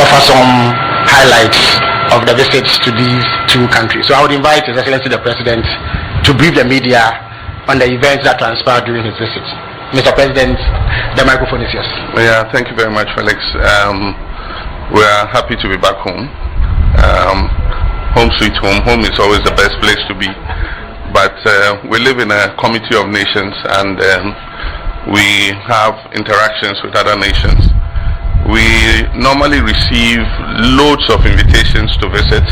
offer some highlights of the visits to these two countries. So I would invite His Excellency the President to brief the media on the events that transpired during his visit. Mr. President, the microphone is yours. Yeah, thank you very much, Felix. We are happy to be back home. Home sweet home. Home is always the best place to be. But we live in a community of nations, and we have interactions with other nations. We normally receive loads of invitations to visit,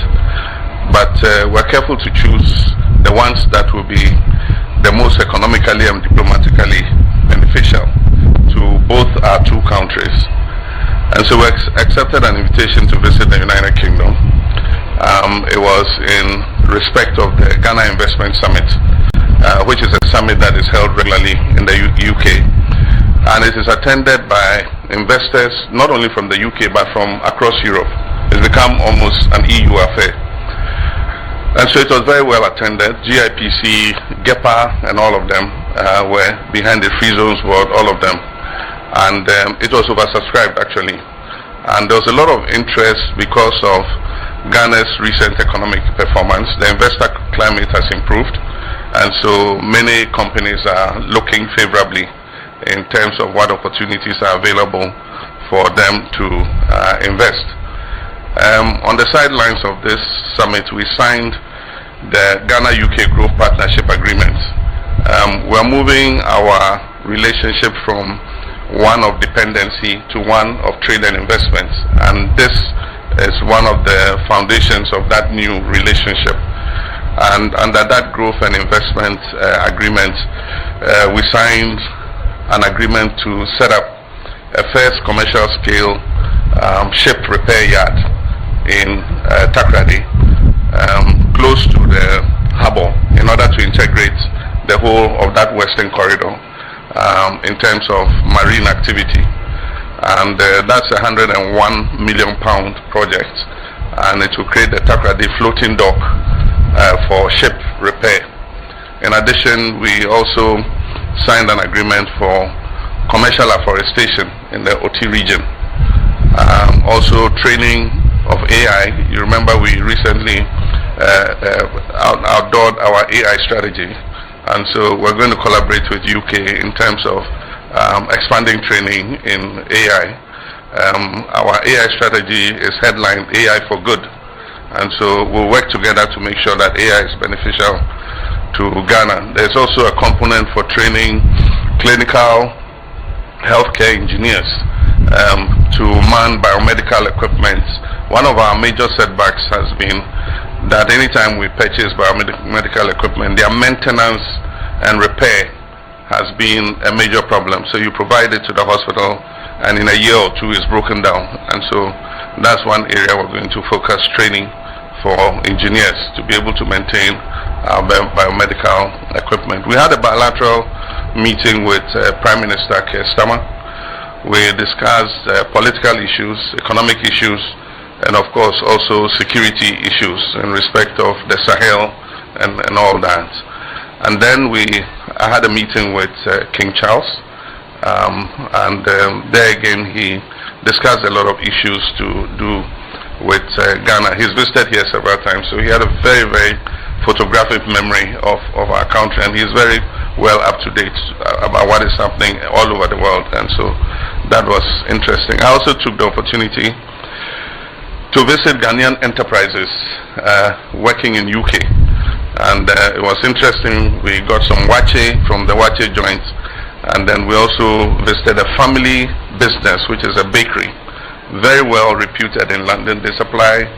but we're careful to choose the ones that will be the most economically and diplomatically beneficial to both our two countries. And so we accepted an invitation to visit the United Kingdom. It was in respect of the Ghana Investment Summit, which is a summit that is held regularly in the UK. And it is attended by investors not only from the UK but from across Europe. It's become almost an EU affair. And so it was very well attended. GIPC, GEPA, and all of them were behind the Free Zones Board, all of them. And it was oversubscribed actually. And there was a lot of interest because of Ghana's recent economic performance. The investor climate has improved, and so many companies are looking favorably in terms of what opportunities are available for them to invest. On the sidelines of this summit, we signed the Ghana-UK Growth Partnership Agreement. We're moving our relationship from one of dependency to one of trade and investments, and this is one of the foundations of that new relationship. And under that growth and investment agreement, we signed an agreement to set up a first commercial scale ship repair yard in Takrady, close to the harbour, in order to integrate the whole of that western corridor in terms of marine activity. And that's a £101 million project, and it will create the Takrady floating dock for ship repair. In addition, we also signed an agreement for commercial afforestation in the OT region. Also training of AI. You remember we recently outdoored our AI strategy, and so we're going to collaborate with UK in terms of expanding training in AI. Our AI strategy is headlined AI for Good, and so we'll work together to make sure that AI is beneficial to Ghana. There's also a component for training clinical healthcare engineers to man biomedical equipment. One of our major setbacks has been that anytime we purchase biomedical equipment, their maintenance and repair has been a major problem. So you provide it to the hospital, and in a year or two it's broken down. And so that's one area we're going to focus training for engineers to be able to maintain our biomedical equipment. We had a bilateral meeting with Prime Minister Keir Starmer. We discussed political issues, economic issues, and of course also security issues in respect of the Sahel and all that. And then I had a meeting with King Charles, and there again he discussed a lot of issues to do with Ghana. He's visited here several times, so he had a very, very photographic memory of our country, and he's very well up to date about what is happening all over the world, and so that was interesting. I also took the opportunity to visit Ghanaian enterprises working in UK, and it was interesting. We got some wache from the wache joint, and then we also visited a family business which is a bakery, very well reputed in London. They supply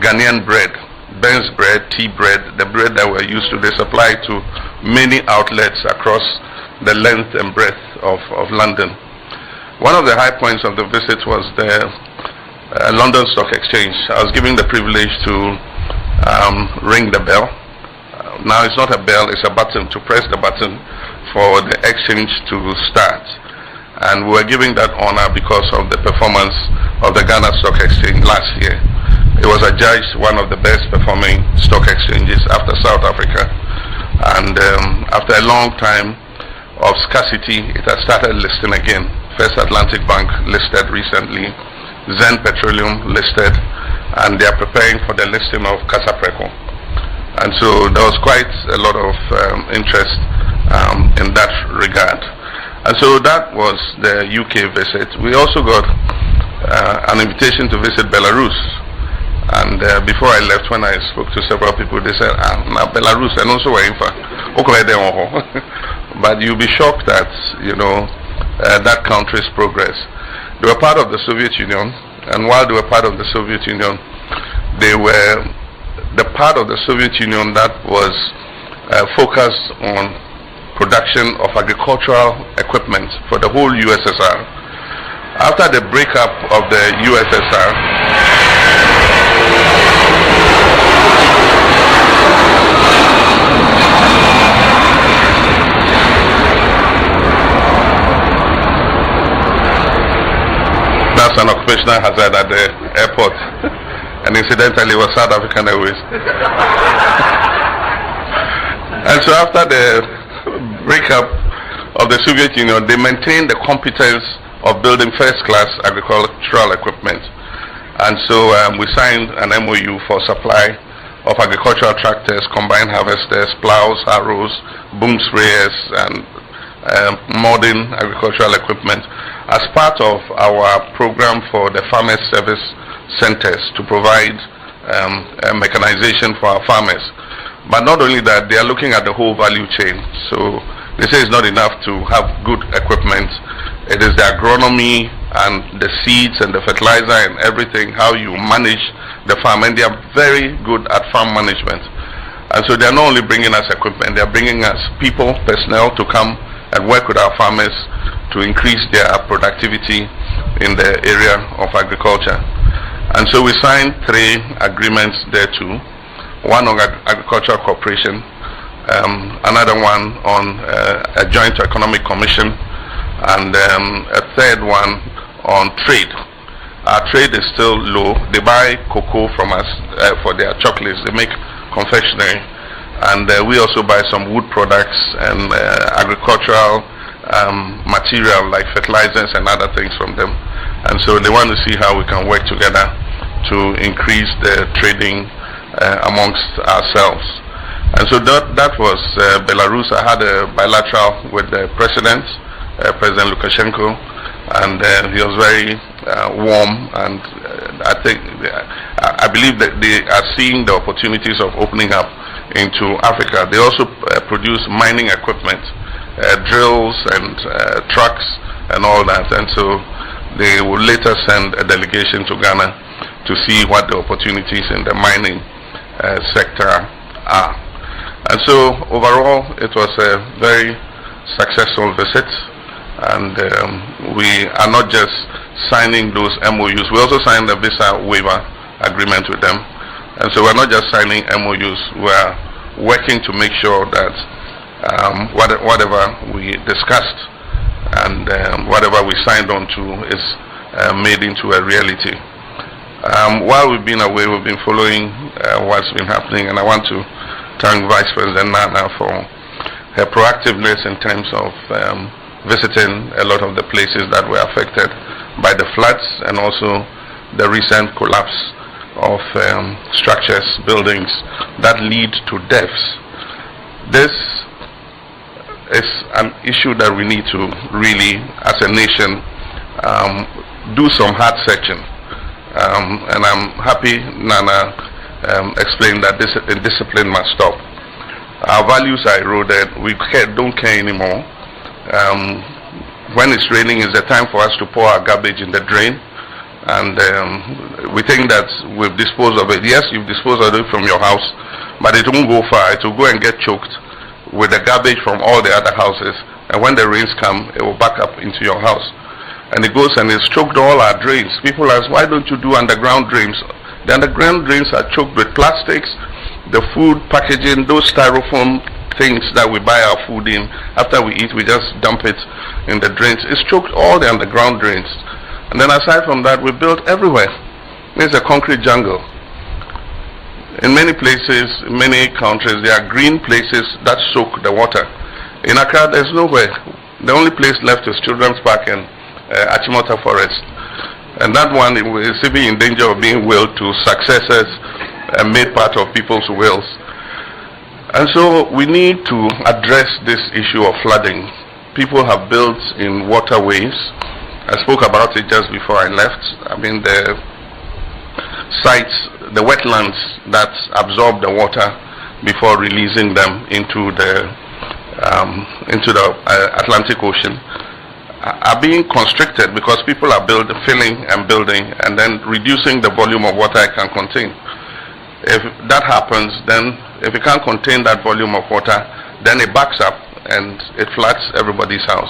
Ghanaian bread, Ben's bread, tea bread, the bread that we're used to. They supply to many outlets across the length and breadth of London. One of the high points of the visit was the London Stock Exchange. I was given the privilege to ring the bell. Now it's not a bell, it's a button, to press the button for the exchange to start. And we were giving that honor because of the performance of the Ghana Stock Exchange last year. It was adjudged one of the best performing stock exchanges after South Africa. And after a long time of scarcity, it has started listing again. First Atlantic Bank listed recently Zen Petroleum listed, and they are preparing for the listing of Casapreco. And so there was quite a lot of interest in that regard. And so that was the UK visit. We also got an invitation to visit Belarus. And before I left, when I spoke to several people, they said, now Belarus, and also but you'll be shocked at, that country's progress. They were part of the Soviet Union, and while they were part of the Soviet Union, they were the part of the Soviet Union that was focused on production of agricultural equipment for the whole USSR. After the breakup of the USSR, that's an occupational hazard at the airport, and incidentally was South African Airways. And so after the breakup of the Soviet Union, they maintained the competence of building first-class agricultural equipment. And so we signed an MOU for supply of agricultural tractors, combine harvesters, plows, harrows, boom sprayers, and modern agricultural equipment as part of our program for the farmers service centers to provide mechanization for our farmers. But not only that, they are looking at the whole value chain. So they say it's not enough to have good equipment. It is the agronomy and the seeds and the fertilizer and everything, how you manage the farm. And they are very good at farm management. And so they are not only bringing us equipment, they are bringing us people, personnel to come and work with our farmers to increase their productivity in the area of agriculture. And so we signed 3 agreements there too. One on agricultural cooperation, another one on a joint economic commission, and a third one on trade. Our trade is still low. They buy cocoa from us for their chocolates. They make confectionery, and we also buy some wood products and agricultural material like fertilizers and other things from them. And so they want to see how we can work together to increase the trading amongst ourselves. And so that was Belarus. I had a bilateral with the president, President Lukashenko, and he was very warm, and I believe that they are seeing the opportunities of opening up into Africa. They also produce mining equipment, drills and trucks and all that, and so they will later send a delegation to Ghana to see what the opportunities in the mining sector are. And so overall it was a very successful visit, and we are not just signing those MOUs, we also signed a visa waiver agreement with them. And so we're not just signing MOUs, we're working to make sure that whatever we discussed and whatever we signed on to is made into a reality. While we've been away, we've been following what's been happening, and I want to thank Vice President Nana for her proactiveness in terms of visiting a lot of the places that were affected by the floods, and also the recent collapse of structures, buildings that lead to deaths. This is an issue that we need to really, as a nation, do some hard searching. And I'm happy Nana explained that this discipline must stop. Our values are eroded. We don't care anymore. When it's raining, it's the time for us to pour our garbage in the drain, and we think that we've disposed of it. Yes, you've disposed of it from your house, but it won't go far. It will go and get choked with the garbage from all the other houses, and when the rains come, it will back up into your house. And it goes and it's choked all our drains. People ask, why don't you do underground drains? The underground drains are choked with plastics, the food packaging, those styrofoam things that we buy our food in. After we eat, we just dump it in the drains. It's choked all the underground drains. And then aside from that, we built everywhere. It's a concrete jungle. In many places, in many countries, there are green places that soak the water. In Accra, there's nowhere. The only place left is Children's Park and Achimota Forest. And that one is even in danger of being willed to successors and made part of people's wills. And so we need to address this issue of flooding. People have built in waterways. I spoke about it just before I left. I mean, the sites, the wetlands that absorb the water before releasing them into the Atlantic Ocean are being constricted because people are filling and building and then reducing the volume of water it can contain. If that happens, then if it can't contain that volume of water, then it backs up and it floods everybody's house.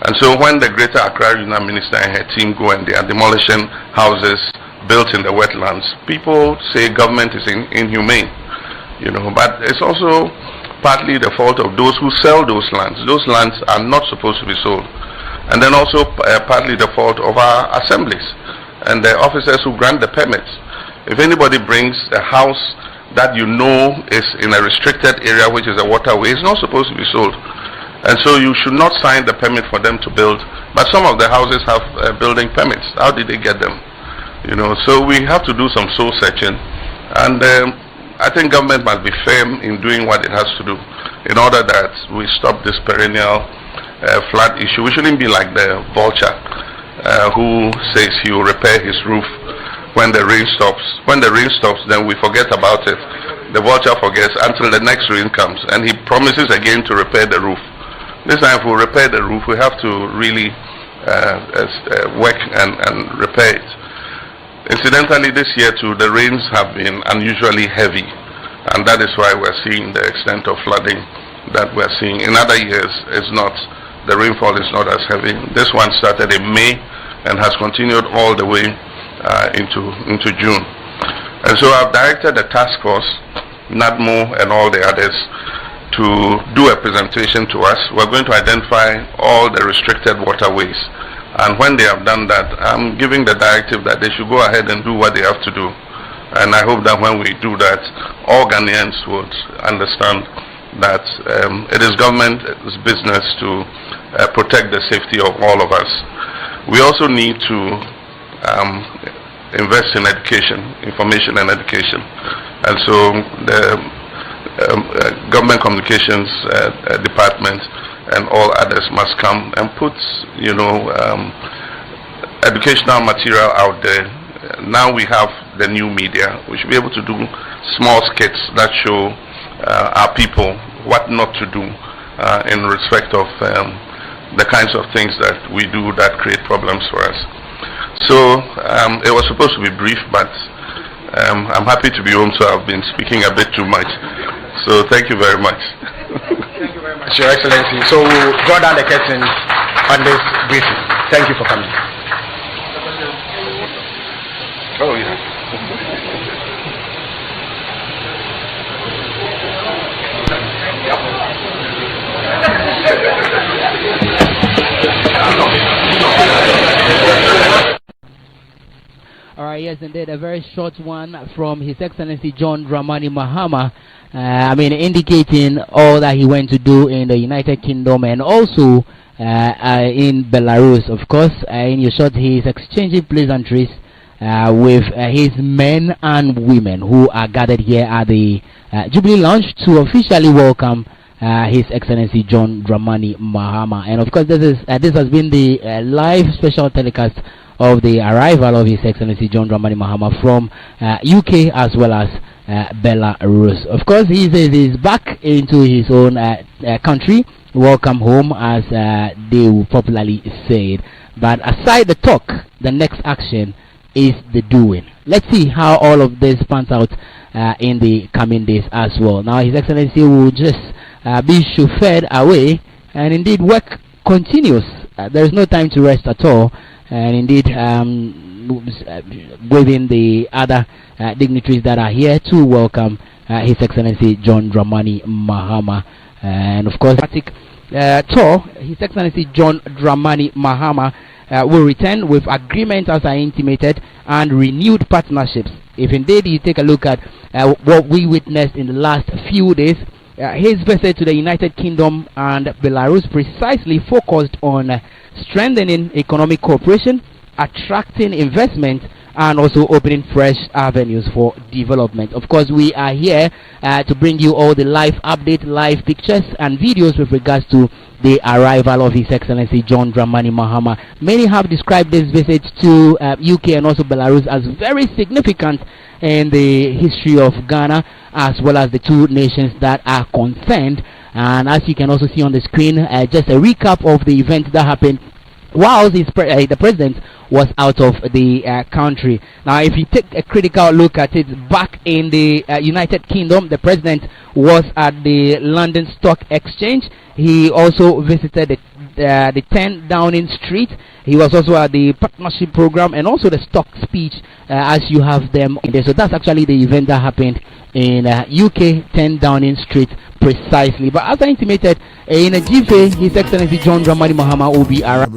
And so when the Greater Accra Regional Minister and her team go and they are demolishing houses built in the wetlands, people say government is inhumane, you know, but it's also partly the fault of those who sell those lands. Those lands are not supposed to be sold. And then also partly the fault of our assemblies and the officers who grant the permits. If anybody brings a house that you know is in a restricted area, which is a waterway, it's not supposed to be sold. And so you should not sign the permit for them to build. But some of the houses have building permits. How did they get them? You know, so we have to do some soul searching. And I think government must be firm in doing what it has to do in order that we stop this perennial flood issue. We shouldn't be like the vulture who says he will repair his roof when the rain stops. When the rain stops, then we forget about it. The vulture forgets until the next rain comes, and he promises again to repair the roof. This time, if we repair the roof, we have to really work and repair it. Incidentally, this year too, the rains have been unusually heavy, and that is why we're seeing the extent of flooding that we're seeing. In other years, it's not. The rainfall is not as heavy. This one started in May and has continued all the way into June. And so I've directed the task force, NADMO and all the others, to do a presentation to us. We're going to identify all the restricted waterways. And when they have done that, I'm giving the directive that they should go ahead and do what they have to do. And I hope that when we do that, all Ghanaians would understand that it is government's business to protect the safety of all of us. We also need to invest in education, information and education. And so the government communications department and all others must come and put, you know, educational material out there. Now we have the new media. We should be able to do small skits that show our people what not to do in respect of the kinds of things that we do that create problems for us. So it was supposed to be brief, but I'm happy to be home, so I've been speaking a bit too much. So thank you very much. Thank you very much, Your Excellency. So we'll draw down the curtain on this briefing. Thank you for coming. Oh, yeah. All right, yes, indeed, a very short one from His Excellency John Dramani Mahama, indicating all that he went to do in the United Kingdom and also in Belarus. Of course, in your short, he is exchanging pleasantries with his men and women who are gathered here at the Jubilee Lounge to officially welcome His Excellency John Dramani Mahama. And of course, this has been the live special telecast of the arrival of His Excellency John Dramani Mahama from UK as well as Belarus. Of course, he says he's back into his own country. Welcome home, as they will popularly say it. But aside the talk, the next action is the doing. Let's see how all of this pans out in the coming days as well. Now, His Excellency will just be chauffeured away, and indeed work continues. There is no time to rest at all. And indeed, within the other dignitaries that are here to welcome His Excellency John Dramani Mahama. And of course, tour, His Excellency John Dramani Mahama will return with agreement, as I intimated, and renewed partnerships. If indeed you take a look at what we witnessed in the last few days, his visit to the United Kingdom and Belarus precisely focused on strengthening economic cooperation attracting investment and also opening fresh avenues for development. Of course, we are here to bring you all the live update, live pictures and videos with regards to the arrival of His Excellency John Dramani Mahama. Many have described this visit to UK and also Belarus as very significant in the history of Ghana, as well as the two nations that are concerned. And as you can also see on the screen, just a recap of the event that happened while the president was out of the country. Now, if you take a critical look at it, back in the United Kingdom, the president was at the London Stock Exchange. He also visited the 10 Downing Street. He was also at the partnership program and also the stock speech, as you have them in there. So that's actually the event that happened in UK 10 Downing Street precisely. But as I intimated, in a GFA, His Excellency John Dramani Mahama will be around.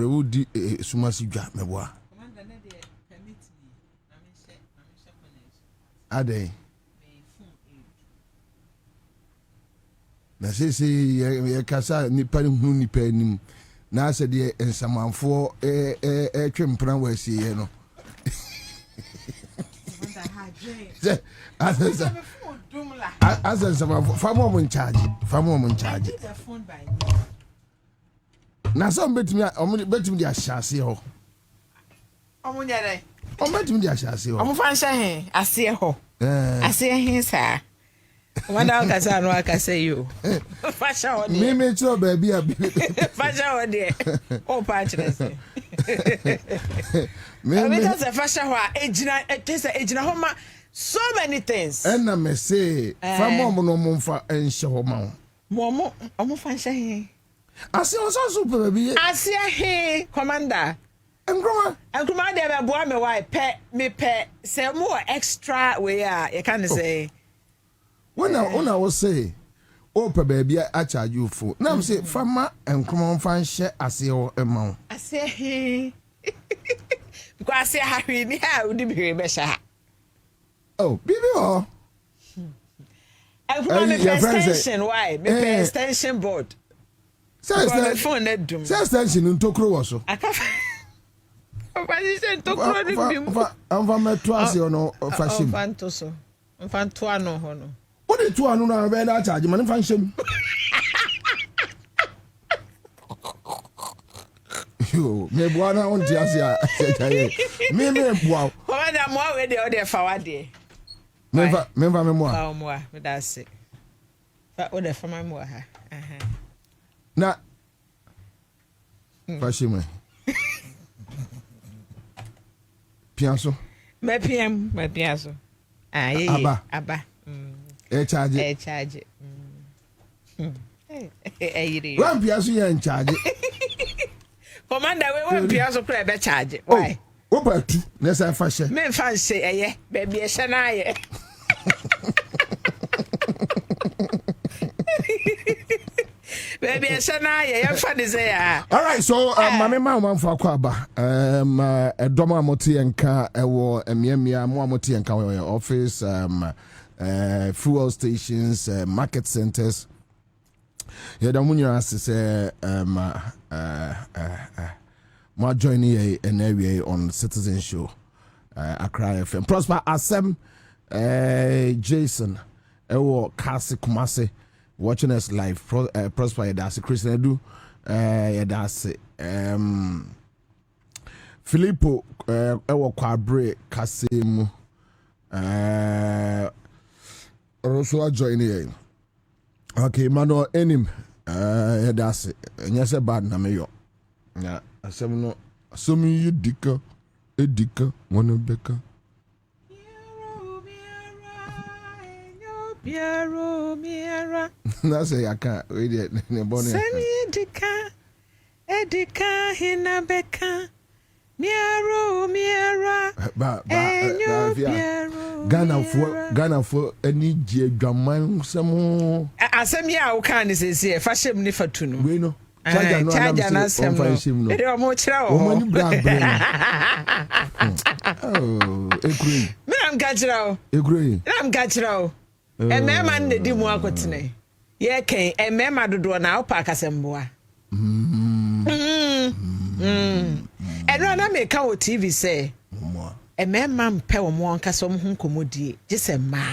Ade na sese ye kasa nipa hu nipa nim na ase de ensamanfo twempran wasi ye no asa famo mo charge na so betimi dia hyase ho Omunyere betimi dia hyase ho omufansha he ase ho ase he sa wanda okasa no akasa yo fasha ho de me cho baby abi fasha ho de o pa chirese me just fasha ho ejina etesa ejina ho ma so many things na me say famo mo no momfa enhye ho ma mo omufansha he ase o so baby ase he commander Nkruma de be boa me why me say more extra way you can say when I was say open baby I charge you for now say farmer nkruma fan share ase o ema ase he because ase ha hwi ni ha udi be be sha oh bibi o nkruma me extension why me extension board say phone na dum say extension ntokro wo so I'm meto ase ono fashim fanto so fanto ano ho no what the two anu na be na charge man fashim yo me bua na on ti ase a me bua o da mo we de o de fa wa de me mo fa mo me da se fa o de fa mo ha na fashim pianso me pianso aba charge yiri one pianso you in charge commander we one pianso kra be charge why opa tu na say fashion me fan say eye baby e hye na aye baby e hye na aye you fan say ya all right so mama man for Kwaba edom amoti enka ewo emiamia mo amoti enka office fuel stations market centers yeah da munya asese mo join here and area on Citizen Show Accra FM Prosper Asem Jason ewo Kasi Kumase watching us live Prosper Yedase Christian Edu Yedase Filippo ewo Kwabre Kasemu also join here okay mano enim Yedase nyese bad na meyo ya asem no asomi yedika edika wonabeka Piero Miera. That's a yaka. We did ne bonnet. Sani edika hinabeka. Miera. Ghana for any Jaman some. Asem ya o kan say fashion ni fatunu. We know. Charger na sem no. E mo kira o. Money brand. Oh, ekuri. Me am gachira o. Ekuri. Am gachira o. Emema na di mu akotene. Ye ken emema dodo na opa akasemboa. And when I make our TV say, a man pay one castle home commodity, just a ma.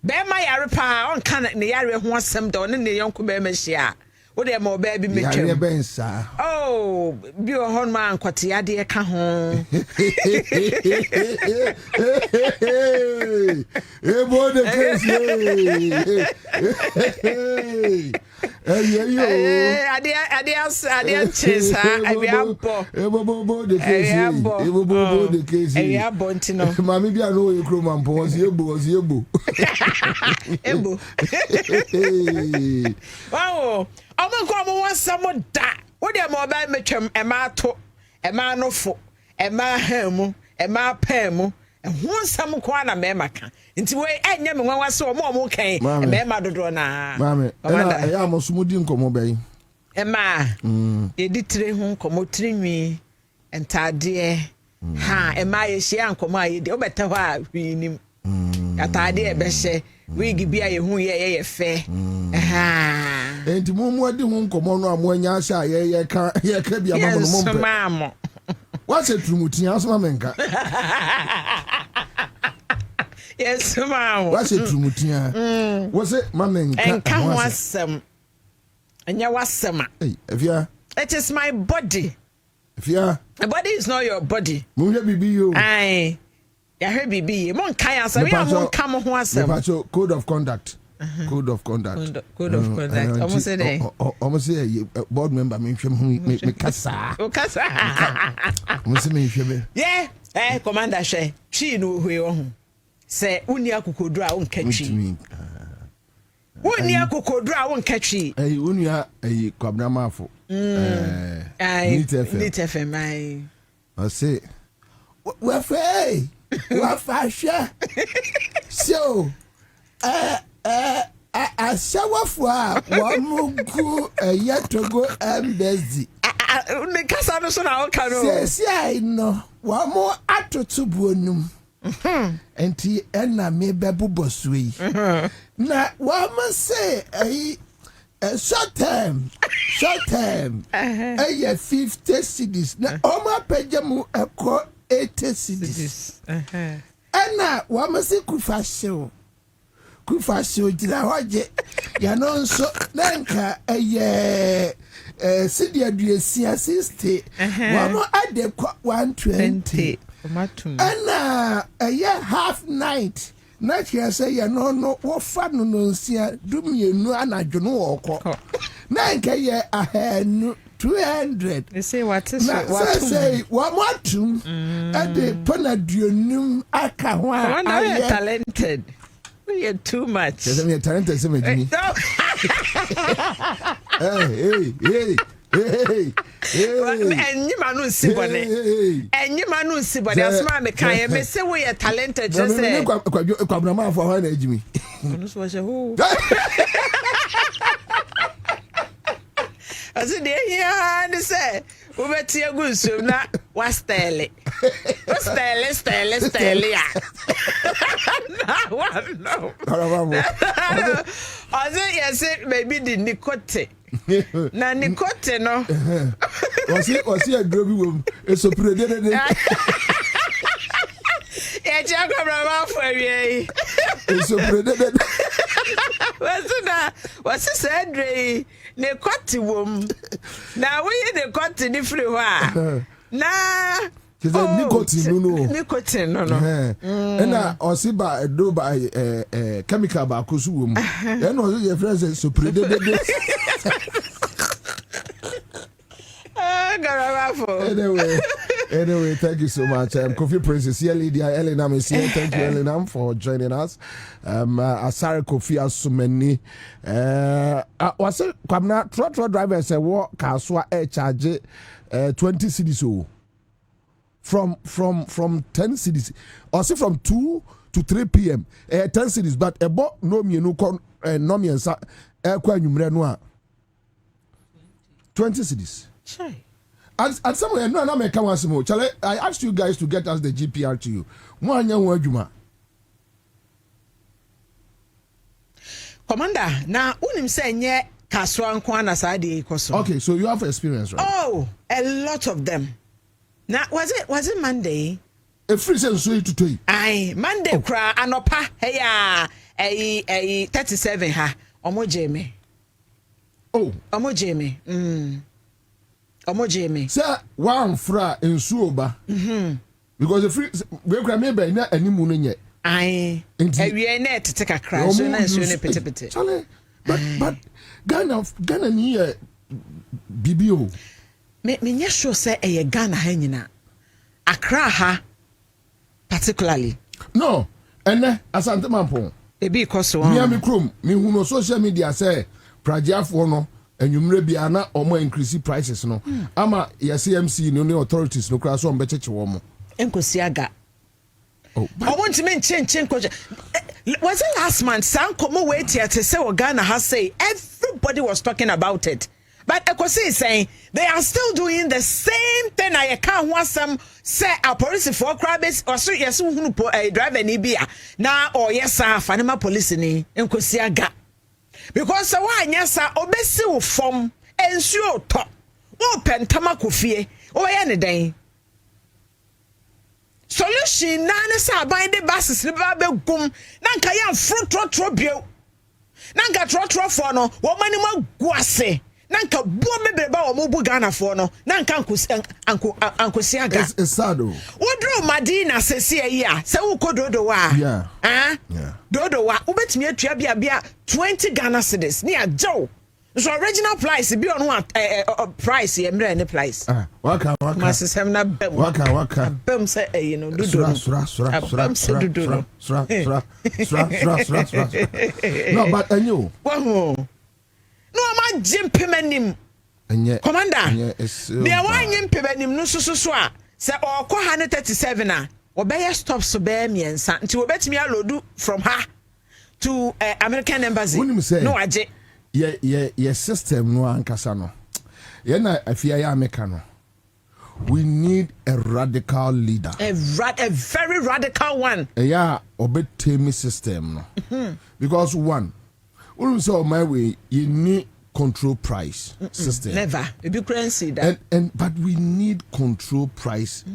Bear my aripa on can the area who wants some done in the young Kubemeshia. What are more baby me? Oh, be a horn man, Quatia dear Cajon. I didn't chase her. I be up. Mammy, I know you crew man, was Yebo. Oh, I'm going to want someone that. What are more about me? A man to a man of foot, a man hemo, a man pemo, and one some quana memaka. Into way, and yam one so more okay, a memma do na. Mammy, I almost wouldn't come obey. Emma, you did three home come me and Tadia. Ha, and my she uncle my dear better why we knew. At idea, Bessie, we give you who ye fair. Ha, and to mum, what do you come on when you say, ye can't be a mamma. What's it, Trumutias, Mamenka? Yes, ma'am. What's it, Trumutia? Was it, Mamma? And come was some. And you was some. If you it is my body. If you the body is not your body. Move be you. Aye. Ya heard be. Mon kaya sa we won't come on some. Code of conduct. Code of conduct. Code of conduct. Almost say almost say board member me kasa. O kasa. Almost me hweme. Yeah. Commander she. Chi no hwe ho. Say uni akokodru a won katwi. Woni akokodru a won katwi. Unia Kwabena mafo. Need FM ai. I say we fay. We fasha. So I shower for one go a year to go embassy. Me kasa no so na o ka no. Say I know. One more atoto buonum. Enti enna me bebubo sui. Na what must say a short term 50 cities na oma pejamu eko 80 cities. Enna what must say kufasho jira hoje ya no nso nanka city aduasia 60 wa mo ade 120 Anna a year half night. Not here say you no what fun no see do me no anadwono woko. Nanka ye a 200. They say what is say what matum at the panaduonum aka ho a talented. We are too much. You're talented say me. Hey. And you manu sibone. And you manu sibone. As man me kan me say we are talented just say. Kwabena man for how na ejimi. No so who. As the here and say we betie agusum na was style. Style ya. No. As you say maybe the nicote. Na nikote no. Was he a groby woman? It's a predicted. Yeah, Jack for ye. It's a predicted. What's it said, Ray? Nikote womb. Now we in the cotton if you are. Nah. Nicotine, no. And I also buy a do by chemical by Kusum. And also your friends so predicted. Anyway, thank you so much. Kofi Princess here, Lydia Elena Messia. Thank you, Elena, for joining us. Asare Kofi Asumeni. Was it Kwabena truck driver say what Kaswa air charge 20 cedis from 10 cities, or say from 2 to 3 p.m. 10 cities, but about no me no con no me and no 20 cities. And somewhere no make come once more. I asked you guys to get us the GPR to you. One young word you Commander, now unim say nye kaswa nkwana sa de ikoso. Okay, so you have experience, right? Oh, a lot of them. Now was it Monday? A free sense so to toy. Aye, Monday cry anopa. Hey, 37 ha. Omo Jamie. Oh, Omo Jamie. Omo Jamie. Sir, one fra in Suoba. Because the free we can maybe not any moon yet. Aye. We are net to take a crash. So nice, you pity. But Ghana near BBO. Me sure say a Ghana hanging Accra ha particularly. No, and Asante Mampo. E be cause Miami Chrome, me who no social media say Praja for no and you may be ana or more increase prices no. Ama ya CMC no authorities no crash on beche womo. Enko siaga. I want to mention was it last month? Sankomo wait here to say what Ghana has say. Everybody was talking about it. But Ekosi is saying they are still doing the same thing. I can't want some say a police for crabs or so yes who drive an Ibia now or yes sir Fanima police ni Enkosi aga. Because why yes sir obesi form ensure top. Open tamako fie. Oh anything. Solution nane sa bind the buses ne ba begum nanka ya frotro bio nanka trotro for no wo mani ma guase nanka bo bebreba wo mu Ghana for no nanka ankosi aga it's sad o wodro madina sesi ayi se wo kododo wa yeah dodo wa ubetimi atua bia 20 Ghana cedis ni ajo. So original price be on what price ye mre any price. Waka. Masisem na bem. Waka. Bem say you know dudu. Sra. No, but you. No ma jimpe manim. Commander. Be wan jimpe manim no so a. Say okọ 137 a. Obey stop so be miensa. Nti obetimi alodu from her to American embassy. No aje. Yeah, system no ankasa no. Na afia ya America no. We need a radical leader. A very radical one. Yeah, obetemi system no. Because one, when say my way, you need control price system. Never. You can't see that. But we need control price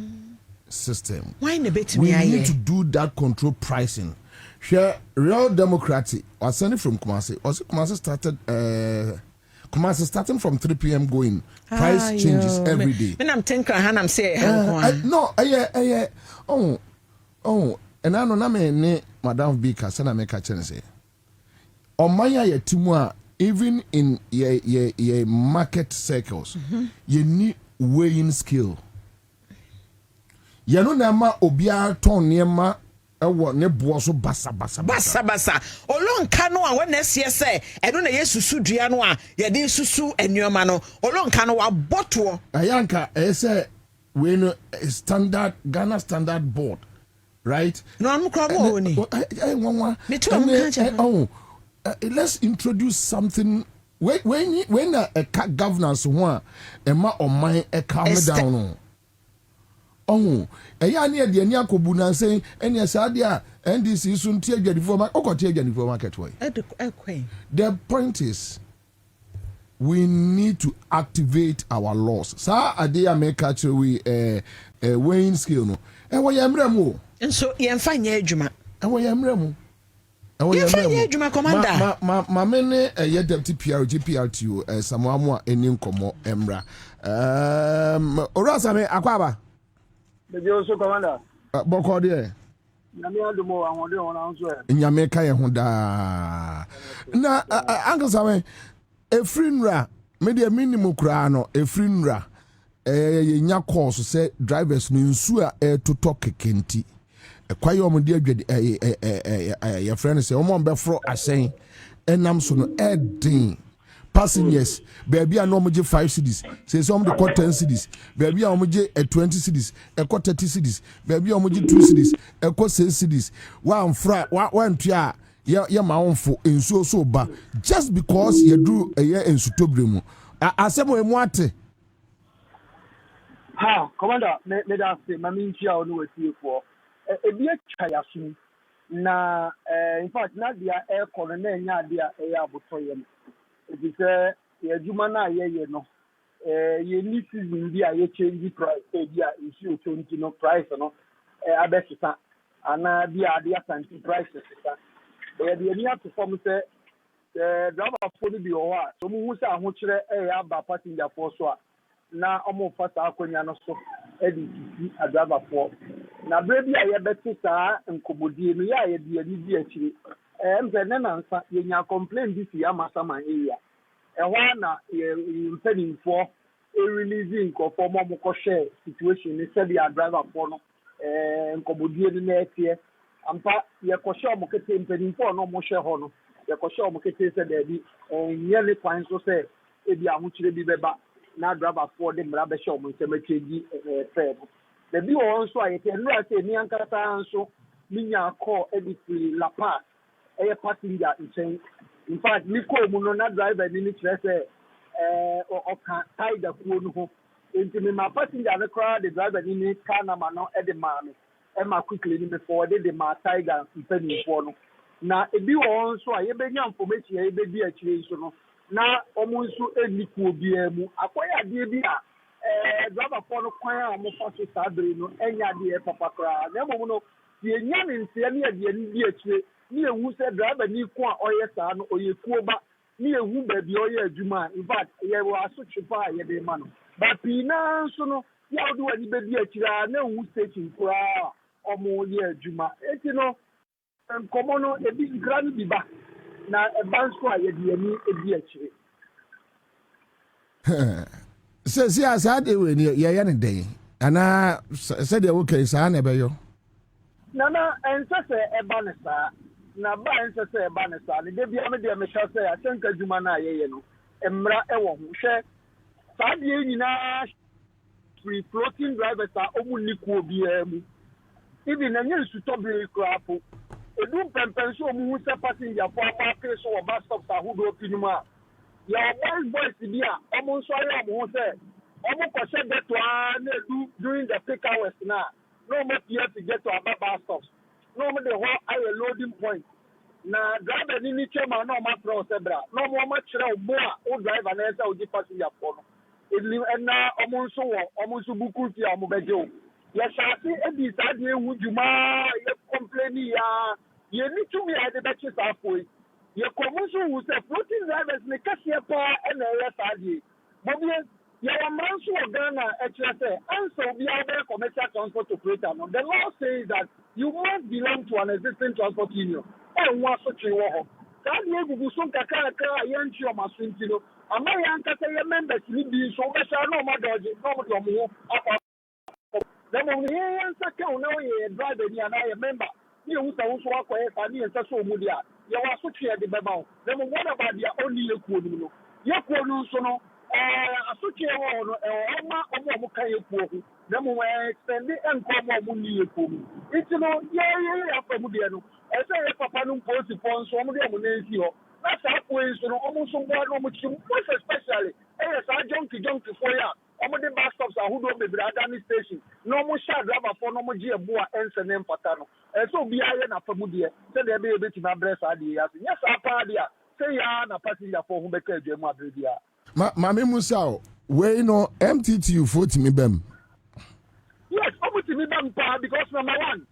system. Why in a bit we need to do that control pricing. Share Real Democratic was sending from Kumasi. Also, Kumasi starting from 3 p.m. going. Price changes every day. When I'm thinking, I'm saying, no, and I know na Madam Bika, Sana make a chance. On my timua, even in your market circles, you need weighing skill. You know, nama obia ton nema. Ne boso basa olonka no a wona sie se eno na yesusu dua no a ye de susu enuoma no olonka no wa boto ayanka say we no standard Ghana standard board right no am kra mo oni let's introduce something when a governance one e ma oman e calm down no. Eya ne de ani akobu na nsen ene asade a NDC so ntie adwadifo ma okotie adwadifo market way. The point is we need to activate our laws. Sa ade America we weighing scale no. Wo yemrem o. Nso yemfa nya adwuma. Wo yemrem o. Yemfa nya adwuma commander. Ma me ne deputy PRTO Samuamu eni nkomo emra. Orasa me akwaba. The also commander. Boko there. Nyame ka ye ho da. Na Ansah efrinra me de minimum kura no efrinra ye nya course say drivers no nsu a toto kekenti. Kwaye omde adwade ye friend say omo be fro asen enam so no edin. Passengers, baby, I normally 5 cities. Say some the cut 10 cities. Baby, I normally 20 cities. A cut 30 cities. Baby, I normally 2 cities. A cut 6 cities. One fra, one tia. Yeah, my own for in so ba. Just because you do a year in Sutobrimo. I said, we want it. Ha, Commander, me that say, my mean, chia on with you for a beer chayasun. Na, in fact, not the air colonel, not the air butoyam. It is a Jumana ye no. you need to be a change price, issue 20 no price, no, I bet you can, and be a prices. The near performance, driver for the BOA, so who say, which a passenger for so now almost fast Aquaniano so NDC a driver for. Now, baby, I bet you and Kobodi, me, I be actually, and then Ansah, you complain this year, Masama area. And one intending for a releasing of former share situation, instead of driver for and Kobodi the next year. And part your Kosha Mokete intending for no more share honor. Your Kosha Mokete said there be and nearly finds so say, if you are much to be back, now driver for them, Rabbi Shom, and cemetery fair. The view also I can write a Nyankata so, Minya call every La Paz, a passenger in saying. In fact, Miko Munona driver in or tiger Kuno. Into my passenger, the crowd, the driver in it, Kanamano, Edemami, Emma quickly before they my tiger, depending upon. Now, if you also a young information, a baby actuation. Now, almost a liquid BM, acquire DBA, driver for no choir, more fast Sabrino, any idea, Papa Cra, never know the young in the near who said driver ni kwa oye san oye kuoba near who baby oye juma. In fact, ye was such a fire ye man. But Pina so no, ya do any baby a chira, no who's taking for or more year juma. You know, and common a big grand biba. Now a bank square ye be a chiri. Says yes, I did when you're day. And I said, okay, son, never you. Nana, and such a banner. Na ba nse se ba ne sa ne de bia me de me sha se asenka djuma na ye no emra e wo ho hwe sa de nyina free floating drivers are omu niku obi amu even na nye su to be krapo edu pempen so omu se passenger for market so bus stop sa hudo pinuma ya boys bia omu so ya mo se omu ko se get to na edu during the peak hours na no more here to get to our bus stops. No more the whole I loading point. Now driver ni chema no ma pro sebra. No more much more o driver na esa o di passenger for no. And now omonso buku ti amobejo. Ya shasi e di sa de hu juma ye complain ya. Ye ni to me I the betches afoi. Ye komonso hu se floating drivers ne kasia pa e na ya sa di. Bobie your man's Ghana say, Ansah be other commercial transport operator. The law says that you must belong to an existing transport union. And what's such a war? That you will soon Kaka, Yanchi or Masintino. A man can say a member to be so much. No matter no then when he answer count now, he driver and I remember. You who also work for and so Mudia. You are such a debate. Then what about the only Yakuno? Yakuno sono. Asociate ọmọ kaye kuohu na mo extend and come money kuohu iti no ya afamu de no ese ya papa no post phone so mo de mo na nsi ho na sa point so no omo so gbo no mo chi most especially sa junkie for ya omo de bus stops ahudo bebre adani station no mo sha driver for no mo je ebo a ense ne mfata no ese obi aye na afamu de se de be beti na bresa de ya nya sa pa de a se ya na passenger for hu beka adwemu abredia. Mami Musa, we know MTT 40 me bem. Yes, to me bem because number one,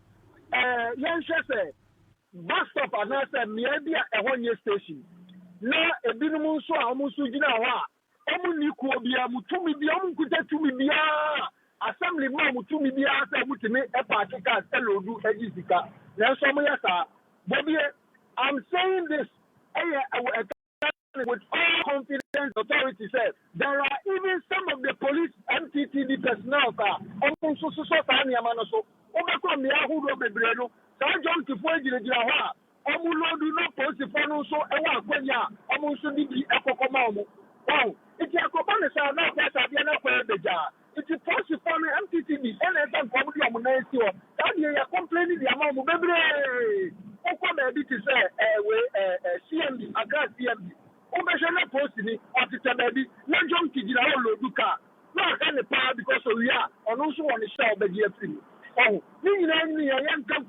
yan say bus stop and say maybe a 1 year station. Na e binu so amusu gina wa. Omu ni ku obia mutumi bia omukuta tumi bia. Assembly ma mutumi bia say mutumi e park car elodu ejisika. Na so mo yasa. Bobie, I'm saying this with all confidence, authority says there are even some of the police MTTD personnel almost so overcome the Ahudo Bebreno, John Kifoy Jiraha, Omulodu no post phone so Ewa Quenya, Omusu Didi Ecocomo. Oh, it's a Cobana now that's a Diana Beja. It's a post phone MTTD, and some comedy on Munasio. That you are complaining the amount of Bebre. Okobe to say, CMD, Agra CMD. Obesha post ni otita baby na John Kijira lo duka na ka ne pa because we are on also on the show be dey free oh ni na yan kan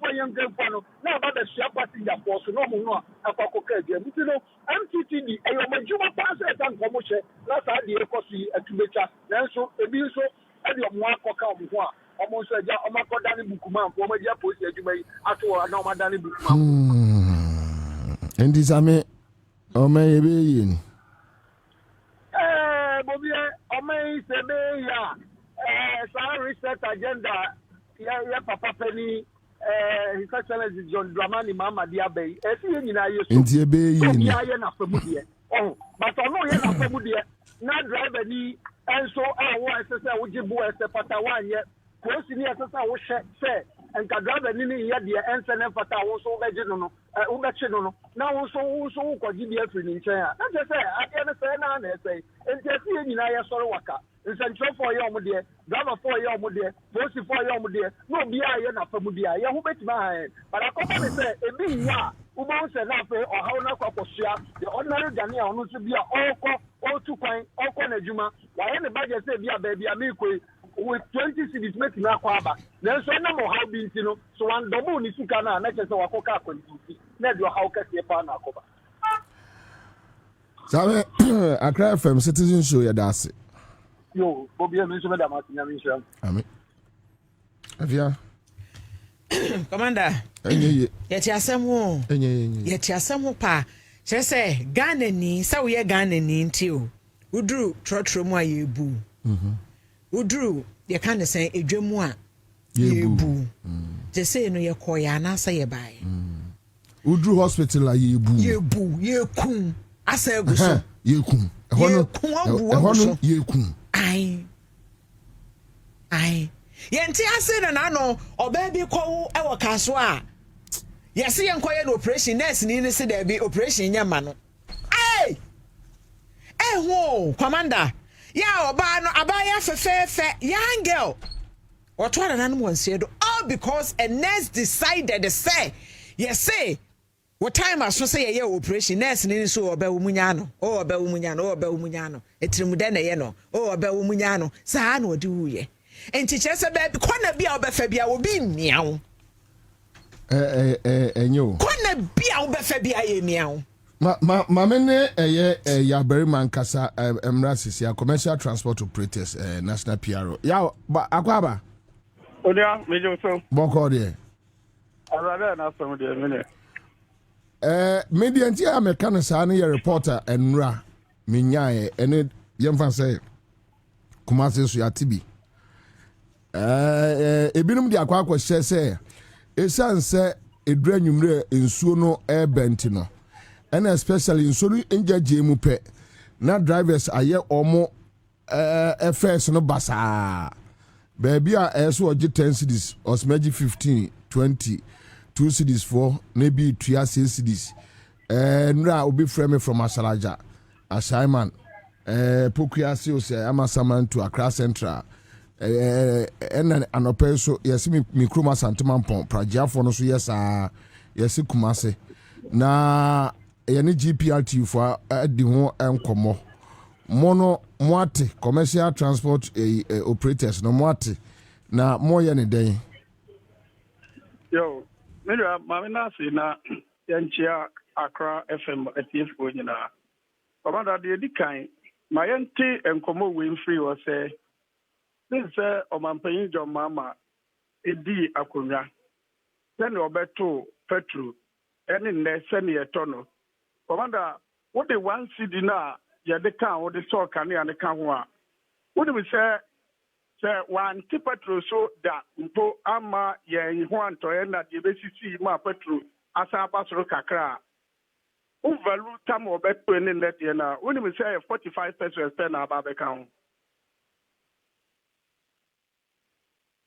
no na ba the share passenger force no mo no akoko ka je mutino MTTD e yo majuma pass e nka nkɔmɔhyɛ na saa deɛ ɛkɔ so yi atubecha nanso ebi nso ɛde ɔmo akɔka ɔmo ho a ɔmo nso agya ɔmo akɔda ne bukuma mpo ɔmo agya polisi adwuma yi ato wɔ na ɔmo ada ne bukuma Ndi same ɔmo ebe yi ni Bobie ɔmo yi sɛ ebe yi a saa reset agenda yɛ papa pani His Excellency John Dramani Mahama Diaby. Esi ye nyina ye so. Nti ebe yi ni. Ya ye na famu de. Oh, but ono ye na famu de. Na driver ni enso wo esese wo jibu ese pata wanye. Ko si ni esese wo hye se enka driver ni ye de ense ne pata wo so beje no no. Wo beche no no. Na wo so wo kwaji bi afiri ni nchen a. Na je se ade ne se na na ese. Enti esi ye nyina ye soro waka. Nsɛntwerɛ fɔ yɛ ɔmo deɛ drama fɔ yɛ ɔmo deɛ polisi fɔ yɛ ɔmo deɛ na obiara yɛ nafa mu deɛ yɛn ho bɛtumi ahɛn but akɔkɔ ne sɛ ebi yi a wobɛn sɛ n'afɛ ɔhaw n'akɔ akɔsua the ordinary Ghanaian ɔno nso bi a ɔretu kwan ɔrekɔ n'adwuma wayɛ ne budget sɛ bi a baabi a meekɔ yi with 20 cedis mɛtumi akɔ aba nanso ɛnam ɔhaw bi nti no so wandɔbɔ ne sika no a na kyerɛ sɛ wakɔ kaa akɔntinti na ɛde ɔhaw kɛseɛ paa na akɔba. Sabe Accra FM Citizen Show yɛ da ase. Yo, Bobie, I'm so madam, I'm Amen. Avia. Commander. Enye. Yeti asem wo. Enye. Yeti asem wo pa. Kyerɛ sɛ Ghana ni, sɛ woyɛ Ghana ni nti o. Uduru trotro mu a yebu. Uduru ye ka ne sɛ edwam a yebu. Je sɛ no ye kɔ ya na sɛ ye bae. Uduru hospital a yebu. Yekun. Asa egu so. Yekun. Ɛhɔ yekun. Ai. Yenti ase na no oba bi kɔ ɛwɔ kaso a. Yesi yenkoye no operation nurse ni se there be operation nyama no. Ai. Ho, commander. Ya oba no abaya fefefe young girl. What one nan mo nsedo all because a nurse decided to say, say what time aso say ye operation nurse ni so oba umunya no. Oba umunya no. Etirimu de na ye no. Oba umunya no. Saa na odi wuye. Enti kyerɛ baby kɔna bia obefa bia obi nniawo. Enyo. Kɔna bia obefa bia ye nniawo. Ma mene ya beri mankasa emra sisia commercial transport operators national PRO. Ya akwaba. Onia mejo so. Boko de. Arada na so de mene. Media nti America no sa na reporter enra menyae ene yemfa say Kumasi so ya tibi. Ebinum di akwa hye sɛ esan sɛ edura nwumre nsuo no bent no and especially nsuo no njaje mu pɛ na drivers aye omo FS no basa baabi a ɛso oje 10 cedis osmaji 15 20 2 cedis for maybe 3 cedis nra obi frame from Asalaja assignment Pokuasi o say amasaman to Accra Central and an opeso yes me kruma santimampon prajiafo no so yes yes Kumase na any GPRT for di ho enkomo mono moate commercial transport operators no moate na moye ne den yo me na se na yanchia Accra FM ATF go nyina Commander de dikan ma yente enkomo we free o say this Omampanyin John Mama edi akonya then obeto petrol any ne sene etono Commander what the one city na ye de kan what the so kan ya ne kan ho a what we say one petrol so da mpo ama ye ho antoye na de besisi ma petrol asa abasoro kakra o value tam obeto ne net ye na what we say 45 pesos per na ba be kan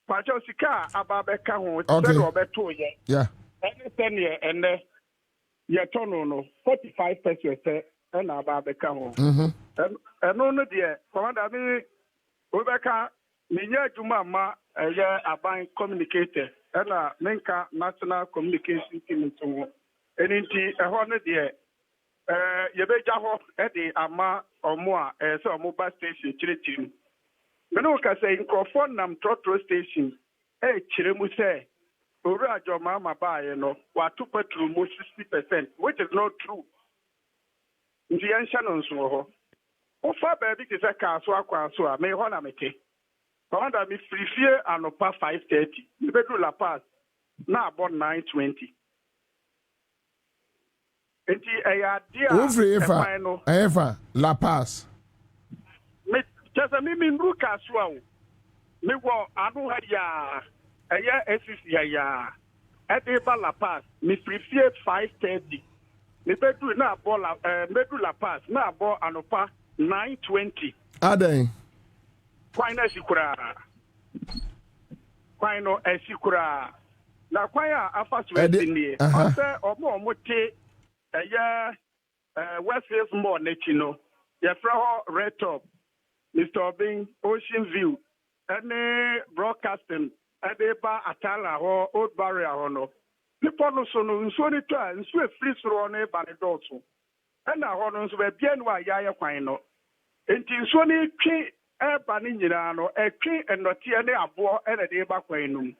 Pacho sika ababeka ho se Roberto ye. Yeah. Anything ye ene ye tono no 45 pesos na ababeka ho. Eno no de commander me obeka minya adwuma ma ye aban communicator na menka national communication team to eninti eho no de ye beja ho e de ama omo a se omo bus station chiretiri Meno ka say microphone nam trotro station chiremu say ora jo mama bae no wa to petrol mo 60% which is not true. Nti yan shanon so ho Ofa baby is a castle, may honor me. Commander, me free fear and no past 5:30. You better La Paz. Now about 9:20. Efa La Paz. Me just a me look as well. Me wa anu ya. Aya SCC ya. At La Paz. Me free fear 5:30. Me better na about La Paz. Na about anopa 9:20. Adeng. Kwino esikura na kwaya afaso esini ose omo te West Hills Mall n'echi ye fra ho Red Top Mr. Obin Ocean View any broadcasting ba Atala ho Old Barrier ho no people no so no nso ni to nso efiri soro no ba ne dotso na ho no nso ba bia no ayaye kwan no enti nso ni twi eba ni nyina no etwi enotie ne abo ene de ba kwan no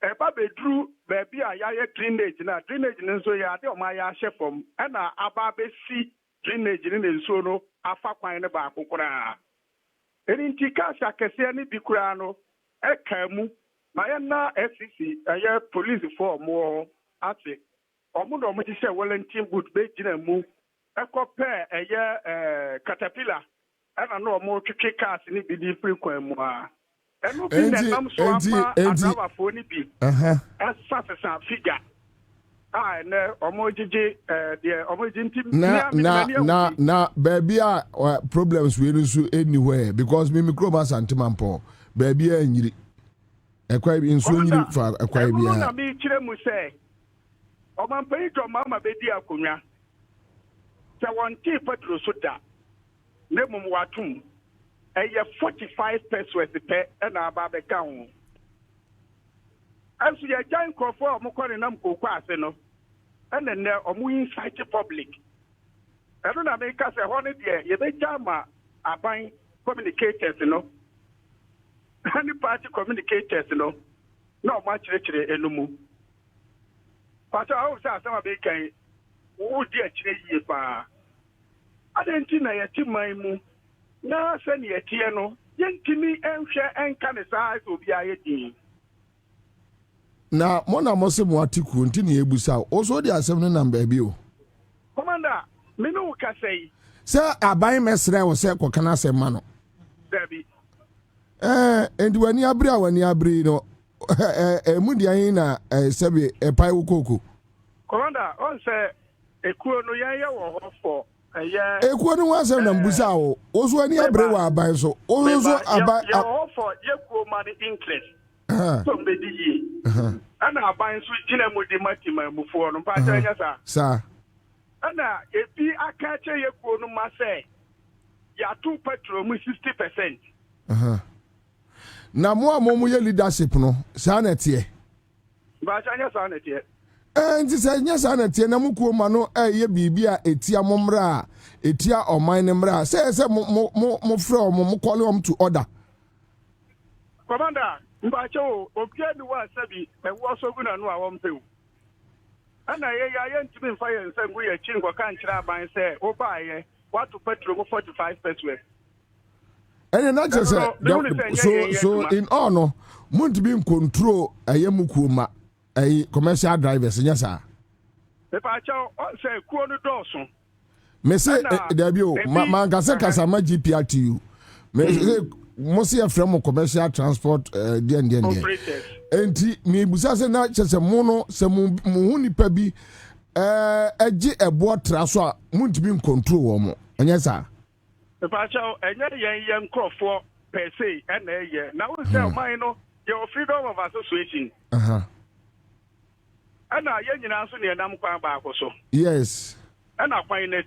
eba bedru ba bia ayaye drainage nso ya de o ma ya hye na aba be si drainage ne nso no afa kwan ne ba akokora enti ka sha kese ne bi kura no eka mu ma ya na FCC aye police for mo ate omo do mo ti se Wellington boot be gina mu ekope aye caterpillar ana no mo twetwe cars ni bi di free kwan mu a eno bi na nam so ama adaba fo ni bi esa figure na omo jiji de omo jinti na baby problems we no anywhere because me microba santimampo baby anyiri ekwa bi nso nyiri fa ekwa bi a na mi kire mu se omampai to mama be di akonwa se won ti petro so da ne mum watum eye 45 pesos pe na aba be ka ho asu ya jan krofo omukore nam kokwa ase no ene ne omu incite public eno na me ka se ho ne de ye be jama aban communicators no any party communicators no ma chire enumu pata o sa sama be kan wo di chire yie pa adenti na yeti man mu na se ne yetie no yentimi enhwe enka ne saa so bia yedi na mona mose mo atiku nti ne ebusa o so di asem no namba bi o commander me no ka sei se aban mesre wo se kokana asem ma no dabi endi wani abri no mu di ayin na sebe pai wokoko commander on se ekuo no yan ye wo ho for ekuo no wasem na mbusa o ozo wani abre wa aban so ozo aban ya ho for yekuo money interest so be di yi ana aban so gina mu di matima mu fo no pa ta nya sa ana ebi aka che yekuo no ma se ya tu petrol mu 60%. Na mo amomu ye leadership no sa na tie ba cha nya sa na tie nti sa nya sa na tie na mukuo ma no ye bibia etia momra etia oman ne mra se mo frɛ mo call to order commander mba cha o obia ni wa sabi e wo so guna no a wo mpew ana ye ntimi mfa ye nsangu ye chi ngwa kan kira ban se o ba ye what to petrol 45 pesos. And not just so in all no want be in control a yamukuma a commercial drivers yes sir if I say kuonu doso me say debut mangase kasama GPRTU me say mosi from commercial transport den enti me busa say na chese mo no se mo hu nipa bi agi ebo tra so a want be in control wo mo yes sir if I show yen crofo per se and now we say mine no your freedom of association and I yen answer near nam kwan back so yes and I find it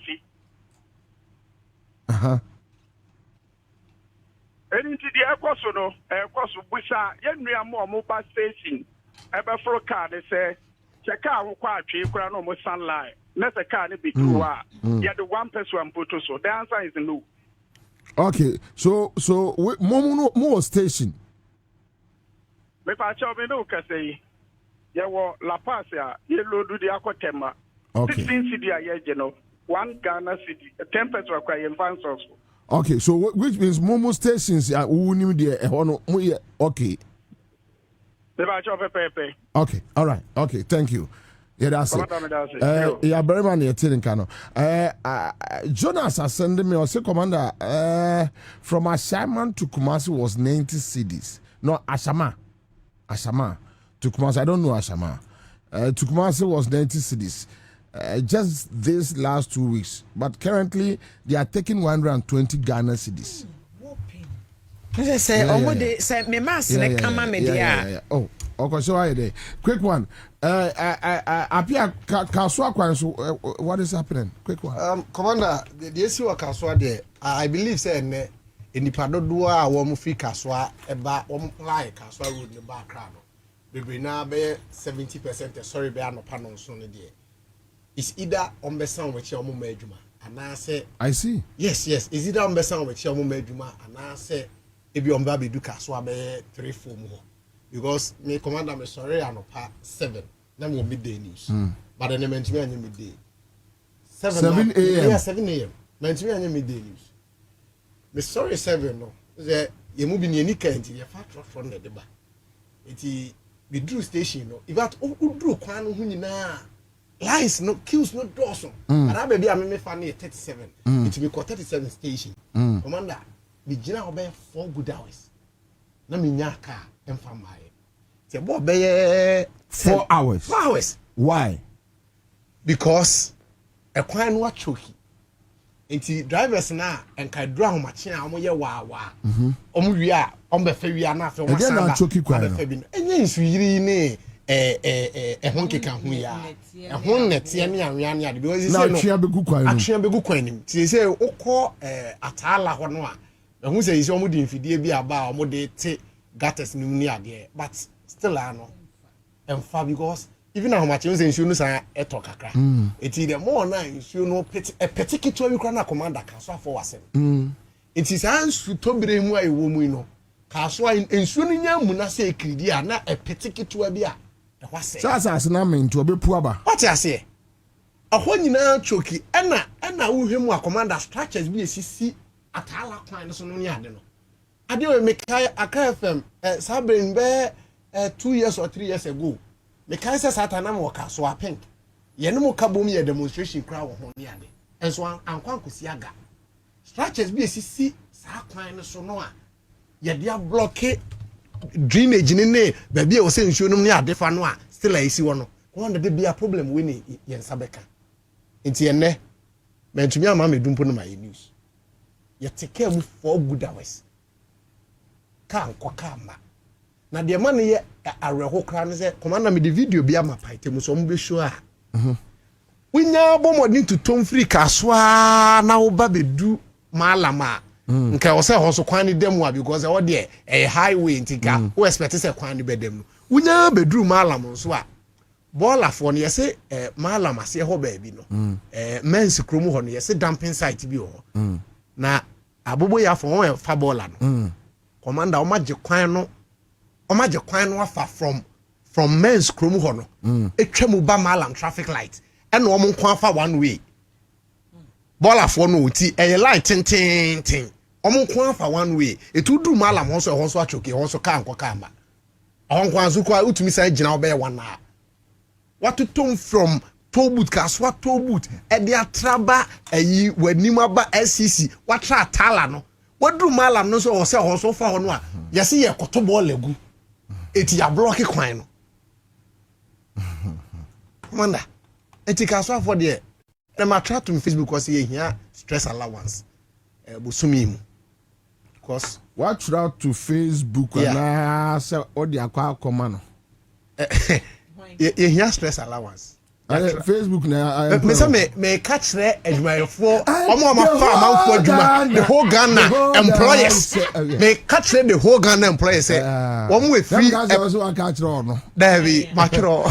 and into the aircoso no aircoso busha yen we are more mobile station ever for a car they say check out quite cheap no more sunlight let the car be true yeah the one person put so the answer is no. Okay, so more station. Me pa cha me no ka say ye wo La Paz ya ye lo du di akotema. Okay. 16 cedi a ye je no. 1 Ghana city, 10 petrol in fans also. Okay, so which means Momo stations are okay. Okay, all right. Okay, thank you. Yeah, that's it. Yeah, very many telling Kano. Jonas has sent me or say commander from Ashaman to Kumasi was 90 cedis. No, Ashama to Kumasi. I don't know Ashama. To Kumasi was 90 cedis. Just this last 2 weeks, but currently they are taking 120 Ghana cedis. Oh, okay. So I day. Quick one. Apia Kaswa Kwanso. What is happening? Quick one. Commander, the issue of Kaswa there. I believe say in the Padodua, one free Kaswa about one like Kaswa road in the background. We bring now be 70%. Sorry, be no panel on the day. It's either on the sound with your mumejuma, and I say, I see. Yes. Is either on the sound with your mumejuma, and I say, if you on baby do Kaswa be 3-4 more. Because me commander me sorry I no pa 7. Now me midday news. But then me me anya midday. 7 a.m. Yeah, 7 a.m. Me anya midday news. Me sorry 7 no. Say ye mu bi ni nika nti ye fa from the deba. Enti we drew station no. If at drew kwan no hu nyina lines no queues no doors no. But baby am me fa na 37. It be 37 station. Commander, me gina obe 4 good hours. Na me nya car emfa mai. Say bo be 4 hours. 4 hours. Why? Because a kwan no choki. Enti drivers na enka dru ahomache a omo ye wa omo wi a omo be fa wi a na afa wa sanda choki kwan no enye nsuyiri ne honkeka hu ya ehon nete ne anwea ne ade because na atwea begu kwan no atwea begu kwan nim ti say ukọ atala ho no a ehun say isi omo di mfidie bi aba omo de te gatters nim ni ade but still ano emfa because even how much you say issue no say eto kakra eti the more na issue no particular we na commander ka so afọ wasem eti say ansu to bere mu ayi wo mu no ka so ensue no nya mu na say kridi a na particular bi a e wase sasa na mento obepu aba what you say ahọ nyina choki na wo hwemu a commander structures bi esisi atala kwan so no ni ade no ade we mekai aka fm sabrin be 2 years or 3 years ago me kan say satana mo ka so apink ye no mo ka bom ye demonstration kra wo ho ne ade enso ankwan kosi aga structures bi esisi sa kwan no so no a ye dia block drainage ni ne ba bi e wo se nsuo no ne ade fa no a still esi wo no ko na de bia problem we ne ye nsabeka enti enne mentumi ama me dumpo no ma ye news ye take am for good hours kan ko kama na de man ye areho kra ne se commander me the video bi ama paite mu so mo be show a winya bomodin to tom free kaswa na wo ba bedu malama nka wo se ho so kwan ni dem wa because wo de a highway ntika wo expect se kwan ni bedem no winya bedu malam so a bola for ne se malama se ho ba bi no men's krom ho ne se dumping site bi ho na abobo ya for won fa bola no commander o magye kwan no afa from men's krom ho no etwam ba malam traffic light and wo mon kwa fa one way bola for no ti e light tin wo mon kwa fa one way etu du malam ho so achoke ho so ka anko ka ma on kwa so kwa utumi sai gina wo be one na what to tom from Tobut kaswa Tobut e de atraba ayi wanim aba SCC watra tala no wadu malam no so ho so fa ho no a yesi ye koto ball legu eti ya block kwan no commander eti kaswa for there na ma try to Facebook was here stress allowance busumi mu because what try to Facebook na say odi akwa akoma no ye here stress allowance Facebook na me say me catch there adwayefo omo ma fa amafo adwuma the whole Ghana employers me catch the whole Ghana employers say omo we free so catch no David matro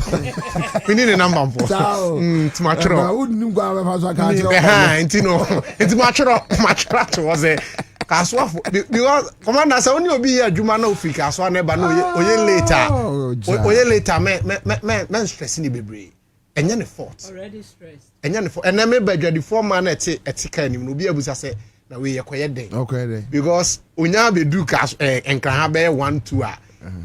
we need a number for matro na wouldn't go have so catch behind enti matro to was kaswa because commander say oni obi here adwuma na ofiri kaswa na ba na oye later me stress ni bebre Enya ne fault. Already stressed. Enya ne fault. And then maybe the former na etika ni no be abusa say na we yekoye den. Okay. Because onya be do cash enkran be 1-2 a.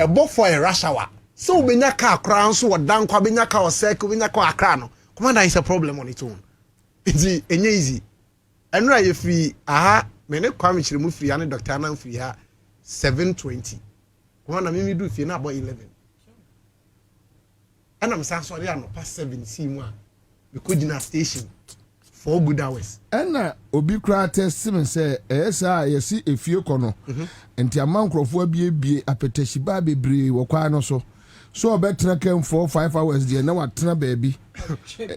Ebo for a rush hour. So benya car crown so wadan kwa benya car o circle benya kwa akra no. Commander is a problem on its own. It's enye easy. Enra ye free aha me ne kwa me chire mu free ane doctor na free ha 7:20. Commander me do free na about 11. And I'm sorry I'm past 7 see mu a we could in a station 4 good hours. And obi kra test sim say esa yesi efie kono. Enti amankrofo abie apetashi ba bebre wo kwa no so. So better can 4-5 hours there na watena baby.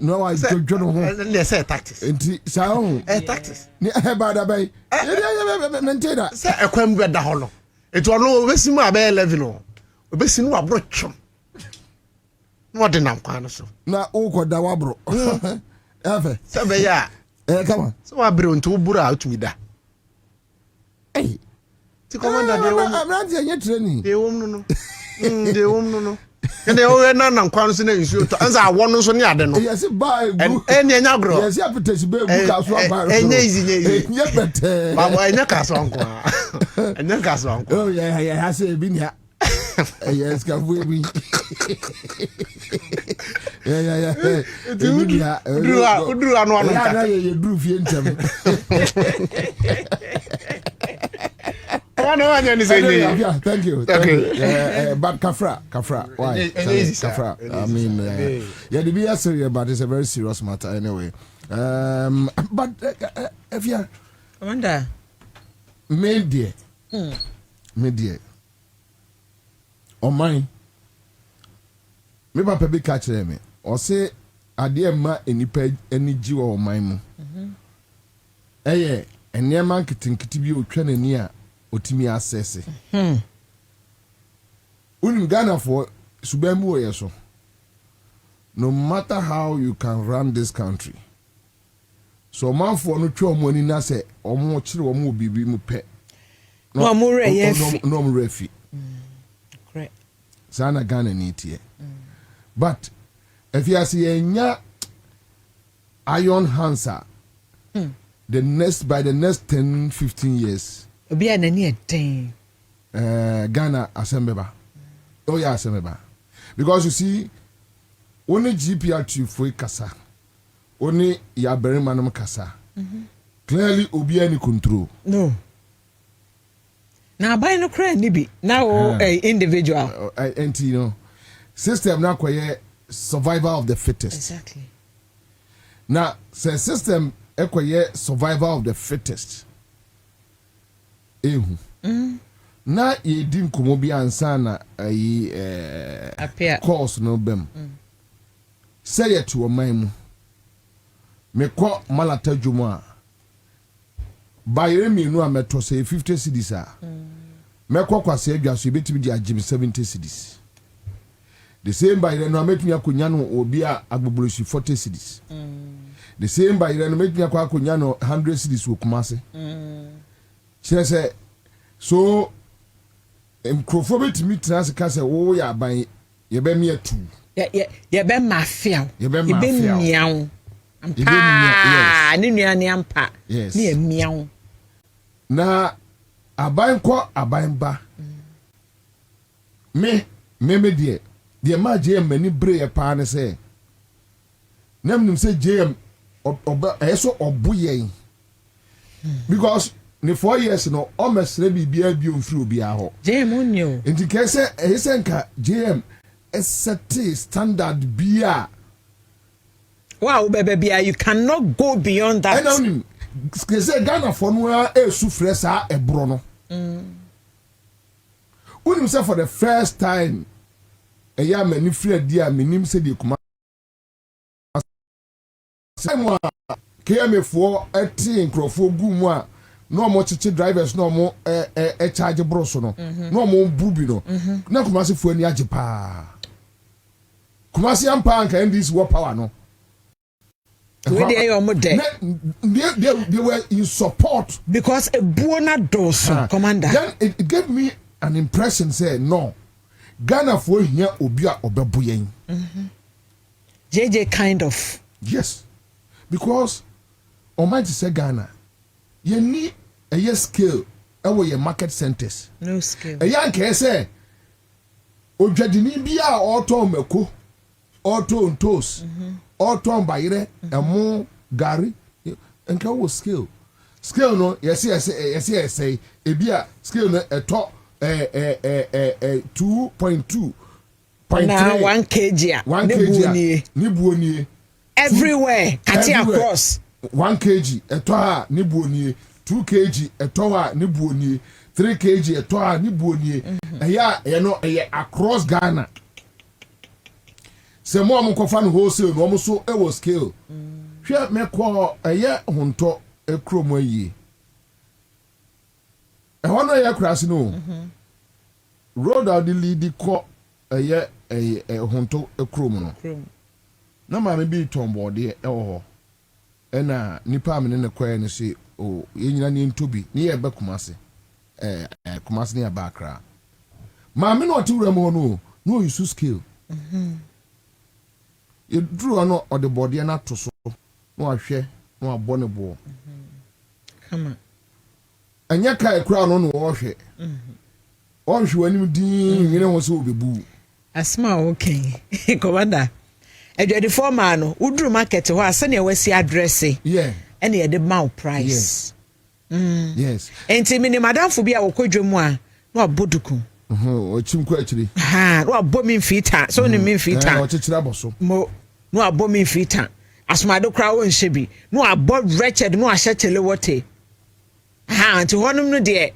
No I jojo no ho. Let's say tactics. Enti sa ho. Tactics. Ni ba da bai. Menteda. Say ekwam be da ho no. Eto no obesi mu abe 11 no. Obesi no abro twom. No de nam kwa no so. Na ukoda wabro. Efe. Say be ya. Come on. So wabro nto bura atumi da. Hey. Ti commander de wo. I'm not here training. De wo no. De wo no. Ene o na nam kwa no so na nsuo to. Anza awo no so ne ade no. Yes buy. Ene enya gro. Yes apetashi be bu ka so aba. Enye easy. Enye bete. Baba enya ka so anko. Enya ka so anko. Oh yeah, I say bi nia. Yes, can we be? Yeah. Udru anu anu. Yeah, you drew fientem. Yeah, thank you. Okay. But Kafra. Why? Kafra. I mean, yeah, the BS serious, but it's a very serious matter anyway. But if you Commander. Media. On mine. Me papa be catch me. Or say ade ma enipa eniji wo man mu. Ene man kitinkiti bi otwa nani a otimi assess. Unim Ghana for subembu wo yeso. No matter how you can run this country. So man for no twa omoni na say omo kire omo bibi mu pe. No mo refi. No mo refi. Correct. Sana Ghana need but if you see a iron Ansah by the next 10-15 years obi anani eden Ghana asembeba oh yeah asembeba because you see only GPR2 for kasa only ya beremanum kasa clearly obi any control no now buy no cry nibi now individual and you know system na kwaye survival of the fittest exactly now say system kwaye survival of the fittest na ye din komo bi ansa na course no bem say it to man mu me ko malata dwumu a bayere mienu a meto say 50 cedis a me ko kwase adwaso betimi di agim 70 cedis. The same by the no make me akonya no obi a agbobolosi 40 cedis. The same by the no make me akonya no 100 cedis wo kumase. She say so microphobic me trans ka say wo ya ban ye be me atu. Ye be mafia. Ye be miaw. Ampa ni nua ni ampa. Ni e miaw. Na aban ko aban ba. Me die the ma JM many brave pa ne say nam say JM eso obuye because ne 4 years no almost be bia bi onfiri obi a ho JM onyo enti ke say esenka JM set standard bia wow baby bia you cannot go beyond that. And ke say Ghana for no e sufre sa ebro no unim say for the first time eya mani free dia minim se de kuma semwa KM4 eti nkrofo gumu a no mo chichi drivers no mo charge broso no no mo bubi no na kuma se fu ani age pa kuma se ampa anka NDC war power no we dey your model they were in support because a buona doso commander then it gave me an impression say no Ghana for here obi a obebu yen JJ kind of. Yes, because Almighty say Ghana, you need a year scale over your market centers. No scale. A young can say, Ojadini bia auto meko, auto on toast, auto on bayre, and more gari, and can scale. Scale no, yes, say, a beer scale no a top 2.2. Now 1 kg. 1 kg. Nibuoni. Everywhere. Kati across. 1 kg. Etoa nibuoni. 2 kg. Etoa nibuoni. 3 kg. Etoa nibuoni. Eya, across Ghana. Se mo amukofan wholesale no so e was scale. Hwe me ko eye honto e kromo yi. E hono ye krasi no. Road out the lead ko eye honto e kromo no. Na ma me bi tombo de e ho. E na nipa me ne kwae ne se o ye nyina ne ntobi ne ye be kumase. Kumase ne ba akra. Ma me no tiwura mo no use scale. You drew on or the body and not to so no share no abonnable. Come on. And yet, I crown on wash it. Or she when you deem, you know, was will be boo. A small okay. Commander. A dready foreman who drew market to her senior was the address. Yeah. And he had the mouth price. Yes. And Timmy, Madame Fubia or Kojomoa, no Buduku. Oh, Chimco actually. Ha, no bombing feet, so only mean feet. Mo. No a bombing feet. As my do crowd and shabby. No a bob wretched, no a shattle water. Ha, to one of no dear.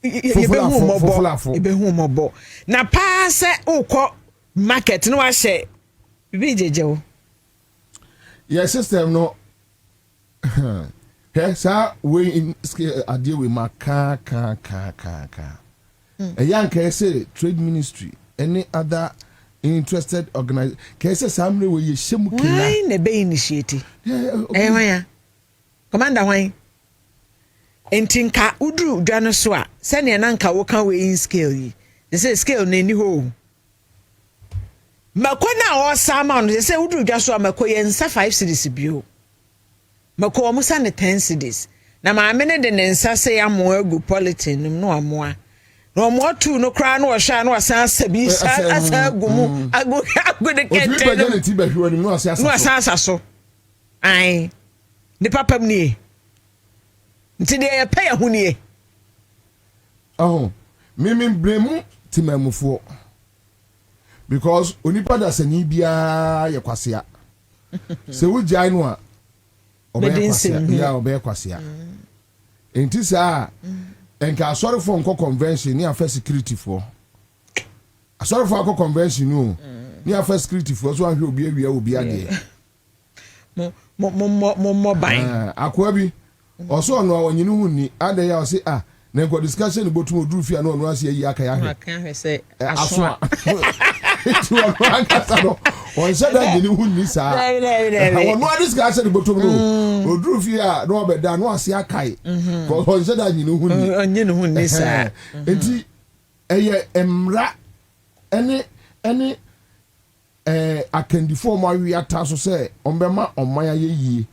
You be home more. Na pass oh call market, no I say. Be Joe. Yes, sister, no. Yes, sir, we in a deal with my car. A young case trade ministry, any other interested organization. Case family where you shame. Why ne be initiated? Yeah, Commander why? Entinka udru dwanoswa sene nanka wo kan we in scale yi. They say scale na ni ho. Makona o sama no they say udru dwaso makoye nsa 5 cities bio. Mako o musa ne 10 cities. Na ma me ne de ne nsa say amo agu politin no amoa. No more two no cry no sha no asan sabi asa gumu ago de kente no asan so ai de papam ni nti de pay ahuni me bremu ti mamufo because onipa da sani bia ye kwasea se wo jai no a obey kwasea enti sa enka sorry for nko convention ni afa security for sorry for nko convention no ni afa security for so ahwe obi awia obi ade mo ban akwa bi oso no awanyini hunni ade ya o se na nko discussion botum oduru fia no no ase yi aka ya hwe aka hwe se aso tu on aka no on said that the hunni sa on no discussion botum no oduru fia no obeda no ase akai ko on said that nyini hunni onyini hunni sa enti eye emra ene akandifo mo awia ta so se ombema omaya ye yie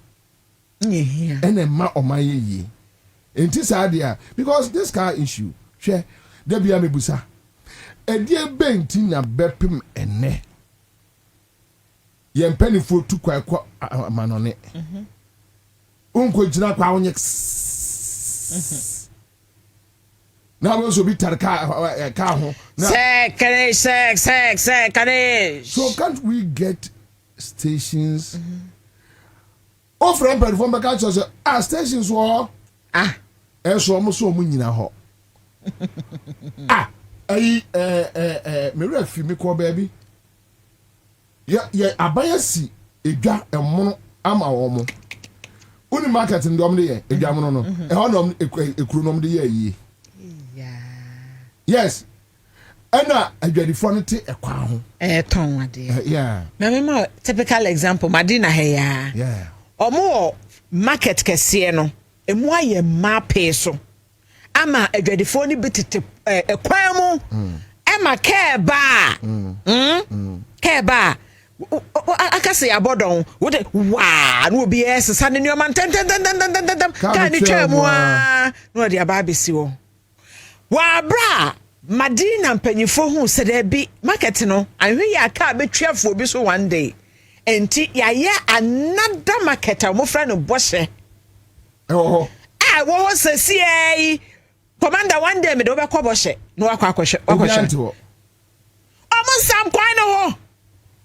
ene ma omaya ye enti sa dia because this car issue hwe da bia mebusa edie benti na bepem ene ye mpanifo tu kwa manone unko jina kwa onye na we so bi tarka ka ho Second. So can't we get stations from platform back so stations wo so mo so mo nyina ho me refi me ko baby ya abayasi edwa emono ama wo mo uni market ndom de ye edwa mo no e ho no ekuru nom de ye yi yes ana adwadifo no te ekwa ho ton ade yeah me typical example madina he ya yeah omo market kese no emu aye mape so ama adwadifo ni bitete ekwan mu ema keba keba aka say abodon wo de wa no obi esesa ne nneoma ten ka ni twemu a no de aba besi wo wa bra Madina mpanyifo hu se da bi market no anhwe ya ka betwafo obi so one day enti ya another market a mo fra no boshe wo se sie commander one day me do be ko boshe no akwa omo sam kwan no ho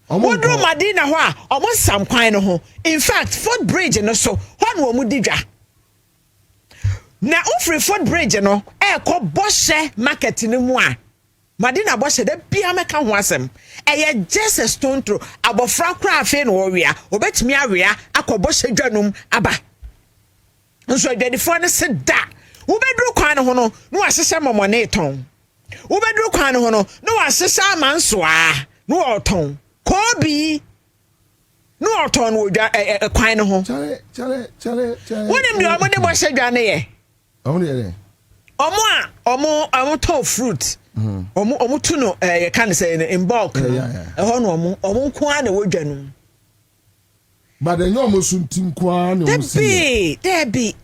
Wodro Madina ho a omo sam kwan no ho in fact Fort Bridge no so ho no omo didwa na ofri Fort Bridge no ko boshe market ni mu a Madina boshe da bia meka ho asem just a stone throw abofra kra afi no wia obetimi awia akoboshe dwanum aba nso adwadifo ne se da wo bedru kwan no ho no ahyehyɛ momone ton wo bedru kwan no ho no ahyehyɛ amansoa no oton kobi no oton wo dwa kwan no ho chale wonim de omo de boshe dwane ye omo to fruit omo tu no can say in bulk ho no omo kwa na wodwanum but then you almost suntim kwa na omo see there be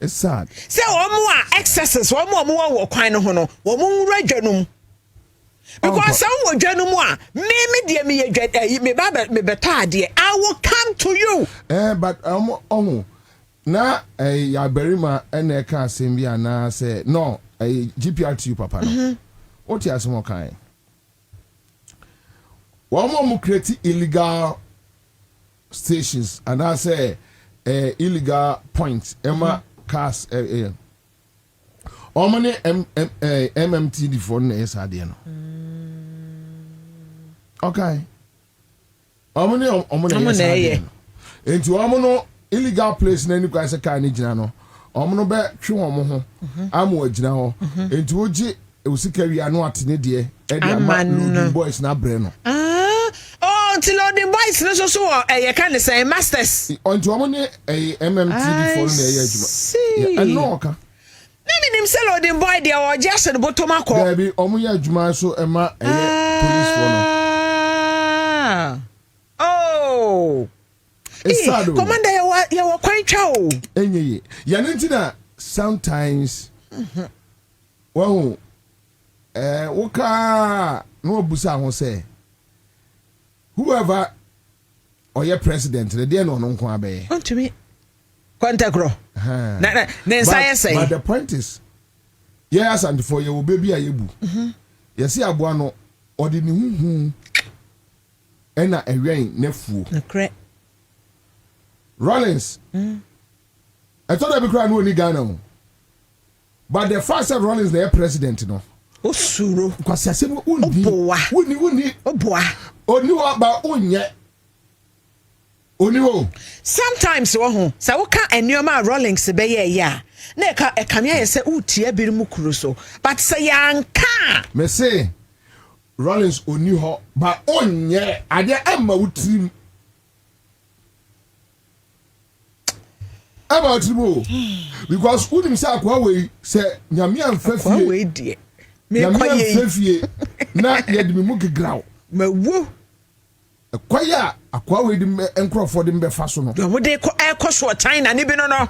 it's sad say omo excesses omo wo kwan no ho no omo nwura dwanum because some wodwanum a me de me ye me ba me beta ade I will come to you but omo na ya berima ene ka asem bia na say no GPRTU papa no what you asem kan wo create illegal stations and I say illegal points emma cars omane MMTD for na esa de no okay omane enti omono illegal place na ni kwa se ka ni gina no omono be twe omo ho amo agina ho enti oji usika wi anu atene de e de ama boys na bre no until the boys no so you can say masters enti omo ne MMTD for na ye adwuma e no ka maybe nim say the boy there or just the bottom akọ there be omo ye adwuma so e ma police for no oh commander you were quite chow enye ya ntina sometimes wo woka no busa ho say whoever or your president the dey no nko abe to me quantagro na say but the point is yes and for your baby ayebu yes aboa no odi ni huhu ena ewen nefuo na kre Rollins I thought I be crying no ni Ghana but the first of Rollins the president no osuro kwase asem uni oboa oni wa ba onye oni wo sometimes wo ho sa wo ka enuoma Rollins be ye ya na e ka me ye se utie birimu kuru so but say yanka me say Rollins oni ho ba onye ade emma wutrim about you because unim say akwa we say nyame amfafie we die me amfafie na ye de mu gegraw mawu kwaya akwa we de enkrofo de mbefa so no wo de so China ni bi no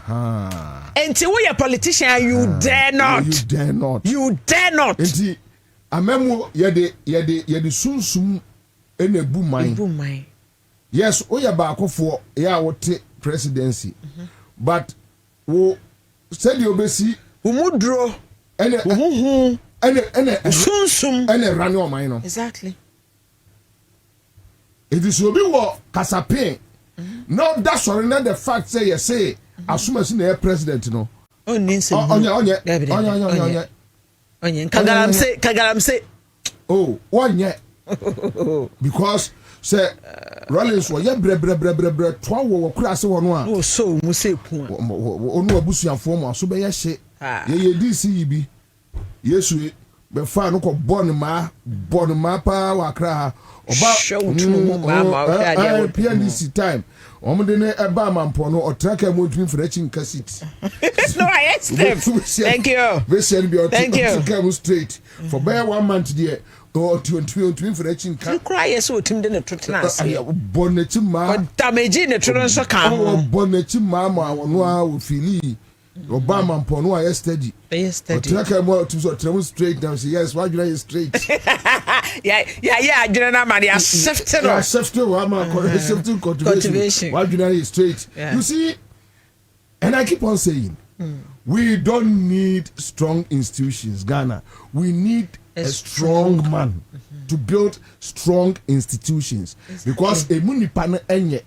enti wo ye politician you dare not enti amemu ye de sunsum ene bu man yes wo ye ba akofo ya wote presidency but wo said you obesi umudro ene sunsum ene rani o man no exactly it is obi wo kasape no that sorry not the fact say you say asumasi na president no onye kagaram say oh onye because say Rollins wo ye bre twa wo kura se wono a o so mu se pu onu abusuafo mo aso be ye hye ye NDC bi yesu be fa no ko bon ma pa wa kra oba PNDC time omde ne eba mampo no otraka mo tumi fra chin cassette no I thank you we send be otraka mo straight for by 1 month there Oh, to for the chin. You cry yes, so Tim didn't trust. Bonnetuma. Damaging the children so come. Oh, Bonnetuma, one feel. Obama Pono yesterday. Yesterday. More to demonstrate them. Yes, why you straight? Yeah, general man, yeah, shifted or shifted cultivation. Why you straight? You see, and I keep on saying, we don't need strong institutions, Ghana. We need a strong man to build strong institutions because a munipana enye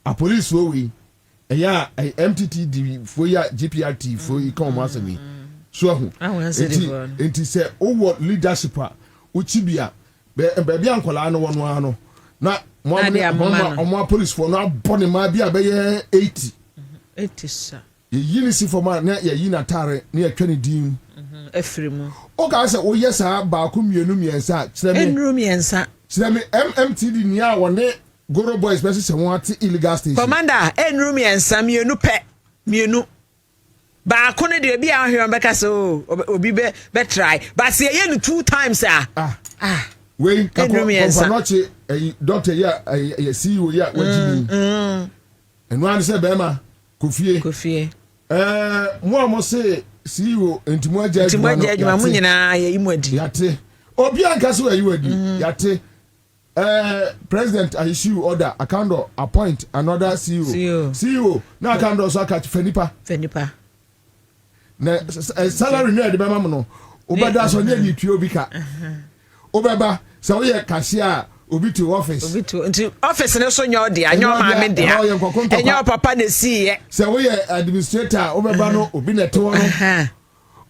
a police we. Yeah, MTTD for your GPRT for you come once a week. So, it is a what leadership, Uchibia, baby uncle, I know one. Not more police for now, Bonnie might be a 80. 80, sir. Unity for my near Yinatare near Kennedy. Efremo. Okay, I said, oh, yes, sir, Bakum, Yunumi and Sat, Rumi and Sat. MMTD near one day. Goro boys versus want illegal station. Commander, Rumi and Sam, you know, pet, you know. But I couldn't be out here on Becca so be try. But see, you 2 times, wait, Rumi and Sam, a doctor, yeah, I see you, yeah, what you mean. And one said, Bema, Kufie. One must say, see you into more judge, Yate. Oh, Bianca, so you would, Yate. President, I issue order. I can't appoint another CEO. Now I can't also catch Fenipa. Salary near the Bamamono. Obada so near you to Obika. Obaba, so we are cashier. Obi to office. Office and also your dear. And your mamma, dear. And your papa, the see. So we are administrator. Obabano, Obina to.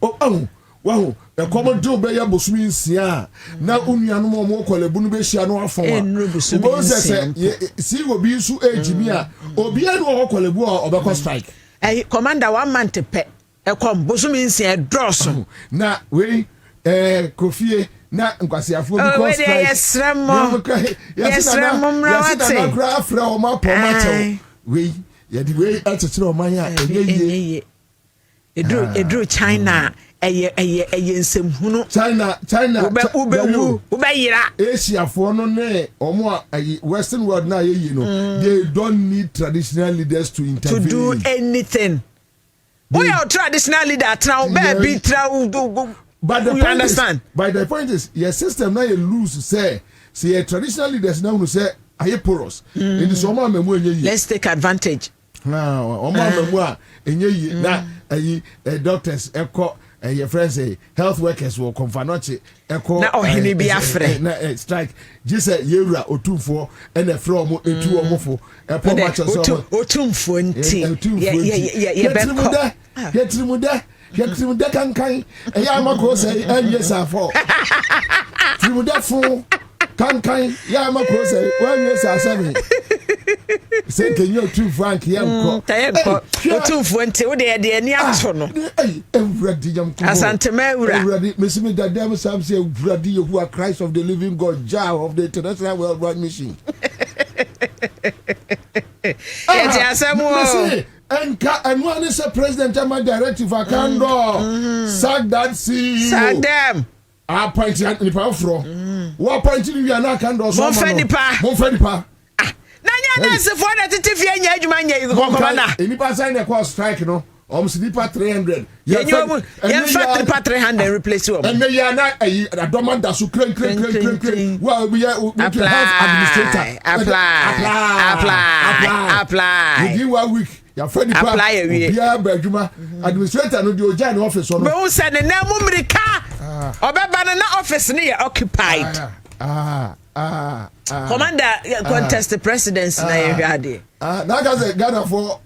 Oh. Wow, the common job by Bosumi Sia. Now, Uniano more Colebunu Beshano for see will be so Jimia or Biano or Colebu or Bako strike. A commander 1 month to pet a com Bosumi Sia Drosso. Now, we Kofi, not Quasia for yes, Ramon. Yes, Ramon, Graf from my pomato. We yet the way at a throw my it drew China. China Asia for no ne or more Western world now, you know, they don't need traditional leaders to intervene. To do anything. We are traditional leader now, baby. But the understand. But the point is, your system now you lose say a traditional leaders now who say I porous. In the summer, let's take advantage. Now, doctors, your friends say health workers will confanoche echo na ohini bi afre na strike just say yewura otumfo and a from etu omofo e po match so otumfo nti ye beko yetirimuda kankan e ya mako say yes afo tirimuda fo kankan ya mako say when yes asemi say can you too frank yanko otumfo nti wo de ani ato no everybody jam ko asantema ewura everybody mesimi dadam sam say everybody who are Christ of the living God jar of the international world wide mission eti asemo and one is a president ama directive akando sack that CEO sack them appoint ni pa fro wo appoint ni wi ana akando so mo fenipa Nanya for the Tiffy and Yajman, you go on. Any sign a cost strike, no? Sleeper 300. Yeah, you 300 replace you. And they are not a dominant that should crank. Well, we are administrator. Apply. You are weak. Your friend apply a Berguma administrator no do join office on. But send a name or banana office near occupied. Commander contest the presidency na yehwade. Na ga say Ghana for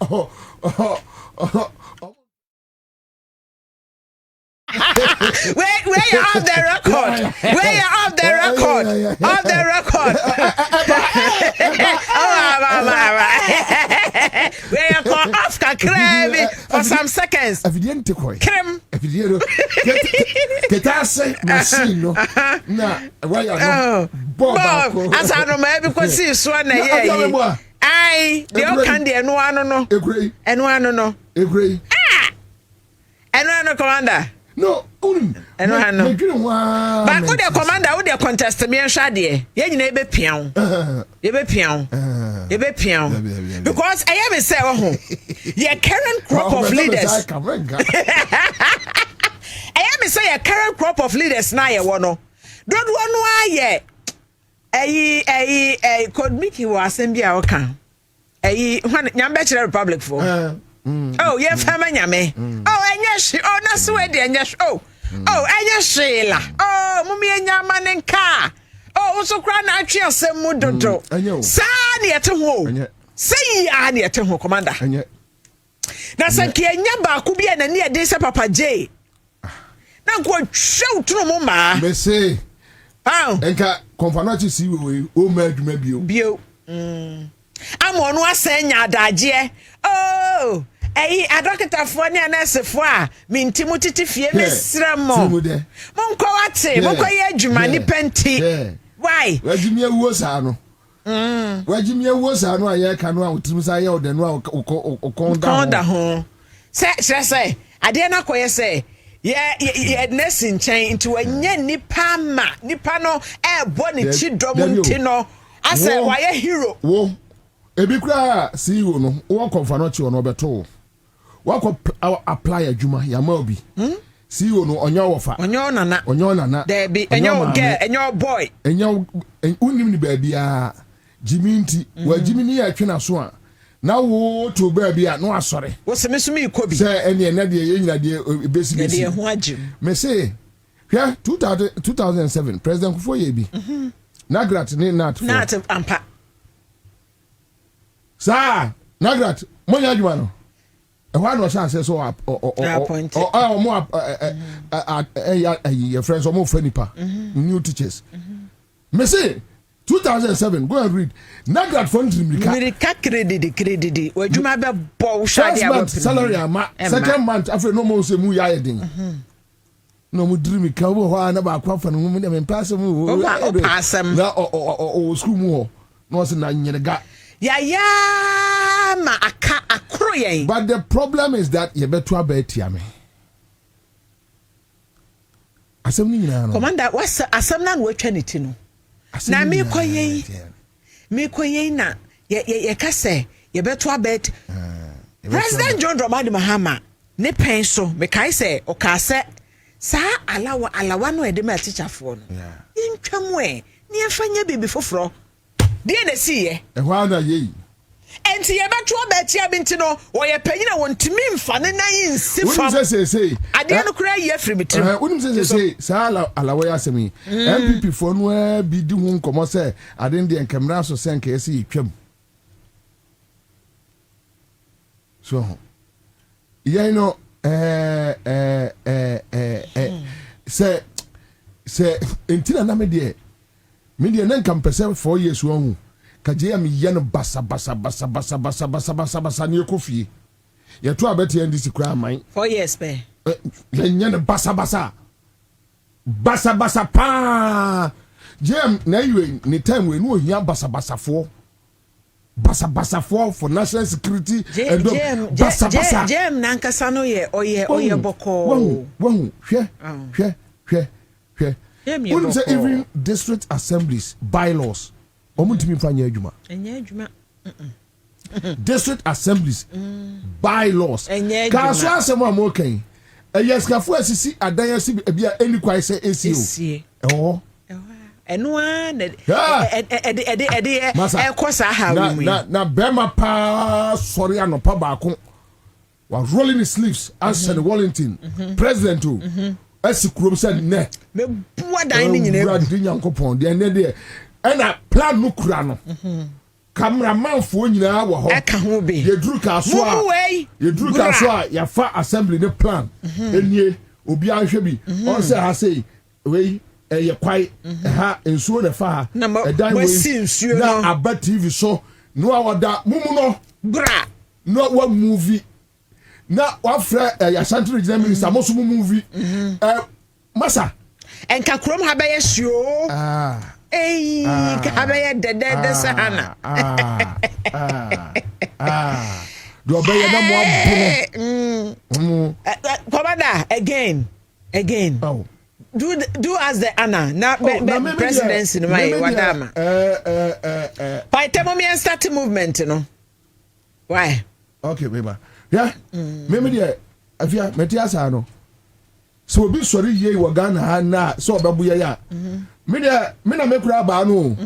where you off the record? Where you off the record? Off the record. Where you call off kakrebi for some seconds. Evidente koi. Krem. Evidente. Ketase machine no. Na why you no? Bob. As I know maybe because see so na here. Ai, the o kan de no ano no. Eno ano no. Eno ano commander. No, I know. But who the commander, who the contest me and Shadi? You never pion. You be pion. You be pion. Because I am a say, oh, your current crop of leaders. I am a say a current crop of leaders now. You wanna don't want why yet. Could make you was in the outcome. One Bachelor Republic for. Oh, yeah, family nyame. Oh, enyeshi. Oh, na swedi enyeshi. Oh, enyeshi la. Oh, mumi enyama nenka. Oh, so kra na atwe asem mu dodo. Sa na yete ho. Say ya na yete ho, commander. Na sanki enya ba ku bia na ne de se papa J. Na ko hwew tunu mu ma. Me say. Ah. Enka konfanachi si we o ma adwuma bio. Amonu asenya adaje. Oh. Adokita fo ne nurse fo a mintimu titi fie mesra mo. Monko wate, monko ye adwuma ni penti. Why? Wajimi ewo sa no. Wajimi ewo sa no aye ka no a otimu sa ye ode no a okonda ho. Say, ade na koye say, ye nurse nchen into anya nipa ma. Nipa no bo ne chidom nti no. Ase wa ye hero. Wo. Ebi kura CEO no, wo konfano chi ono beto. Wako apply adwuma ya ma obi. CEO no onyo wofa. Onyo nana. There be enyo girl, enyo boy. Enyo unim ni ba bia Jimmy nti wa Jimmy ni ya twena so a. Na wo to ba bia no asore. Wo se mesumi ikobi. Say ene na de ye nyina de besi. De ho agim. Me say, hia 2007 President Kufo ye bi. Nagrat ni nat. Nat ampa. Sa Nagrat monya adwuma no. Why no chance so your friends or more fenipa new teachers. Me say 2007 go and read Nagrat fund Mirika credit wadwuma be bow shade about salary ama second month after no more say mu ya yedin no mu dream ka wo ho na ba kwa fa no mu dem pass mu passam na o school mu ho no say na nyega ya ma aka akro yen. But the problem is that you better bet ya me. Asem ni nyina no. Commander, what's asem na no atwa no. Na me koyen na ye ka say you better bet. President John Dramani Mahama ne pen so me kai say o ka say sa alawa no e de ma teacher for no. Intwam e ne afanya bibi foforo. De na si ye. E ho ana ye. Enti ye beto abetia binti no wo ye panyina wontimi mfa ne nan insifam. Wonu say ade no kura ye free bitim. Wonu say sa alawa ya semi. MPP for no bi di hu nkomo say ade de enkamra so sen ka yesi twam. So ye no say entina na me de nan kam pese 4 years won kaje am ye no basa ne kofi ye to abeti NDC kura man 4 years pe ye no basa pa jem na yiwe ni time we no hia basa for national security and basa jem nankasa no ye oye boko won hwe when say even district assemblies bylaws omutimi fanya adwuma enya adwuma district assemblies bylaws ka so asem amokan eyeskafu asisi adayasi bia eni kwai say ACO eno e kosa ha we na bema pa sorry anopa baako was rolling his sleeves as the Wellington president asikrom say ne me bua dan ni nyina brad nyankopon de ne de ena plan no kura no cameraman fo nyina wo ho eka ho be yeduru ka so a ya fa assembly ne plan enie obi anhwe bi on say ha say we ye kwai ha ensuo ne fa dan we na aba TV so no awada mumu no bra no wa movie na wa fra ya central regional minister mo so movie masa enka krom ha be yesio ka be ye de sahana do be ye na mo abuno Kwabena again again. Oh. Do as the Anna. Now, presidency no my wadama. By time me start movement, you know. Why? Okay, baby. Yeah. Me there. Afia metiasa no. So obi sori ye wo Ghana ha na so obabu ya. Me there, me na me kura ba no.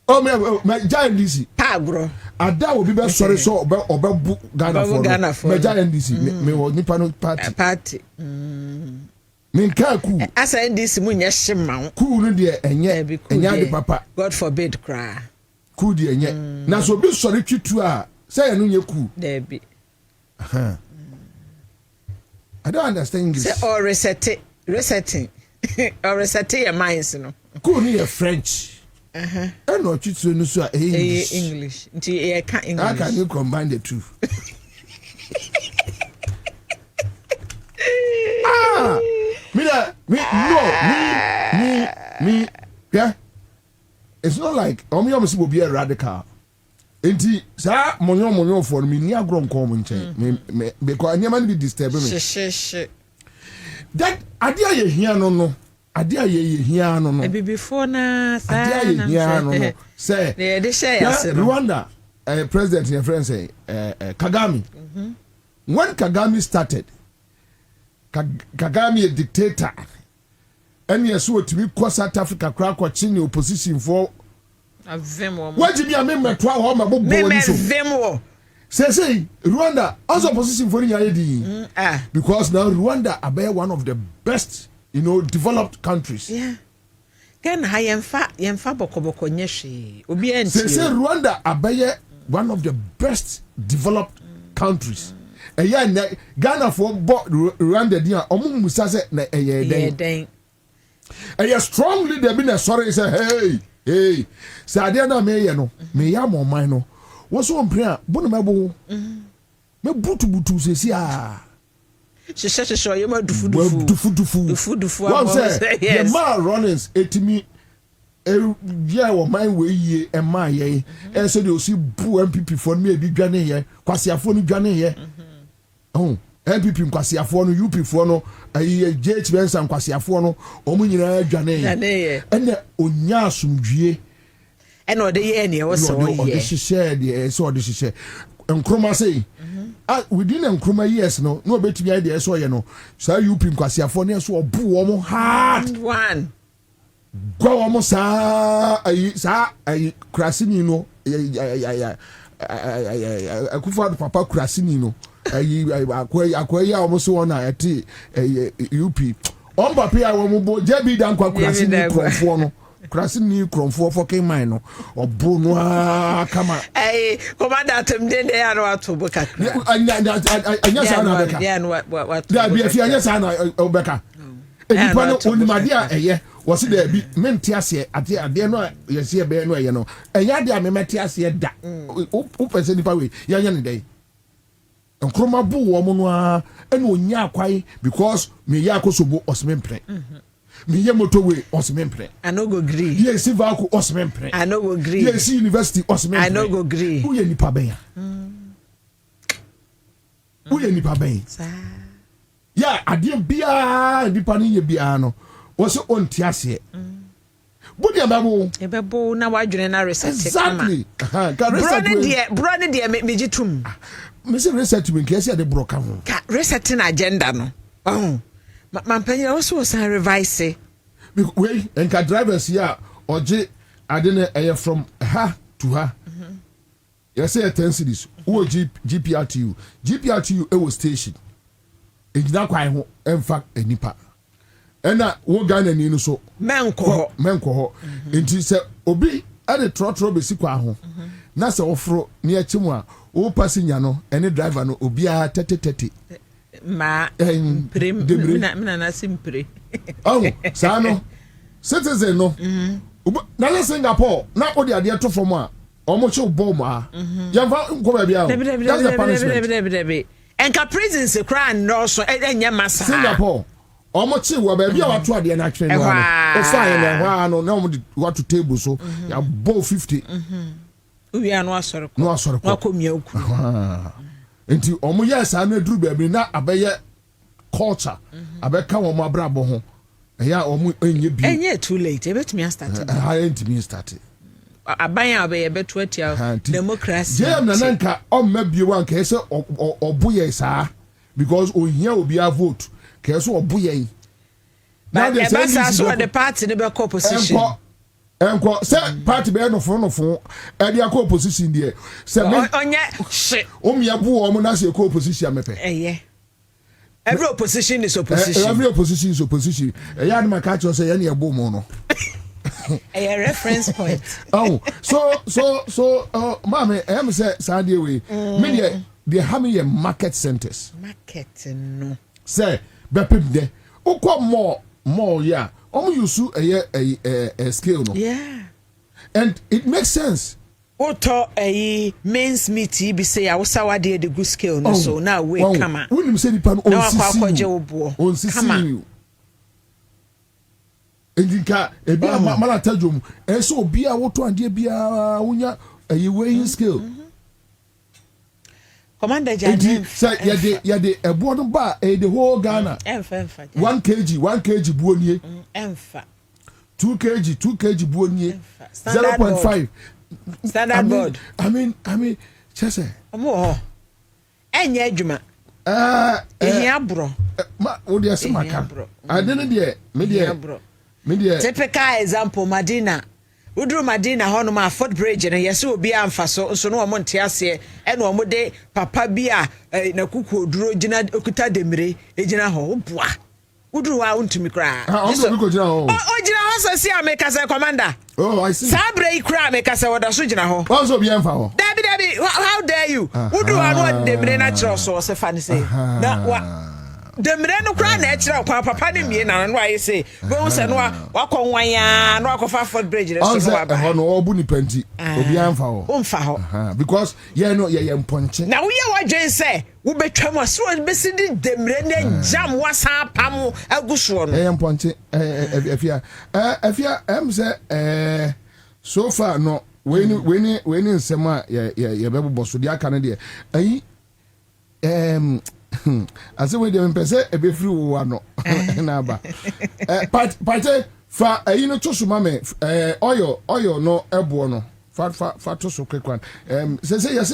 Oh me giant DC. Pa bro. Ada obi be sori so obabu Ghana for. Me giant DC. Me wo nipa no party. Minka ku asa NDC mu nya hema ku no de enye de papa God forbid cry ku de enye na so bi sori twitu a say no nye ku there be I don't understand English say or resetting or resetting your minds no ku ni French and no twitu no so English nti e ka English how can you combine the two Me, yeah. It's not like Omi will be a radical. Enti sa monyo for me ni agro nko mo nchen me because anyama be disturbing me. That idea ye hia no. Idea ye hia no. E before na sa idea ye hia no. Say. They share Rwanda president your friend say Kagame. When Kagame started Kagame a dictator. And yes, what to be South Africa crack or Chini opposition for what did you mean? My 12 home about them. Say, Rwanda also opposition for the because now Rwanda are one of the best, developed countries. Yeah. Can I yemfa bokoboko nyeshi. Obi enti. Say Rwanda are one of the best developed countries. Ghana for Rwanda dia omu musa se na den. Strongly they been sorry say hey say ade na me ye no me ya mo man no wo so mpre a bo no mebo me butu sesi a she ye ma dufu one say the man runnings etimi yeah wo man we ye e ma ye e so de osi bu MPP for me e bi dwane ye kwasiafo no dwane ye oh MPP nkwasiafo no UP fo no ayi JH Benson nkwasiafo no omu nyina dwane ye ene onya asumdwie ene ode ye ne wo so ye ode hihye de so ode hihye nkroma sei within nkroma years no obetumi ide so ye no sa UP nkwasiafo ne so obu wo mo hard one gwa wo mo sa ayi krasini no akufa papa krasini no akwai ya omo so wona eti UP on papa ya wo bo jebi dan kwa krasini kromfo no krasini kromfo fucking mine no obo no kama commander atemde de ya no atobo kakra anya sa na beka ya no what da bi afi anya sa na obeka edipa no onimade a eye wose da bi menti ase ade no yesi ebe no eye no enya de a memeti ase da o pese nipa we ya nya ne dai nkroma bu wo mo no a ene onya akwai because me ya akosobo osmempre me ye motorway osmempre I no go gree yes Sivaku osmempre I no go gree yes university osmempre I no go gree who ye nipa ben who ye nipa ben ya ade bia nipa no ye bia no wo se onti ase budi ebebo na wadwene na research exactly bro ne de me gitum me se research me kesi ade bro ka ho ka resetting agenda no mampanya also san revise we enka drivers here oje ade na from ha to ha yes say 10 cities wo GPRTU e wo station ejina kwan ho emfa enipa ena wo Ghana ni no so menko ho enti se obi ade trotro be sikwa ho na se ofro ne achimu a wo passenger no ene driver no obi a tete ma prim na simpre oh sano citizen no na Singapore na odi ade to from a omo che bom a yamfa nko ba bia that's the punishment enka prisons cry no so enye masa Singapore omo che wa ba bia wato ade na twen no o fine na hwa no na omo wato table so ya bo 50 uwi anu asore ko wakomia oku enti omo yes anu duru ba bi na abaye culture abeka wo mabrabo ho eya omu enye bi enye too late ebet me start ha entimi start abanya abe beto atia democracy je na nanka o mabie wan ka ese oboye saa because ohia obi a vote ka ese oboye now they say so the party ne be opposition enko say party be no fo e dia ko opposition there say me onye shit omia bu o mo na say ko opposition mepe every opposition is opposition every opposition is opposition ya na ka cho say ya na e bo mo no a reference point so mama am say Sunday way me they have me market centers no say be pep there ukọ more yeah use a scale no yeah and it makes sense Oto men's meet be say awusawa de good scale no so now we come on we say the pan on sisi Indika ebia mala tajum eso bia woto ande bia wonya weighing scale Commander Jani say yade ebo no ba the whole Ghana 1 kg buonie emfa 2 kg buonie 0.5 standard board I mean chese omo enye adwuma ehia bro ma wo de semaka adene de me de typical example Madina udru Madina hono ma Fort Bridge na yesi obi amfa so no omo ntiase e na omo de papa bi a na kuku oduro gina okuta demire egina ho boa udru wa untumi kra so ko gina ho o gina ho so si ameka say commander oh I see sabre kra ameka say woda so gina ho so bi amfa ho Dabi how dare you udru wa no demire na chiro so se fa ni say na wa demire no kra na chiro kwa papa ni mie na no aye say bo se no wakon ya no akofa Fort Bridge so wa ba ho no obu ni panti obi amfa ho umfa ho because ye no ye mponche na wo ye wadwen say wo betwam aso besi di demire na jam wasa pam aguso no ye mponche afia say so far no when nsema ye bebo so dia kan de ayi ase we de mpese e be free wo no na ba party fa ayi no to so mame oil no ebo no fa to so kwekwan say yes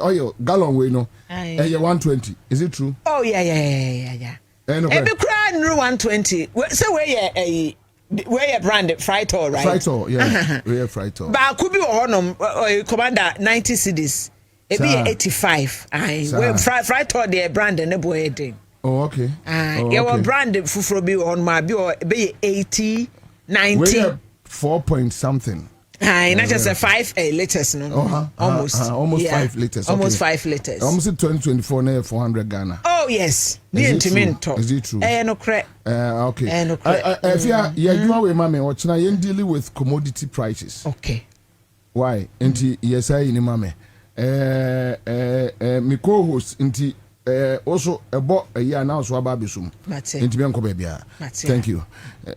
oil gallon we no 120 is it true oh yeah e be cry no 120 say we ye brand Frito right Frito yeah we Frito ba ku bi wo honom commander 90 cedis e be 85 we Frito the brand ne boy den oh okay your brand fufuro bi on ma be 80 90 4 point something not just a 5 liters no almost 5 liters almost 5 liters almost 2024 na 400 Ghana oh yes ni intimento is it true no correct okay if you are mama ochina yen dealing with commodity prices okay why enti yes I ni mama mi co-host enti also ebo ya na so aba besum enti be nko ba bia thank you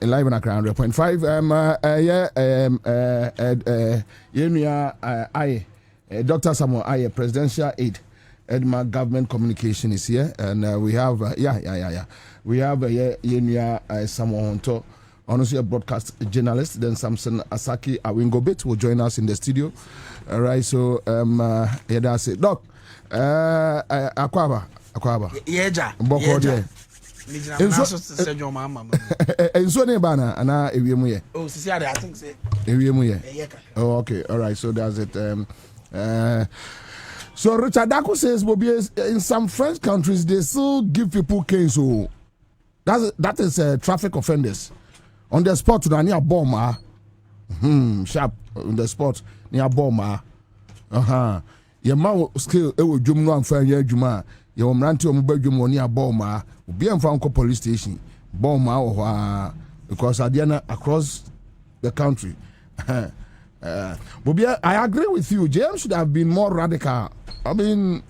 live na crown 1.5 yenua Dr. Samuel Aye presidential aide Edma government communication is here and we have we have yenua Samuel Honto honestly a broadcast journalist then Samson Asaki Awingobit will join us in the studio. All right, so yeah, that's it. Doc, Akwaba. Yeah. Boko there. Enso ne bana ana ewiemu ye. Oh, sisi I think say. Ewiemu ye. Oh, okay. All right, so that's it. So Richard Dako says, Bobie, in some French countries they still give people canes. So that is traffic offenders. On the spot, near bomber. Sharp on the spot near bomber. Your man skill ewo dwum no amfa ya dwuma. Your mranti omo badwum woni aboma. Obi amfa nko police station. Bomber wo because adiana across the country. Bobia, I agree with you. James should have been more radical. I mean,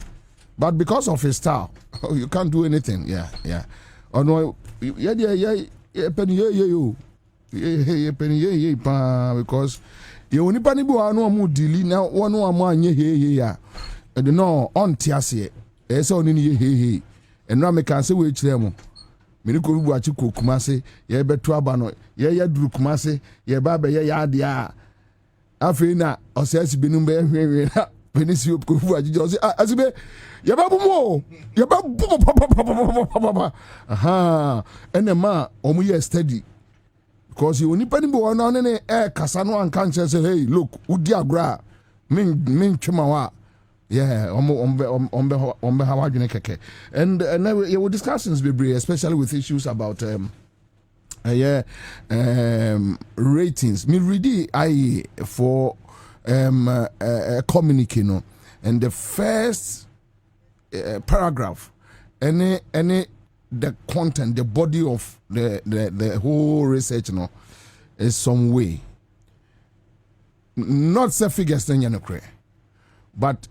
but because of his style, you can't do anything. Yeah. Oh no, because you only panic no more delay now. One more ye. No on tiasie. So ni and no make say we chiremo me ko bu achi ko kumase ye beto aba no ye duru kumase ye ba be ye ya dia afi na osesi binum be hwehwe na penisi ko bu achi jo say asibe ye ba bumo ye ba bu aha enema omu ye steady because you only penny bo na ne kasa no an kan say hey look udi agra min twemawa yeah ombe hawa dwene keke and now we were discussions especially with issues about ratings me ready I for communique no and the first paragraph any the content the body of the whole research no is some way not say figures then but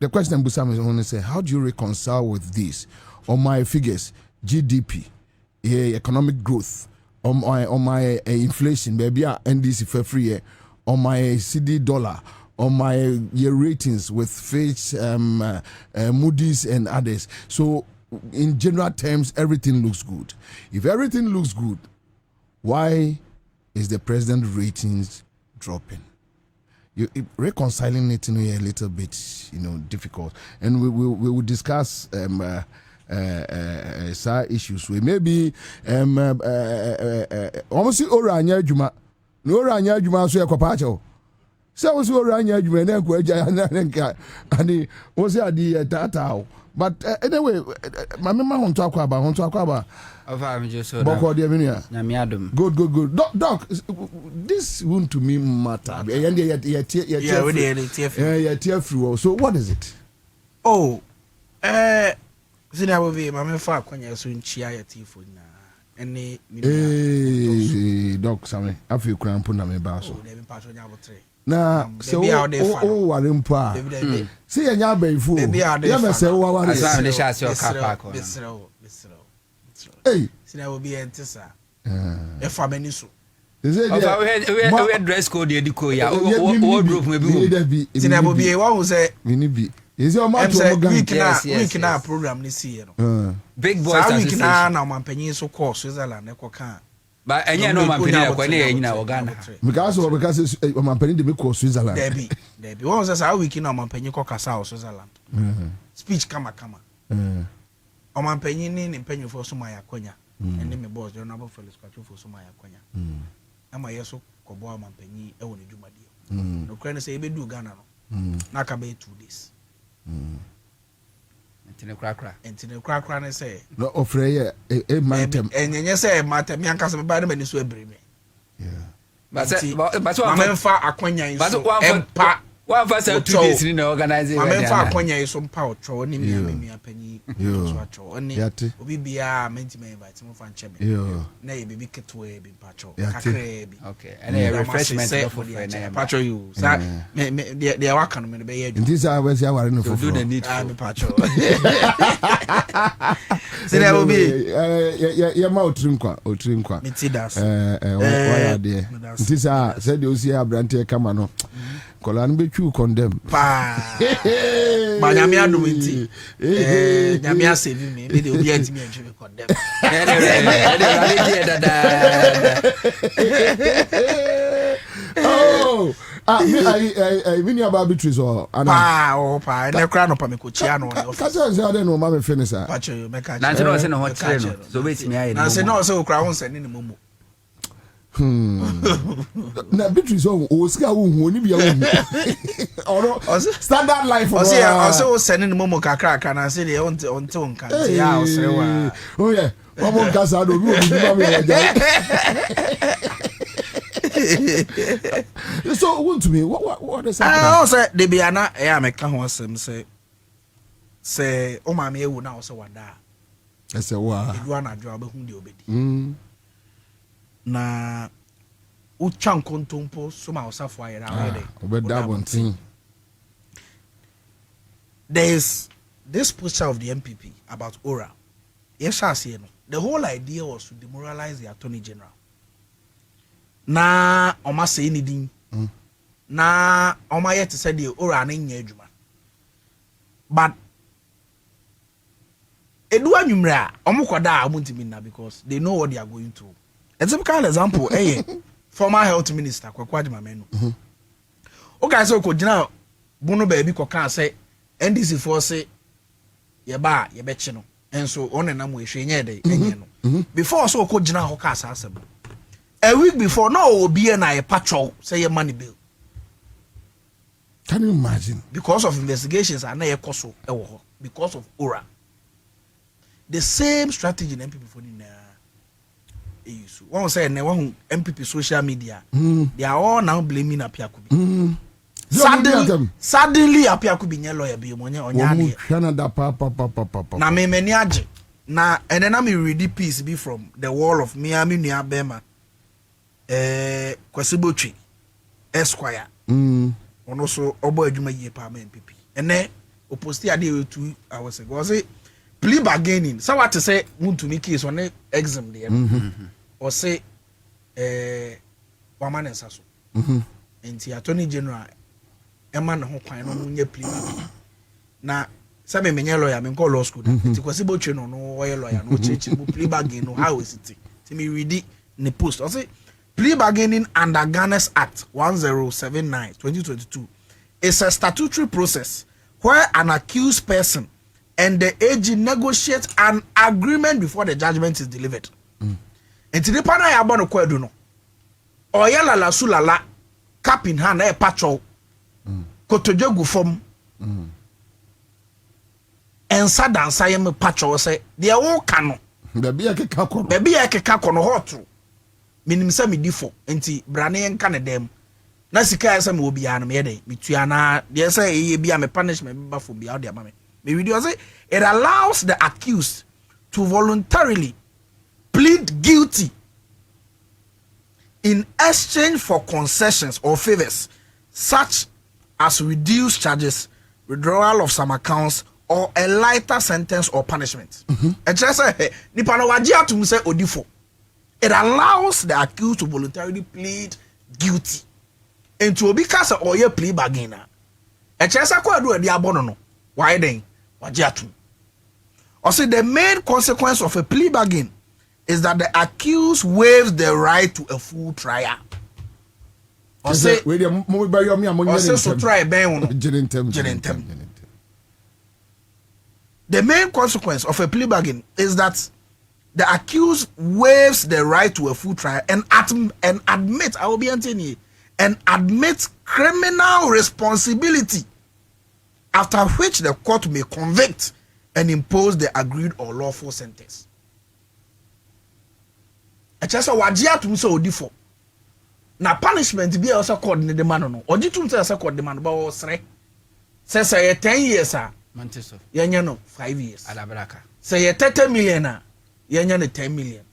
the question Busam is only say, how do you reconcile with this? On my figures, GDP, economic growth, on my inflation, maybe NDC for free, on my CD dollar, on my year ratings with Fitch, Moody's and others. So in general terms, everything looks good. If everything looks good, why is the president ratings dropping? Reconciling it in a little bit, difficult, and we will discuss issues. We maybe almost oranya juma, no oranya juma so yakopacho. So was oranya juma na kwaja and was the data. But anyway, my mama won't talk about. Good. Doc, this won't to me matter. So what is it? Oh, Zina will be my father when you're soon chia tifo na. Any Doc, Sammy, I feel cramp on my basso. Now, so I didn't see a yabe fool. Never say, what is hey, Sina will be Antissa. If I'm any so. We had dress code, the Koya, wardrobe maybe. Sina will be one who say, Minibi. Is your mouth we can program this year. Big boys, we can now, my penny so called Switzerland, Ecocan. But any no man penny in our Ghana. Because my penny to make Switzerland. Debbie was how we can on my penny cockasa Switzerland. Speech kama. On my penny in penny for Sumaya Konya, and then my boss, your number for the scratch for Sumaya Konya. And my yeso Koboa man penny, I want to do my deal. No credit say, do Ghana. Nakabe 2 days. Into the crack, and say, no, offer a mantem. And you say, Matam Yankas by the men is me. But I'm far Aquanya is one of us 2 days in the organization. I'm far Aquanya is some power, trolling me a penny. Only be a mentiment by some fan champion. Nay, be big to a big patcho. Okay, and a refreshment for the patcho you. They are welcome in the bay. In this hour, you are in for the need for patcho. So there will be your mouth trinqua or trinqua. Mitidas. Why are there? This said you see a brandy camano. Colan be you condemn. Yamia do it. Yamia saving me. They will be at me and you condemn. Oh, I mean about arbitraries or and the crown of Pamicuciano. Cats are no mamma finisher. Nancy no what so wait me. I say no, so crowns and in the moment. Na Beatrice Oscar won't be a standard life. I also sending the Momo Kakra can I say the on tongue can say oh yeah, Momo Casado. So want to me what is happening? I also they be an I make say oh my me will now so one da. I say wow. You wanna job who the obedi. Na uchan kontompo soma osafo ayera already. There's this push of the MPP about Ora. Yes, I see. The whole idea was to demoralize the Attorney General. Na oma say anything. Na oma yet say the Ora na nyɛ adwuma. But edu anwumra omokoda amuntimi because they know what they are going through. A typical example former health minister Kwabena menu. Okay, so ko gina bono baby ko kan say NDC for say ye bechi no enso on enam we hwe nye dey enye no before so ko gina ho ka asem a week before no obi na ye patrol say ye money bill. Can you imagine? Because of investigations and na ye koso ewo ho because of aura. The same strategy in MPP for the one say ne one MPP social media they are all now blaming Apiakubi. Suddenly Apiakubi nye lawyer bi monye onyade na me mani age na and then me read the piece be from the wall of Miami Nua Bema Kwasibotwi Esquire ono so obo adwuma yie pa MPP ene oposti ade 2 hours ago say plea bargaining so what to say muntumi case on exam there or say woman Ansah so enti attorney general ema na ho kwan no nye plea bargaining na sabe menye lawyer me call law school enti Kwasibotwi no oye lawyer no chechi mu plea bargaining no how is it ti me read it in post or say plea bargaining under Ghana's Act 1079 2022 is a statutory process where an accused person and the AG negotiate an agreement before the judgment is delivered. And to the pana ya bono kwedu no. Oyala la sulala cap in hand e patrol. Kotojogu form. Ansah dansa yem patrol say they all kano. Baby ya keka kono hotru. Minim se mi difo enti brane en kan dem. Na sika ya se me obi ya no me dey. Mitua na dey say e bia me punishment ba fo bia o dey ama me. It allows the accused to voluntarily plead guilty in exchange for concessions or favors such as reduced charges, withdrawal of some accounts, or a lighter sentence or punishment. It allows the accused to voluntarily plead guilty into because of your plea bargainer. Why then? Or say the main consequence of a plea bargain is that the accused waives the right to a full trial. Or say so try the main consequence of a plea bargain is that the accused waives the right to a full trial and admit criminal responsibility, after which the court may convict and impose the agreed or lawful sentence. Echesa wajia tum se odifo. Na punishment bi also court ne demand no. Oji tum se court demand ba wo sre. Say 10 years ah. Manteso. Yenya no 5 years. Alabraka. Say 30 million ah. Yenya no 10 million.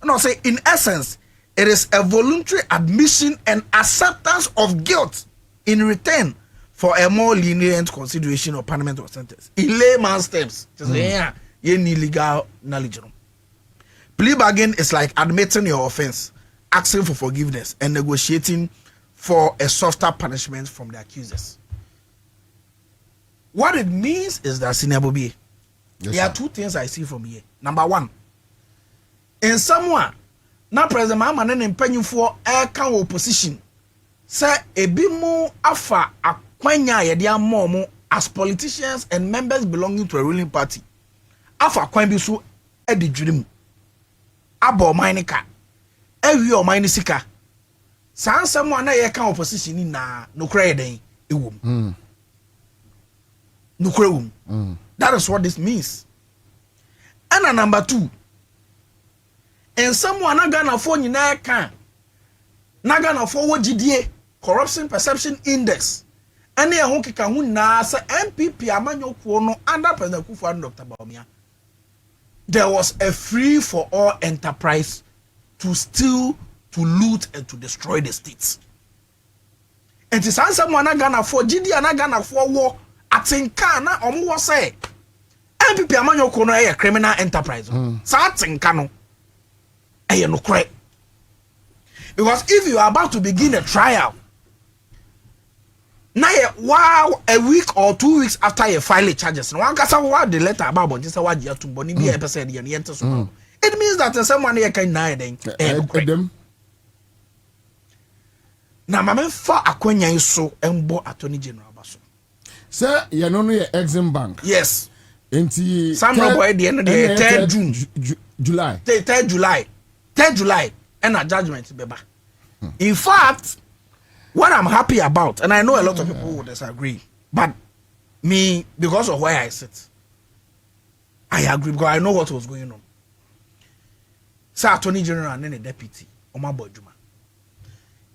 No say in essence it is a voluntary admission and acceptance of guilt in return for a more lenient consideration of punishment or sentence. In layman's terms, just you need legal knowledge. Plea bargain is like admitting your offense, asking for forgiveness, and negotiating for a softer punishment from the accusers. What it means is that, Senior Bobie, there are two things I see from here. Number one, in someone, now President Mahama and penny for air opposition, say a bimu afa kwanya yedia momo as politicians and members belonging to a ruling party. Afa kwan bi so edidwiri abo mainika ewi o mainisika san someone na ye kan opposition ni na nokra yeden ewom nokra wom that is what this means. And number two, and someone na Ghana for nyina kan na Ghana for wogidie corruption perception index. And here who kika hu na say MPP amanyoko no under President Kufuor and Dr. Bawumia. There was a free for all enterprise to steal, to loot, and to destroy the states. And it's someone na Ghana for GD and Ghana for war atinka na omo say MPP amanyoko no a criminal enterprise. So atinka no e no correct. Because if you are about to begin a trial Now, wow, a week or 2 weeks after you file the charges, no one can say what the letter about just what you have to body be a percent. It means that someone here can deny them. Now, my man for Akwenya is so and bought Attorney General Basso. Sir, you know your Exim Bank. Yes. Into some boy at the end of the year, 3rd June, July. 3rd July, and a judgment, baby. In fact, what I'm happy about, and I know a lot of people would disagree, but me, because of where I sit, I agree because I know what was going on. Sir Attorney General and then a deputy, Omar Bojuma.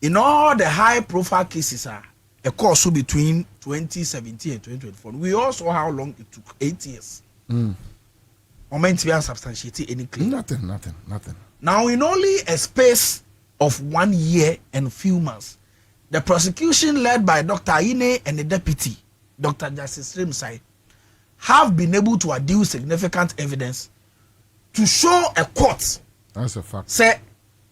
In all the high-profile cases, a course between 2017 and 2024. We also how long it took 8 years. Moment to substantiate any claim. Nothing. Now, in only a space of 1 year and few months, the prosecution led by Dr. Ine and the deputy, Dr. Justice Rimsai, have been able to adduce significant evidence to show a court. That's a fact. Say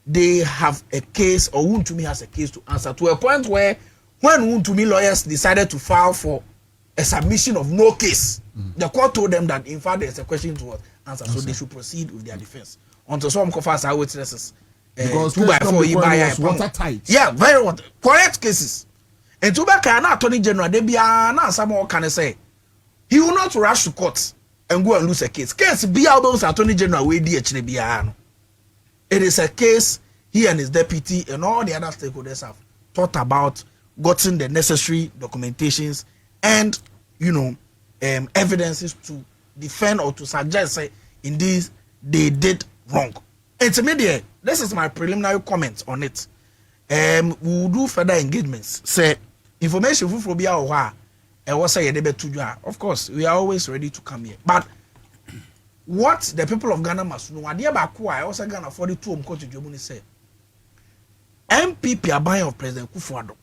they have a case, or Wuntumi has a case to answer, to a point where when Wuntumi lawyers decided to file for a submission of no case, the court told them that in fact there's a question to answer, so they should proceed with their defense. Until some confess our witnesses. Because 2x4 watertight. Yeah, very correct cases. And to back an Attorney General, they be some more can say he will not rush to court and go and lose a case. Case be albums Attorney General we DHNBA. It is a case he and his deputy and all the other stakeholders have thought about, gotten the necessary documentations and evidences to defend or to suggest say indeed they did wrong. Intermediate, this is my preliminary comment on it. We will do further engagements. Say information for be our of course, we are always ready to come here. But what the people of Ghana must know, I also Ghana 42 Jomuni say MPP Aban of President Kufuor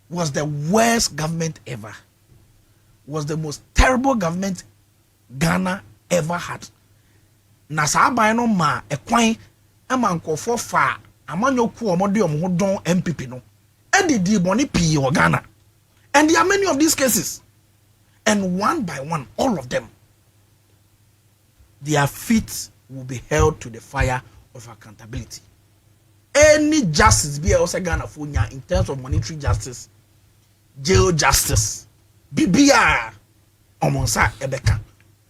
was the worst government ever. Was the most terrible government Ghana ever had. Na sa aban no ma ekwan amankofo fa amanyoku omode omhodon MPP no. Edidi boni pi o Ghana. And there are many of these cases. And one by one, all of them, their feet will be held to the fire of accountability. Any justice be also Ghana for in terms of monetary justice, jail justice, BBR, Omonsa Ebeka.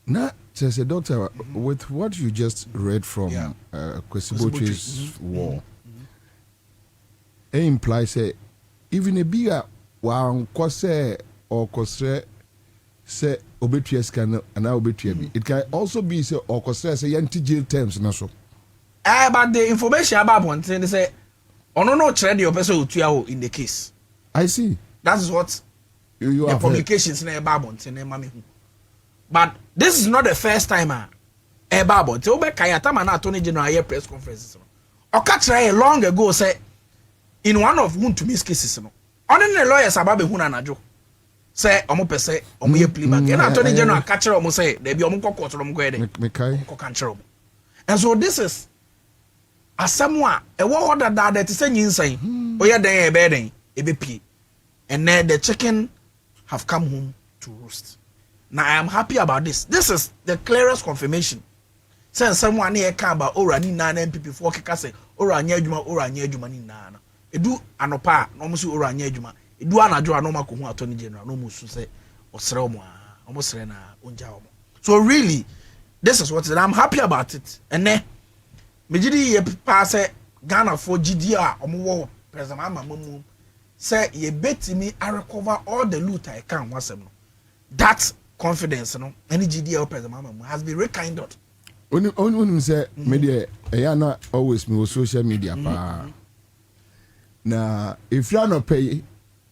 Now, says doctor, with what you just read from Kwesibotri's war, it implies even a bigger one kose or kose say obituary scan and obituary. It can also be say or kose say yanti jail terms na so. But the information about one thing they say no trade your person in the case. I see. That is what you the publications in Babon mami. But this is not the first time Babon. So be Kayata man Attorney General here press conferences. Okatra long ago say in one of Wuntumi's cases no. Only the lawyers about be huna najo. Say omo pese omo ye plea back. And Attorney General catch omo say there be omo court omo go there. Omo catch omo. And so this is as someone a war order that is saying insane. Oya den e be den e be pie. And then the chicken have come home to roost. Now I am happy about this. This is the clearest confirmation. Say someone here can about ora ni na MPP for keka say ora anya adwuma ni na. Edu anopa no mo si ora anya adwuma. Edu anajo anoma ko hu Attorney General no mo su say osre omo sre na onja omo. So really this is what I'm happy about it. And then mejidi ye pass Ghana for GD omo wo president amamu say ye betimi I recover all the loot I can wasem no. That confidence no any GD president amamu has been rekindled. Only say media na always me social media pa. Na if you are not pay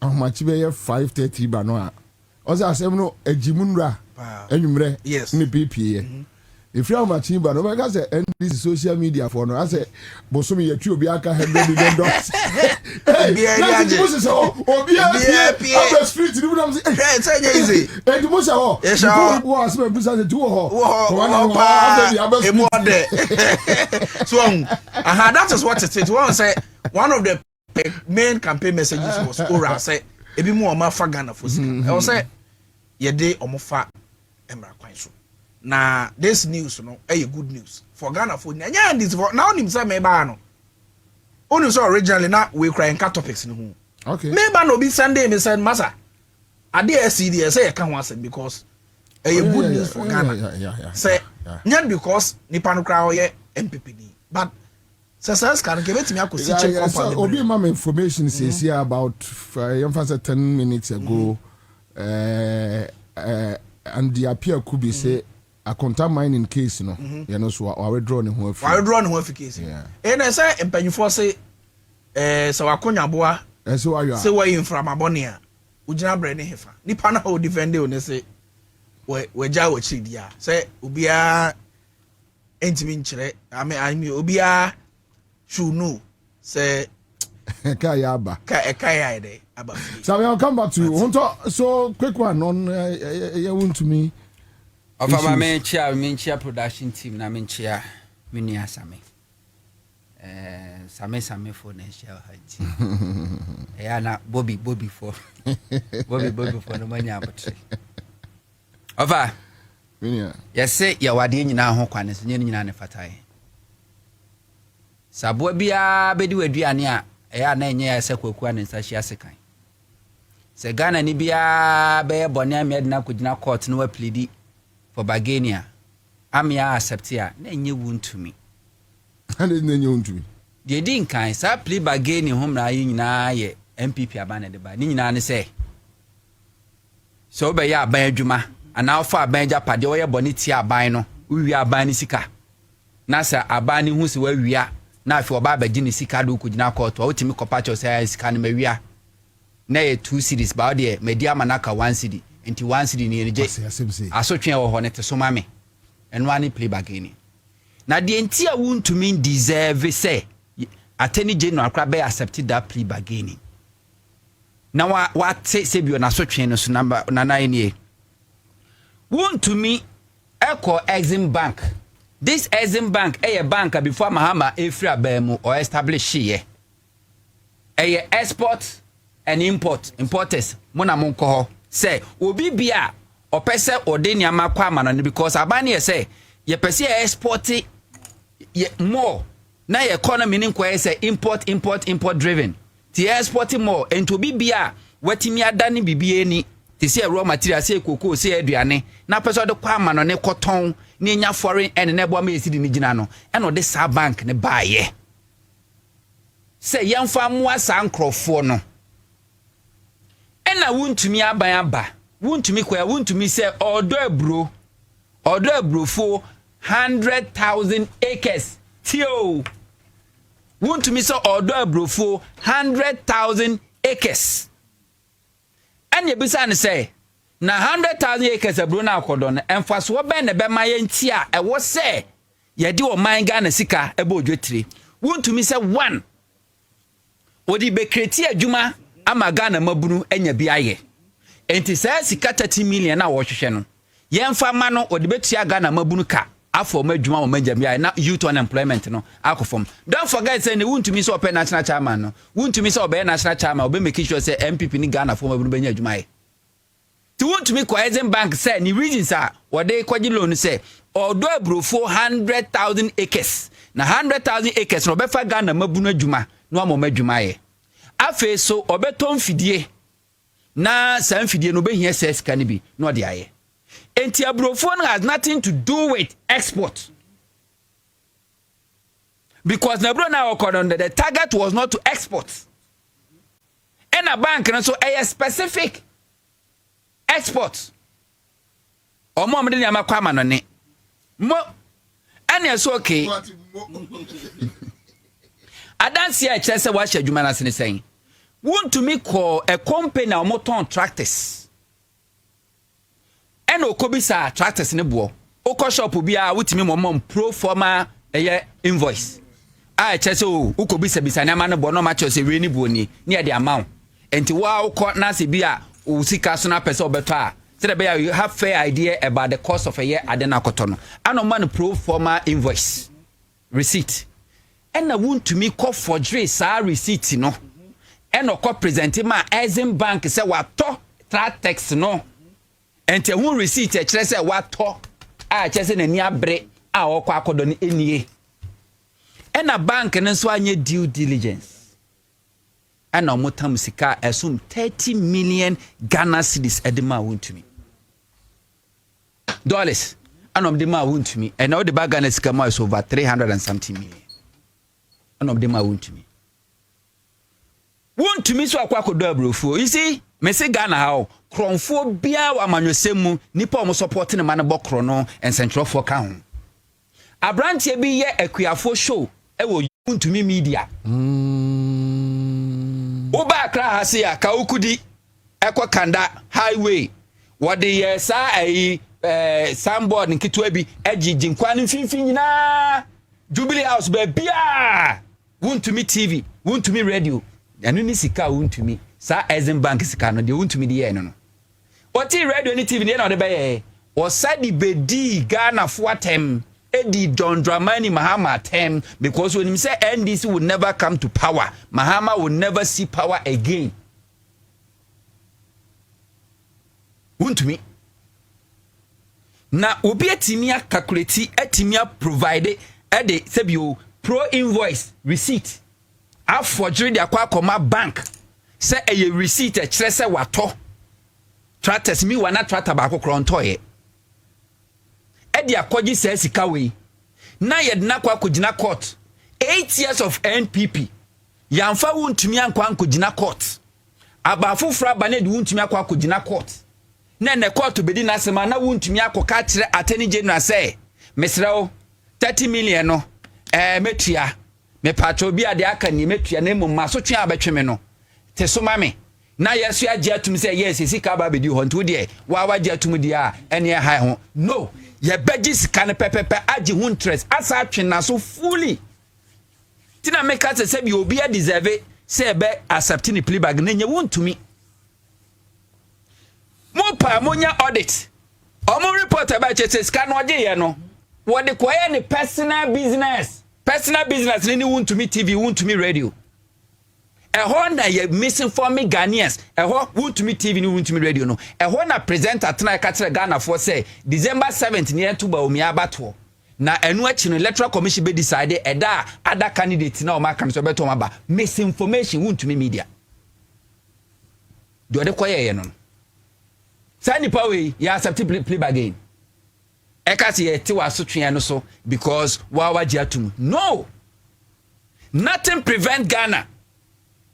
how much be 530 ba no a oza asem no ajimunra enumre yes ni pp if you are much ba no because NDC social media for no I say bosomi ye twi obi aka $100 million obi a street ni am say say easy e di mo say ho wo asem bi say tu ho so that is what it is. One say one of the main campaign messages was Ora say ebi mu ọma fa Ghana for sika e wo say ye de omofa emra kwan so na this news no e good news for Ghana for nya this for now nim say me ba no onu so originally na we cry nka topics no ho okay me ba no bi Sunday me said masa ade SCD say e ka ho asem because e good news for Ghana say nya because nipa no cry oye MPPD but Sasa can give it to me so obi ma information says here about 10 minutes ago and the appear could be say a contact mining case no you know so I withdraw ne ho afi case and I say empanifo say so akonya boa so ayo say we infra mabone a ugina bre ne hefa nipa na o defend o ne say we ja wo chidia say obia entimi nkyere I obia should know say Kayaba. Kayade. So we'll come back to you. So quick one on you want to me. Of my main chair production team na main chair mini asame. Same for next year. Na Bobie for Bobie for no money about. Ova. Minia. Yes say ya wade nyina ho kwane so nyina ne fatai. Sabo bia bedi waduane a eya na enye ya sekwaku an nsachi asekan. Se Ghana ni bia be bone amed na kugina court no plead for bargaining. Am ya accept ya na enye wuntumi. And enye wuntumi. De din kan sa plead bargaining hom na yi nyina ye MPP abana de ba. Ni nyina ne se. So be ya aban adwuma ana ofa aban japade wo ye bone ti aban no. Uwi aban ni sika. Na sa aban ni hu se wa wia na afi oba abaji ni sika do kugina court wa utimi kopacho say sika ne mawia na ye 2 cities ba de media manaka 1 city enti 1 city ni enje asotwe wo ho ne te so mame eno ani play bargaining na de enti a wuntumi deserve say attorney general akra be accept that plea bargaining na wa say bio na asotwe no so number na na enie wuntumi echo Exim Bank. This Exim Bank a bank before Mahama Efra Bemu or establish ye. A export and importers mona monko say obi bia or pese or denia makwa because abani say ye pese export ye more na ye economy nkwa say import driven. Ti exporting more and to be bia wetimi adani bibie ni ti say raw material say cocoa say aduane na pese de kwa ma no ne cotton ni nya foreign and ne bo ma esidi ni gina no e no de sa bank ne baaye say yemfa mo asa nkrofo no e na wuntumi aban aba wuntumi kwa wuntumi say odo abrofo 100,000 acres tio wuntumi say odo abrofo 100,000 acres anya bisa ne say na 100,000 acres abro na akodo no emfaso wo ben ne be ma yenti a ewo se ye di o man Ghana sika ebe odwetire wuntumi se 1 odi be kreti adwuma ama Ghana mabunu anya bi aye enti se sika 30 million na wo hwehwe no yemfa ma no odi betua Ghana mabunu ka afọ madwuma o manjam ya na youth unemployment no akofom don't forget say ne wuntumi se open national chairman no wuntumi se obe national chairman obe make sure say MPP ni Ghana fo mabunu benya adwuma ye ti wuntumi kwa Exim Bank say ni regions a wode kwaji loan say odo abrofo 100,000 acres na 100,000 acres no befa Ghana mabunu adwuma no amo madwuma ye afi so obeton fidie na san fidie no behia ses ka ni bi no de aye enti abrofo has nothing to do with export because na bro na okodon the target was not to export and a bank na so a specific export omo mde ni amakwa ma no ne mo ane so okay adansi a chese wa hwadwuma na sene sen wuntumi call a company na moton tractors eno okobisa tractors ne bo oko shop bia wutimi momom pro forma invoice a chese o ukobisa bisa na ma ne bo no ma chose we ni bo ni e de amount enti wa uko na se bia usika so na pese obeto a say be you have fair idea about the cost of a year adena kotono ano man pro forma invoice receipt ena wuntumi call forgery sa receipt no eno ko present ma Exim Bank say wato Tratex no ente hu receipt e kire say wato a kire say nani abre a okọ akodo ni enie ena bank ne so anye due diligence ena omotam sika esum 30 million Ghana cedis edema wontumi dollars anom de ma wontumi and all the bag Ghana sika ma is over 300 and something million anom de ma wontumi so akwa akodo abrofo you see me say Ghana how kronfo bia wa manwesemu nipa omo support ne man bokro no ensentrofo ka ho abrantie bi ye akuafo show e wo wontumi media oba akra hasia ka ukudi ekwa kanda highway wode ye sa ai soundboard nkitwa bi ejiji nkwan mfimfin nyina Jubilee House be bia wontumi TV wontumi radio anu ni sika wontumi sa Exim Bank sika no de wontumi de ye no oti radio ni TV ne na de be ye osadi bedi Ghana fo atem edi John Dramani Mahama atem because when him say NDC will never come to power, Mahama will never see power again. Wontumi na obi etimia calculate etimia provide e de sebio pro invoice receipt afọjiri de akwa koma bank say eye receipt e kire say wato tratters mi wana tratter ba akokro ntoye e de akogi say sika we na ye de na kwa kogina court 8 years of NPP yamfa wontumi ankwa kogina court abafofra bane de wontumi akwa kogina court na ne court bedi na sema na wontumi akoka kire attorney general say mesrao 30 million no metua me patro bi ade aka ni metua na mum maso twa abetweme no te so mame na yeso agye atum say yes sika ba bedi ho nto de wa wagye atum de a ene high ho no ye beji sika ne pepepe agye ho interest asa atwe na so fully tina make us say bi obi a deserve say be accepting the plea bag na nye wontumi mo pa monya audit omo report about chese sika no agye ye no what the quiet ni personal business ni wontumi TV wontumi radio na ye misinforming Ghanaians wontumi TV ni wontumi radio no na presenter tena ka tere Ghana for say December 7th ni entuba omi abato na enu achi no electoral commission be decide eda other candidate na o ma kan so beto maba misinformation wontumi media do de quiet ye no sani pawe ya accept plea bargain ekasi yeti wasotwe no so because wawa jiatum no nothing prevent Ghana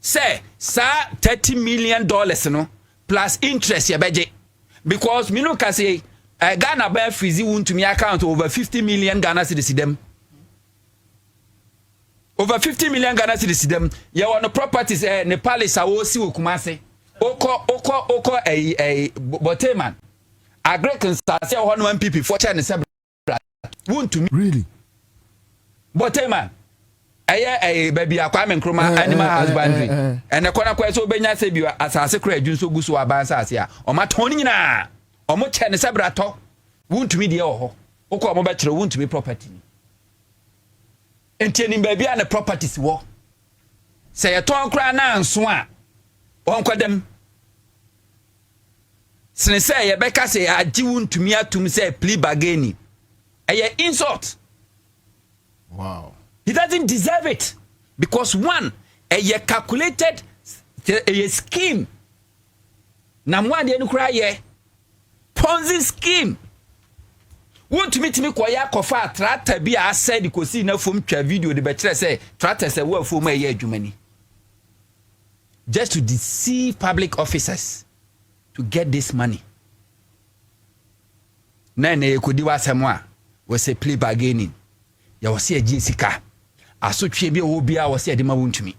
say sa $30 million no plus interest ya beje because minu kasi Ghana ba freeze wontumi account over 50 million Ghana cedis dem over 50 million Ghana cedis dem ya wono properties ne palace awo si okumase oko boteman Agrek say one MPP for China sebra wontumi really boteman baby akwa me nkroma animal husbandry ene kona kwa so benya se biwa asase kra adwunso guso abansa ase a o maton nyina o mo che ne sebra to wontumi de ho okọ mo ba kire wontumi property entieni baby an properties wo se ye ton kra na anso a onkwadam sene say ye beka say agye wontumi atum say plea bargain eye insult. Wow. He doesn't deserve it because one a calculated a scheme na mwade enu kura ye Ponzi scheme won't meet me kwaya kofa trata bi a said ko si na fom twa video de be kire say trata say wo fom aye adwumani just to deceive public officers to get this money na ekodi wasemo a we say plea bargaining ya wose agye sika asotwe bi wo bia wose ade ma wontumi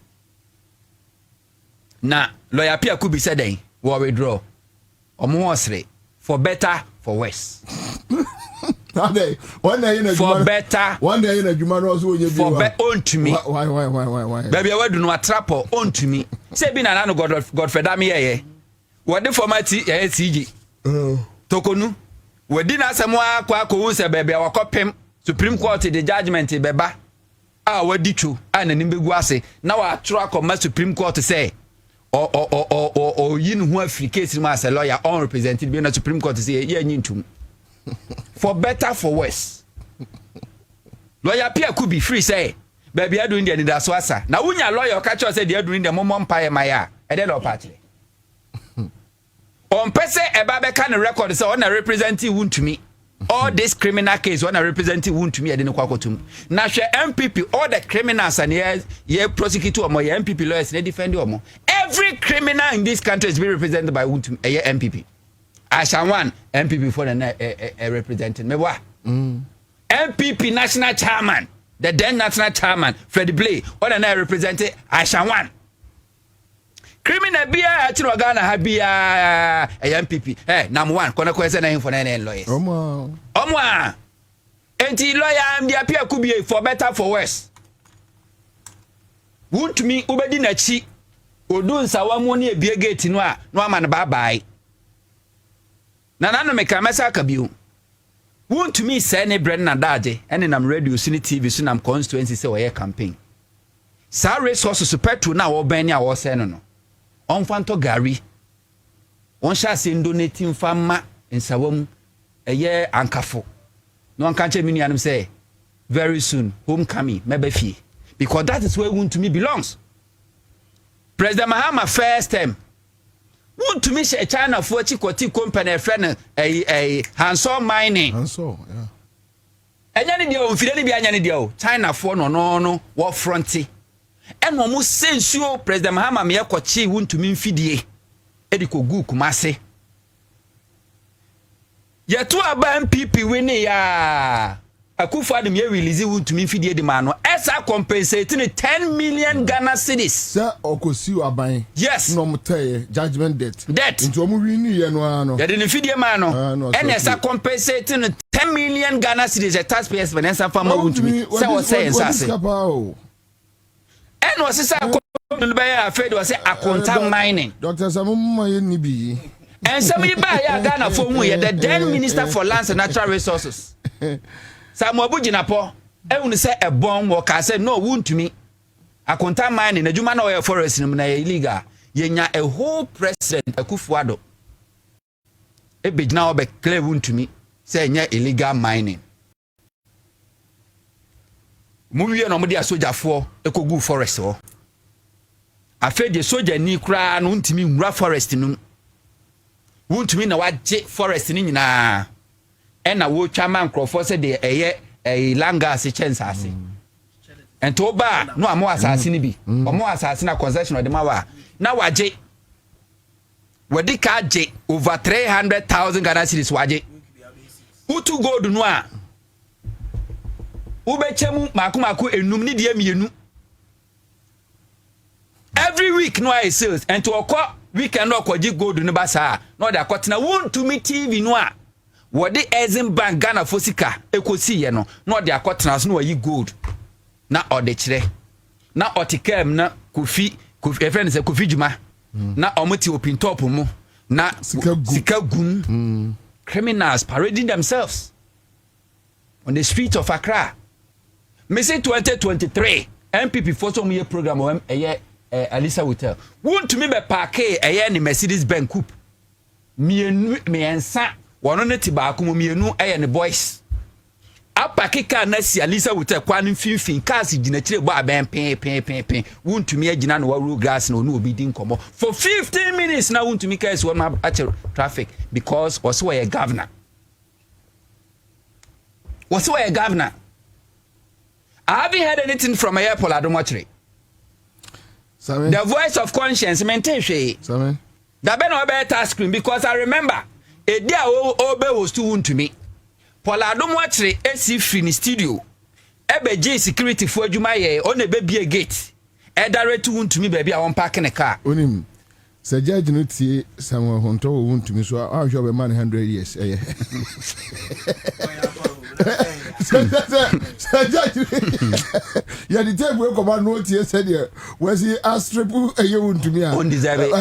na lawyer Pia Kubi said then we withdraw omo osre for better for worse one day in a for better one day in a juma no so onye bi for be ontumi why baby we do no atrapo ontumi say bi na no Godfrey am ye what the format CG tokonu we di na asemo akwa ko se baby wakopem Supreme Court the judgment beba wadi twu ananim begu ase na wa atro akoma Supreme Court say or you who have free case as a lawyer unrepresented being a Supreme Court to say yeah to for better for worse. Lawyer Pierre could be free say baby are doing the Daswasa. Now when your lawyer catch us said they're doing the mom pie maya and then party. On pese a babe can record so on a representing wound to me. All this criminal case when I represent wound to me I didn't quack to me. Now share MPP all the criminals and yeah prosecutor or my MPP lawyers they defend you more. Every criminal in this country is being represented by wound to me a MPP. Ansah one MPP for the representing me what? MPP national chairman, the then national chairman Freddie Blay all the represented Ansah one. Criminal bia achiro Ghana ha bia MPP number 1 kona kwese na him for nine lawyers omo enti lawyer am dia pia kubie for better for worse won't me ubedi na chi odu nsawa mu ne ebie gate no a no ama ne bye na nanu me ka mesa ka biu won't me say ne brand na daje ene nam radio sini TV so nam constituency say we campaign sa resources petrol na wo ban ni a wo say no on fanto gari on shase donating fama nsawam eye ankafo no ankanche mini anum say very soon homecoming mebefie because that is where wound to me belongs. President Mahama first time wound to me she China for chikoti company friend Ansah mining Ansah yeah enya ne dia o fide ne bia enya ne dia o China for no wo fronti and no mo sensuo President Mahama me ekochi wuntumi mfidie ediko gu kumase yetu aba MPP wini ya akufa de me release wuntumi mfidie de ma no esa compensate ne 10 million Ghana cedis sir okosi aban yes no muteye judgment debt into omu wini ye no ano ye de ne fidie ma no and esa compensate ne 10 million Ghana cedis a taxpayers finance fama wuntumi say what say ensase and was this afraid was a quantum mining. Dr. Samuma Nibi. And somebody by Ghana for me, the then Minister for Lands and Natural Resources. Samuabu Jinapo, I want to say a bomb or I said no wound to me. A quantum mining, a Jumano oil forest in illegal. Yenya a whole president, a Kufuado. A bit now be clear wound to me, saying illegal mining. Mubi no mudi asoja fo ekogu forest ho afa de soja ni kra no ntimi nwura forest no wuntumi na waje forest ni nyina na wo twama nkrofo se de eye langa se chensase ento ba no amo asase ni bi omo asase na concession de mawa na waje wadi ka je over 300,000 Ghana cedis waje utu gold no a ubechemu makumaku enum ni die mienu every week no I sales and to okọ weekend okọji gold no basa no da kwatena won to me TV no a wo de Exim Bank Ghana fosika ekosi ye no no de akwatena so no yi gold na ode kire na otikem na kofi friend say kofi juma na omoti open top mu na sika gum criminals parading themselves on the streets of Accra. Me say 2023 MPP for some year program o Alisa Hotel won to me be park ni Mercedes Benz coupe me ensa wono ne tibaako mo mienu ne boys apakika na si Alisa Hotel kwan finfin cars ginachire bo aben pen won to me agina no waru gas na onu obi din komo for 15 minutes na won to me cars won ma traffic because was where governor I haven't heard anything from a airport. I don't watch it. The voice of conscience maintain she. That been no better screen because I remember a day obe was too wound to me. Paul I don't watch it AC free in studio. Ebe J security for Jumaye on a baby a gate. E direct to wound to me baby I want park in a car. Onim. Sir Judge no tie someone who told wound to me so I'll show a man 100 years. Yeah, the time we come on note here said here was he asked triple a year to me undeserved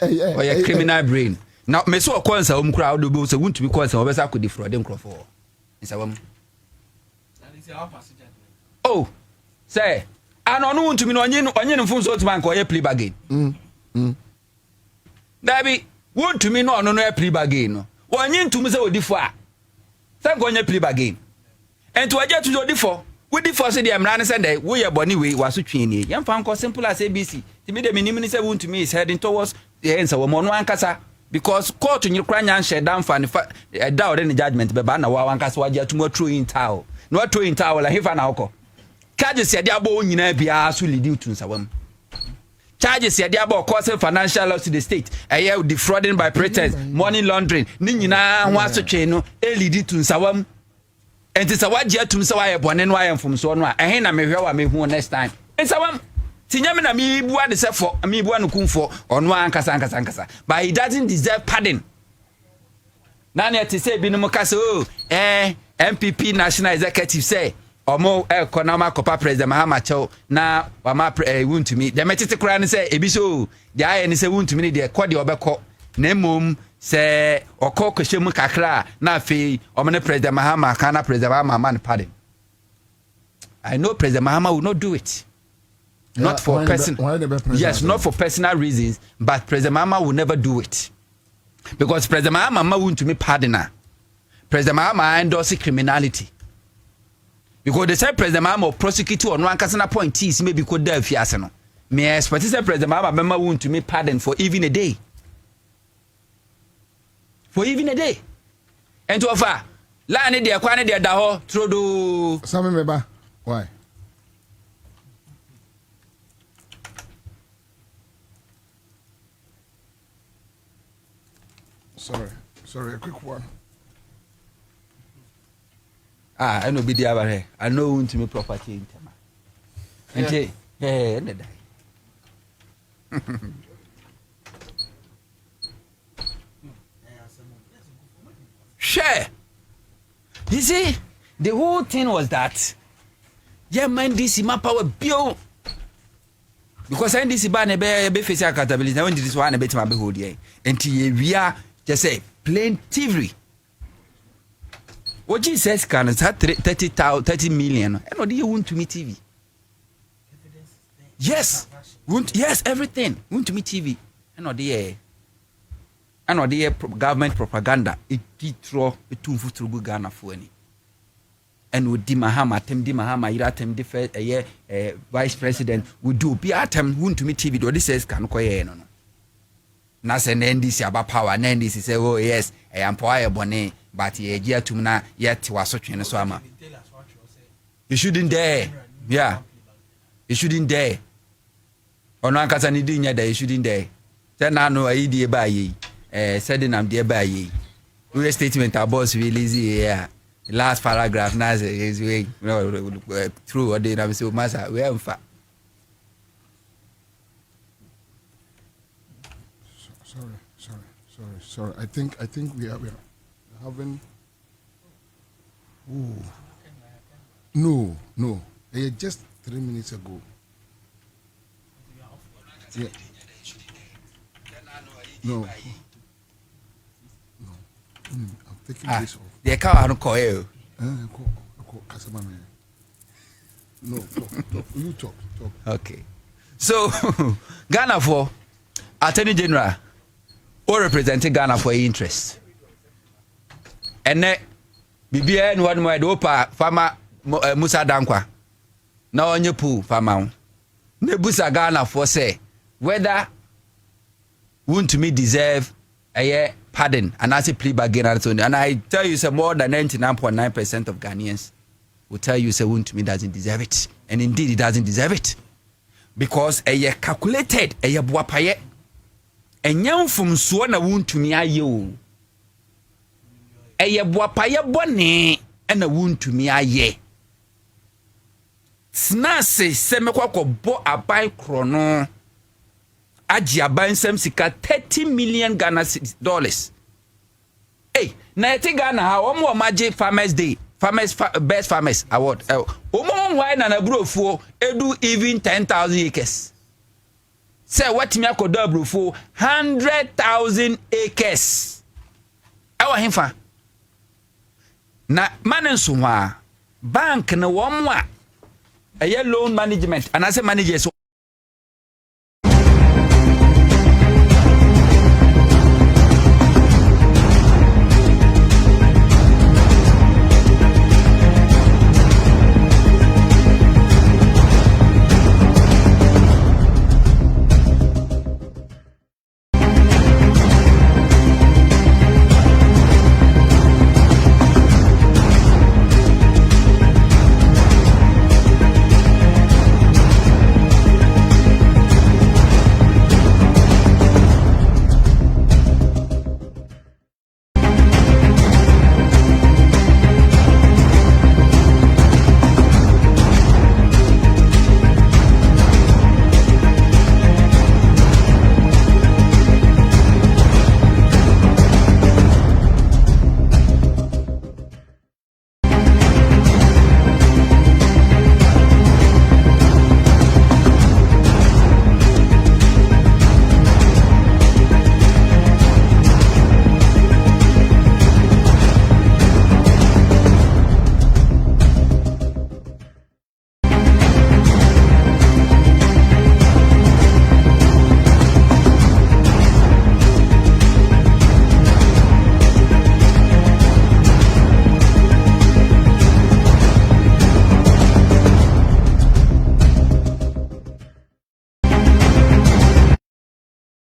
a criminal brain. Now me so Ansah crowd do so want to be Ansah obesa could defraud them crofo. Is a woman. Oh, say and on won't to me on phone so to man call plea bargain. Dabi won't to me no plea bargain. One yin to me so differ. Thank on your plea bargain. And to adjust to your differ. We differ say the Amran Sunday, we are bonny way was switching. Young fan call simple as ABC. To me, the minimum won't to me is heading towards the Ansah woman one casa. Because court in Ukraine share down for a doubt any judgment, but Bana one cast what you're too much true in towel. Not true in towel, like if an alcohol. Charges said Diabo in Abia solely due to Sawam. Charges said Diabo causing financial loss to the state. A year defrauding by pretense, money laundering, Nina wants to chain, LED to Sawam. And it's a what year to Sawaya Bonen from Sona. I ain't a me next time. And Sawam. Tinyamina mi bua de for mi bua no kumfo ono ankasa but he doesn't deserve pardon. Nani to say binom kase MPP national executive say omo economic copa president Mahama Chow na wama won to me the metete kra ne say ebi so the aye ne say won to me de kɔ de obekɔ na mom say okɔ kɔhyɛmu kakra na afei omne president Mahama kana president Mahama man pardon. I know President Mahama will not do it. Not for yes, not for personal reasons, but President Mahama will never do it. Because President Mahama won't to me pardoner. President Mahama endorses criminality. Because they say President Mahama will prosecute on one casino appointees maybe could there fiasano. May I expect say President Mahama won't to me pardon for even a day. For even a day. And to offer Lani de Aquani de Daho Trodo Sammy Meba. Why? Sorry, a quick one. I know be the other here. I know to me property in Tema. And share. You see, the whole thing was that yeah, man, NDC my power bill. Because NDC ban be face accountability. Now when this one a bit my behold here. Until we are just say plain thievery. What Jesus can is 30 million. And what do you want to me TV? Yes. Yes, everything. Want to me TV. And what the government propaganda. It throw a 2 foot through Ghana for any. And with Di Mahama, Iratem the vice president would do be atem want to me TV. What this says can no. Nas an NDC about power, and NDC say, oh yes, I am power bonnet, but ye year to na yet was such in a swammer. You shouldn't dare. Yeah. You shouldn't dare. On one case, and you shouldn't dare. Then I know I dear by ye, said I'm dear by ye. We statement our boss release here. Last paragraph, Nas is way through or did I so massa. We have fat. Sorry. I think we are having. Ooh. No. Just 3 minutes ago. Yeah. No. I'm taking this off. The car don't call you. No, talk. You talk. Okay. So, Ghana for Attorney General. Or representing Ghana for interest. And then, BBN one more dopa farmer Musa Dankwa. Now on your pool, farmer. Nebusa Ghana for say whether won't to me deserve a pardon and as a plea bargain and I tell you, say more than 99.9% of Ghanaians will tell you, say won't to me doesn't deserve it, and indeed it doesn't deserve it because a calculated a buapaye. And young from Swana wound to me, ayo. A boapaya bonnet and a wound to me, aye. Snase semequako bo a buy chrono. Ajia buying some sika $30 million Ghana dollars. Hey, na Ghana how more magic farmers day, best farmers award. Omo wine and a bro for edu even 10,000 acres. Say what me akoda bro for 100,000 acres. Awa himfa. Na manenso wa bank na womwa a loan management and as a manager so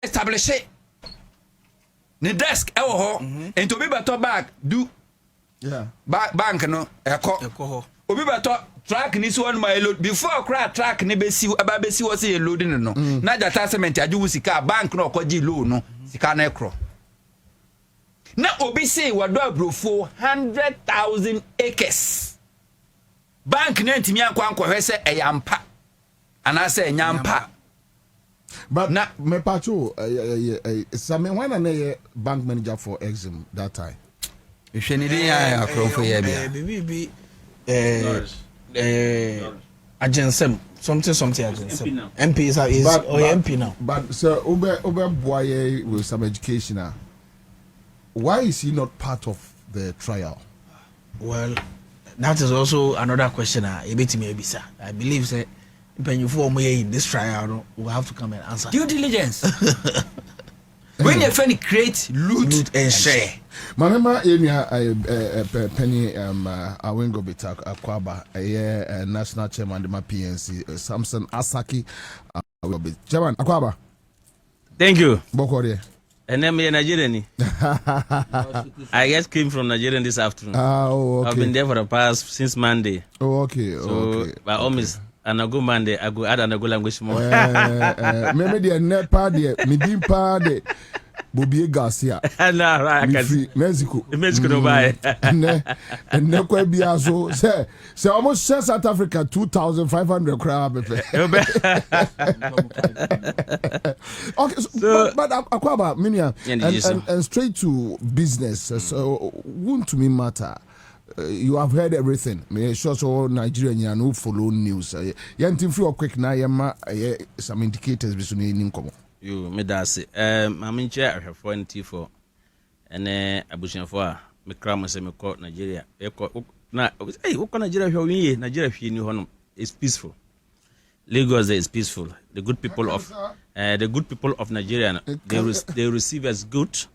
establish it. The desk, and to be better back, do bank no, Obi better track this one my load before crack track nebesi ababesi was a loading no. Na that testament I do sika bank no kwaji loan no sika na ekro. Na Obi say wado bro 400,000 acres. Bank na ntimi ankwa hwese eyampa. Ana say nyampa. But na me pacho Same when I bank manager for Exim that time. You should need ya for ya be Agensem something Agensem. MP is MP now. But sir Obe Boye with some education. Why is he not part of the trial? Well, that is also another question. I believe that when you form in this trial, we'll have to come and answer. Due diligence. When your friend create loot and share. Mamma Penny Awingo Bitak Kwaba, a national chairman of my PNC, Samson Asaki will be Chairman Akwaba. Thank you. Bokore. And then me Nigerian. I just came from Nigeria this afternoon. Oh, okay. I've been there for the past since Monday. Oh, okay. So okay. By almost and I go Monday, I go add another language more. Maybe the net party, midim party. Bobie Garcia. No, right, I can see Mexico. Mexico no buy. And ne kwabia so almost South Africa 2,500 crab. Okay, so, but Akwaba Minia and straight to business. So won't to me matter. You have heard everything. Me sure so Nigerian who follow news. Yantin free or quick na yama some indicators bisuni ninkomo. You me that say I'm in chair for NT4 and abusian for me cram say me call Nigeria na hey what Nigeria here Nigeria here ni hono is peaceful. Lagos is peaceful. The good people of Nigeria they receive us good.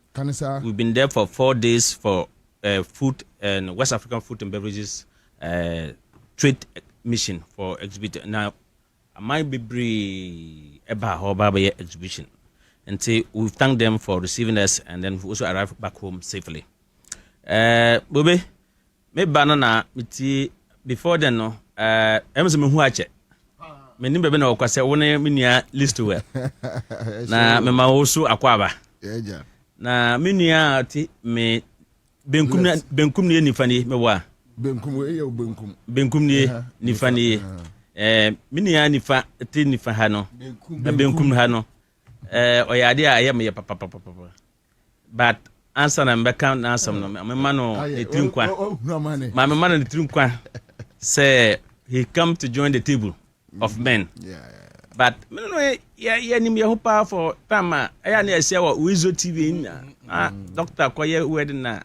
We've been there for 4 days for food and West African food and beverages trade mission for exhibit. Now I might be exhibition and say we thank them for receiving us and then we also arrive back home safely. Bobie, me banana miti before then no emerson me hu ache me nimbe be na okwase wona me nua list we na me ma wosu Akwaba na me nua ti me benkum ne nifani me wa benkum ne nifani minia nifa ti nifa ha no na benkum ha no oyade a yem ye papa but Ansah na mbeka na Ansah no me ma no etrimkwa ma me ma no etrimkwa say he come to join the table of men but me no ya nim ye hopa for tama ya na ese wa Wizo TV na doctor koye wedding na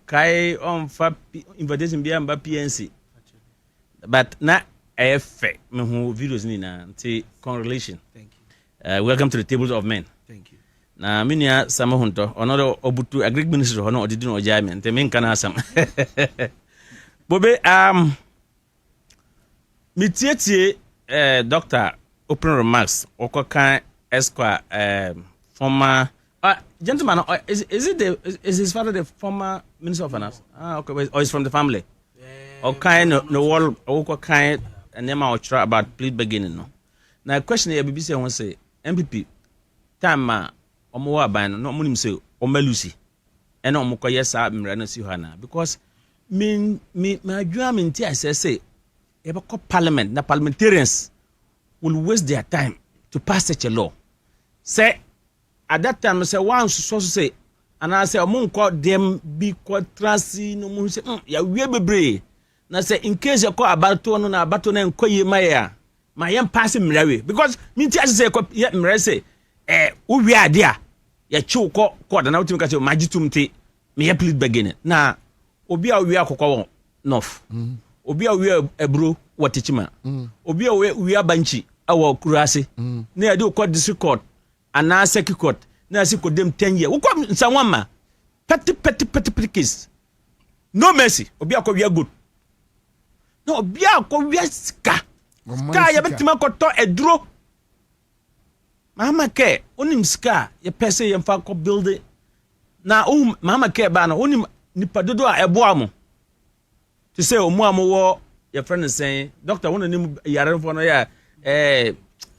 kai fa invitation bia mba PNC but na efe me hu videos ni na nti correlation. Thank you. Welcome to the tables of men. Thank you. Na minia sama hunto onodo obutu agric minister hono odidi no ojai me nti me nka na asam. Bobe mitietie doctor open remarks okokan esquire former gentleman is his father the former minister of finance? Okay, or is from the family? Okay, no wall okokan and them out about please beginning no. Now question here BBC won say MPP time omo wa ban no munim say omalusi and omo koye sa mra no si hana because me adwa me nti say e be parliament na parliamentarians will waste their time to pass such a law. Say at that time say one so say and I say omo nko dem bi quatrasi no mu say ya wie bebre na say in case you call abato no na abato na nkoye maya ma yam pass mrawe because me nti say mra say wo wi ade a ya chiw ko da na utimi ka say magitum te me ya please begin na obi a wi akokọ won north obi a wi ebro watichima obi a wi abanchi awo kurase na ya de ko district court ana second court na si ko dem 10 years wo ko nsanwama petty case no mercy obi akọ wi good no obi akọ wi ska ya betima ko to eduro mama ke onim ska ye pese ye mfa ko build na mama ke ba na onim nipa dodo a ebo amo to say omu amo wo your friend is saying doctor wona nim yare fo no ya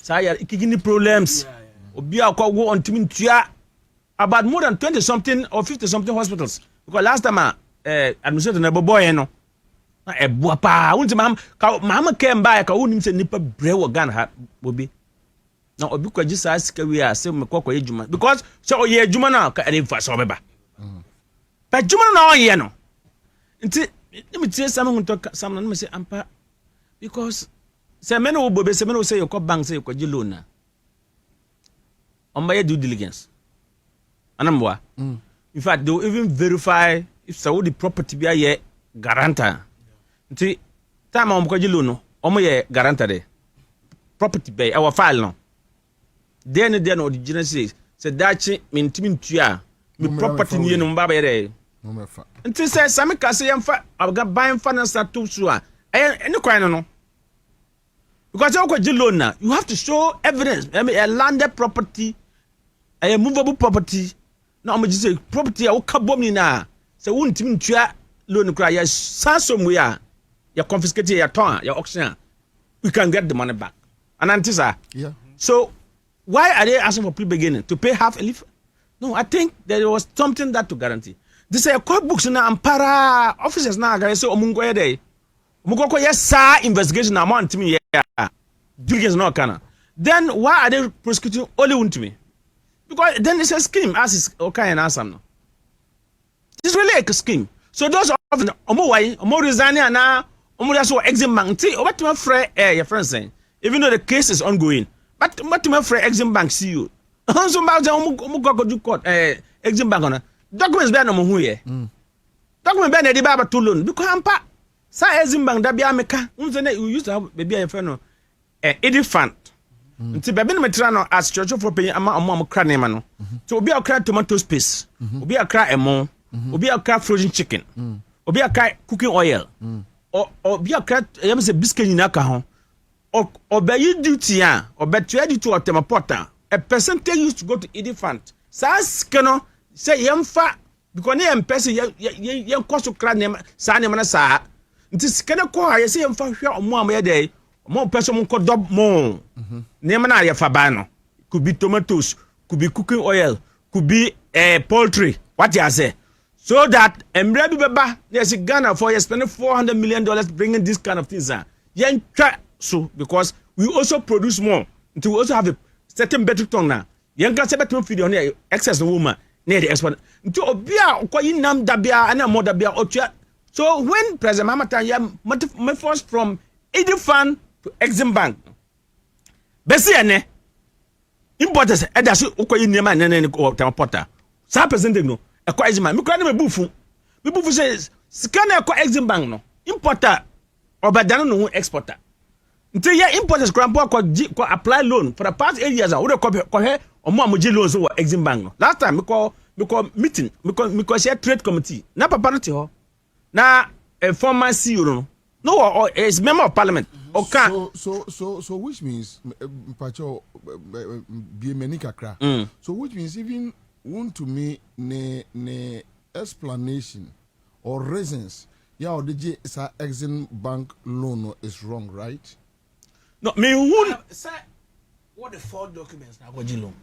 sa ya ikigini problems obi akọ go on timi ntua about more than 20 something or 50 something hospitals because last time administrator na boy no na ebo pa wonti mama ke mba ka wonim se nipa brewo gan ha Bobie na obi kwaji sa sika wi a se mekọ ejuma because so oye ejuma na ka ene fa so beba pa ejuma na oye no nti me tie sam hunto sam na me se ampa because se me no Bobie se me no say you bank say you kwaji loan na omba due diligence anambwa in fact they will even verify if Saudi property be a guarantor nti time om kwaji loan no omo ye guarantor de property bay our file no then original says dachi mentimi ntua me property ni no mbaba yere no mefa nti say same ka say yemfa aga ban finance to so a any kwan no because you go loan na you have to show evidence a landed property a movable property na o say property a wo ka bom ni na say wontimi ntua loan kra ya sansom we a ya confiscate ya ton ya auction we can get the money back and antisa yeah so why are they asking for pre-beginning? To pay half a leaf? No, I think there was something that to guarantee. This is court books na ampara officers na guys say omungo ye dey. Omungo ko yes sir investigation amount to me yeah. Diligence no kana. Then why are they prosecuting only one to me? Because then it's a scheme as is okay and Ansah no. It's really a scheme. So those of omo why omo resign na omo just exit bank. See what my friend your friend saying even though the case is ongoing. But my friend Exim Bank CEO. So about the court Exim Bank on documents be no hu ye. Document be na dey ba to loan because ampa sa Exim Bank da bia meka. Unse na you used to have baby your friend no edit fund. Nti be no metra no as church for pay ama am kra nema no. So obi akra tomato paste, obi akra emo, obi akra frozen chicken, obi akra cooking oil. Obi akra yam say biscuit nyina ka ho. Obey duty or better to a temapota. A percentage used to go to Edith Fund. Sas cano say yamfa because I am person young cost to clan name Sanimana Sa. This cannot call I say yamfa or more day. More person could dub more. Nemana Fabano. Could be tomatoes, could be cooking oil, could be poultry. What you say? So that Mrebi Baba, there's a Ghana for you spending $400 million bringing this kind of things. Young so because we also produce more until we also have a certain better tongue now. Young can say better feed on excess woman near the export until obia ko yinam dabia and more dabia otua. So when President Mamata first from Edith Fund to Exim Bank besi ene importers edaso ko yinema nene ko tamapota sa percent no e ko Exim Bank me kwa na me bufu say scan e ko Exim Bank no importer obadano no exporter Until your importers grandpa could apply loan for the past 8 years. I would have called her or more loans over Exim Bank. Last time we call meeting because she had trade committee. Now party ho. Now a former CEO no or is member of parliament. Okay. So which means Pacho be menikakra. So which means even want to me ne explanation or reasons. Yeah, the Exim Bank loan is wrong, right? No, me who say what the fraud documents now got loan.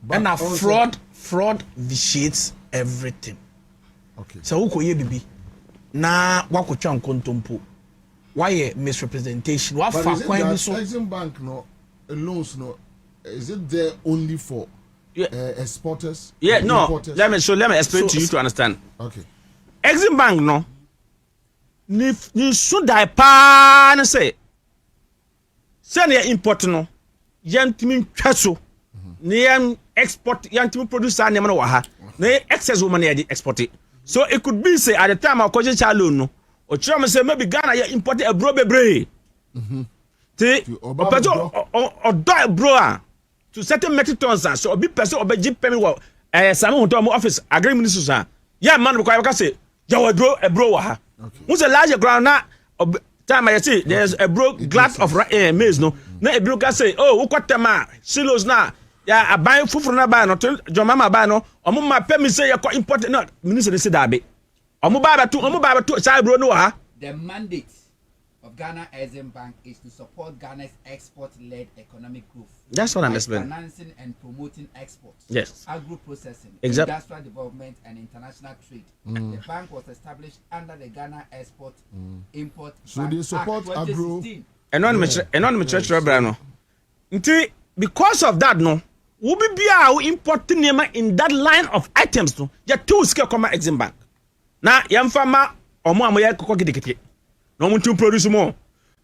And now fraud vitiates everything. Okay. So who could you be? Na wako chan kontompo. Why misrepresentation? What for Exim Bank no loans no is it there only for exporters? Yeah, no. Importers? Let me explain to you to understand. Okay. Exim Bank no ni should die pa na say send your import no yantimi twaso ne yan export yantimi producer na wa ha na excess woman na export it. So it could be say at the time I college loan no o try me say maybe Ghana ya import a bro bebre ti opejo o do bro to certain metric tons so obi person obeji pemi wo sami hoto mo office agreement ministers ya man because I say ya wa bro wa ha who say large ground na time I say there's a bro glass of maize no na e bro ka say oh wo kwatema silos na ya aban fufuru na ba no to jomama ba no omo ma pemi say ya import no minister say da be omo ba to say bro no ha. The mandate of Ghana Exim Bank is to support Ghana's export-led economic growth. That's what I'm explaining. Financing and promoting exports, yes, agro-processing, industrial development, and international trade. The bank was established under the Ghana Export-Import so Bank they support Act agro. 2016. Because of that, no, we be importing in that line of items. No, ya two scale come Exim Bank. Now, young farmer, or more ya koko no one to produce more.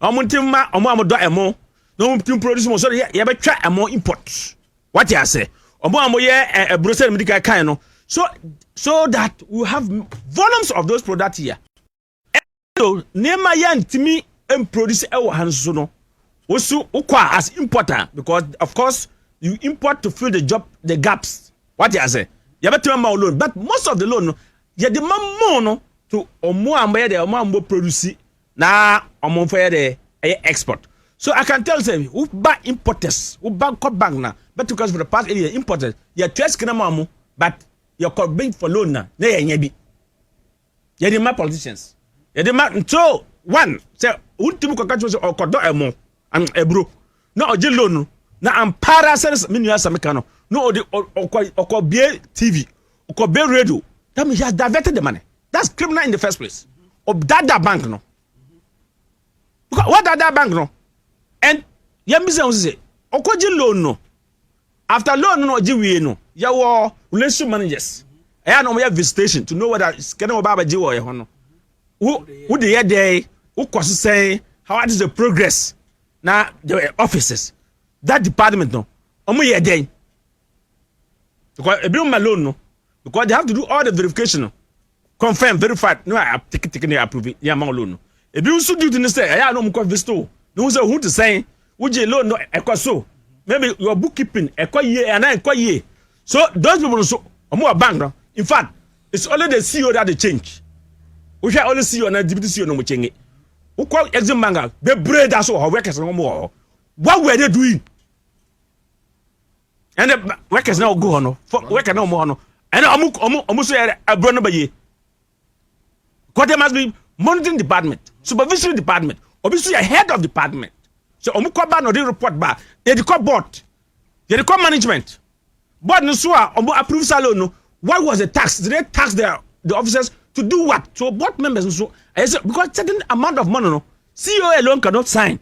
No one to ma or more do more. No one to produce more. So you better try more imports. What you say? Or more a Brussels medical kind. So that we have volumes of those products here. So nema yan timi produce our hands no. Also ukwa as importer because of course you import to fill the gaps. What you say? You better more loan, but most of the loan you demand more no to omo ambe de omo ambo produce na omo for the export. So I can tell them who buy importers, who buy bank na, but because for the past 8 years importers, you trust kana mamu, but you could bring for loan na yenyebi. You demand politicians. You demand so one say ultimu kwa kacho or kodo emo and ebro. No oje loan na ampara sense minu asamekano. No odi okwa be TV, okwa be radio. That means he has diverted the money. That's criminal in the first place. Of that bank no. What that bank no? And yambise say, okoji loan no. After loan no jiwe no. Ya wo relationship managers. I no more visitation to know whether it's can obaba jiwo ye ho no. Who the year day, who cost say how is the progress? Now the offices. That department no. Omo ye day. Because e bring my loan no. Because they have to do all the verification no. Confirm, verified. No, I take it, approve it. Yeah, loan. If you also do the say, I know more visto. No, so who to say, would you loan no so? Maybe your bookkeeping, year and I year. So those people so more bank no. In fact, it's only the CEO that they change. We shall only see you and deputy CEO no change it. Who call Exim Bank? They bread us or workers no more. What were they doing? And the workers now go on. Workers no more no. And almost a brother by ye. Because there must be monitoring department, supervisory department, obviously a head of department. So omukoba no dey report back. They call board. They call management. Board no so approve salary no. What was the tax? Did they tax the officers to do what? So board members no so because certain amount of money no CEO alone cannot sign.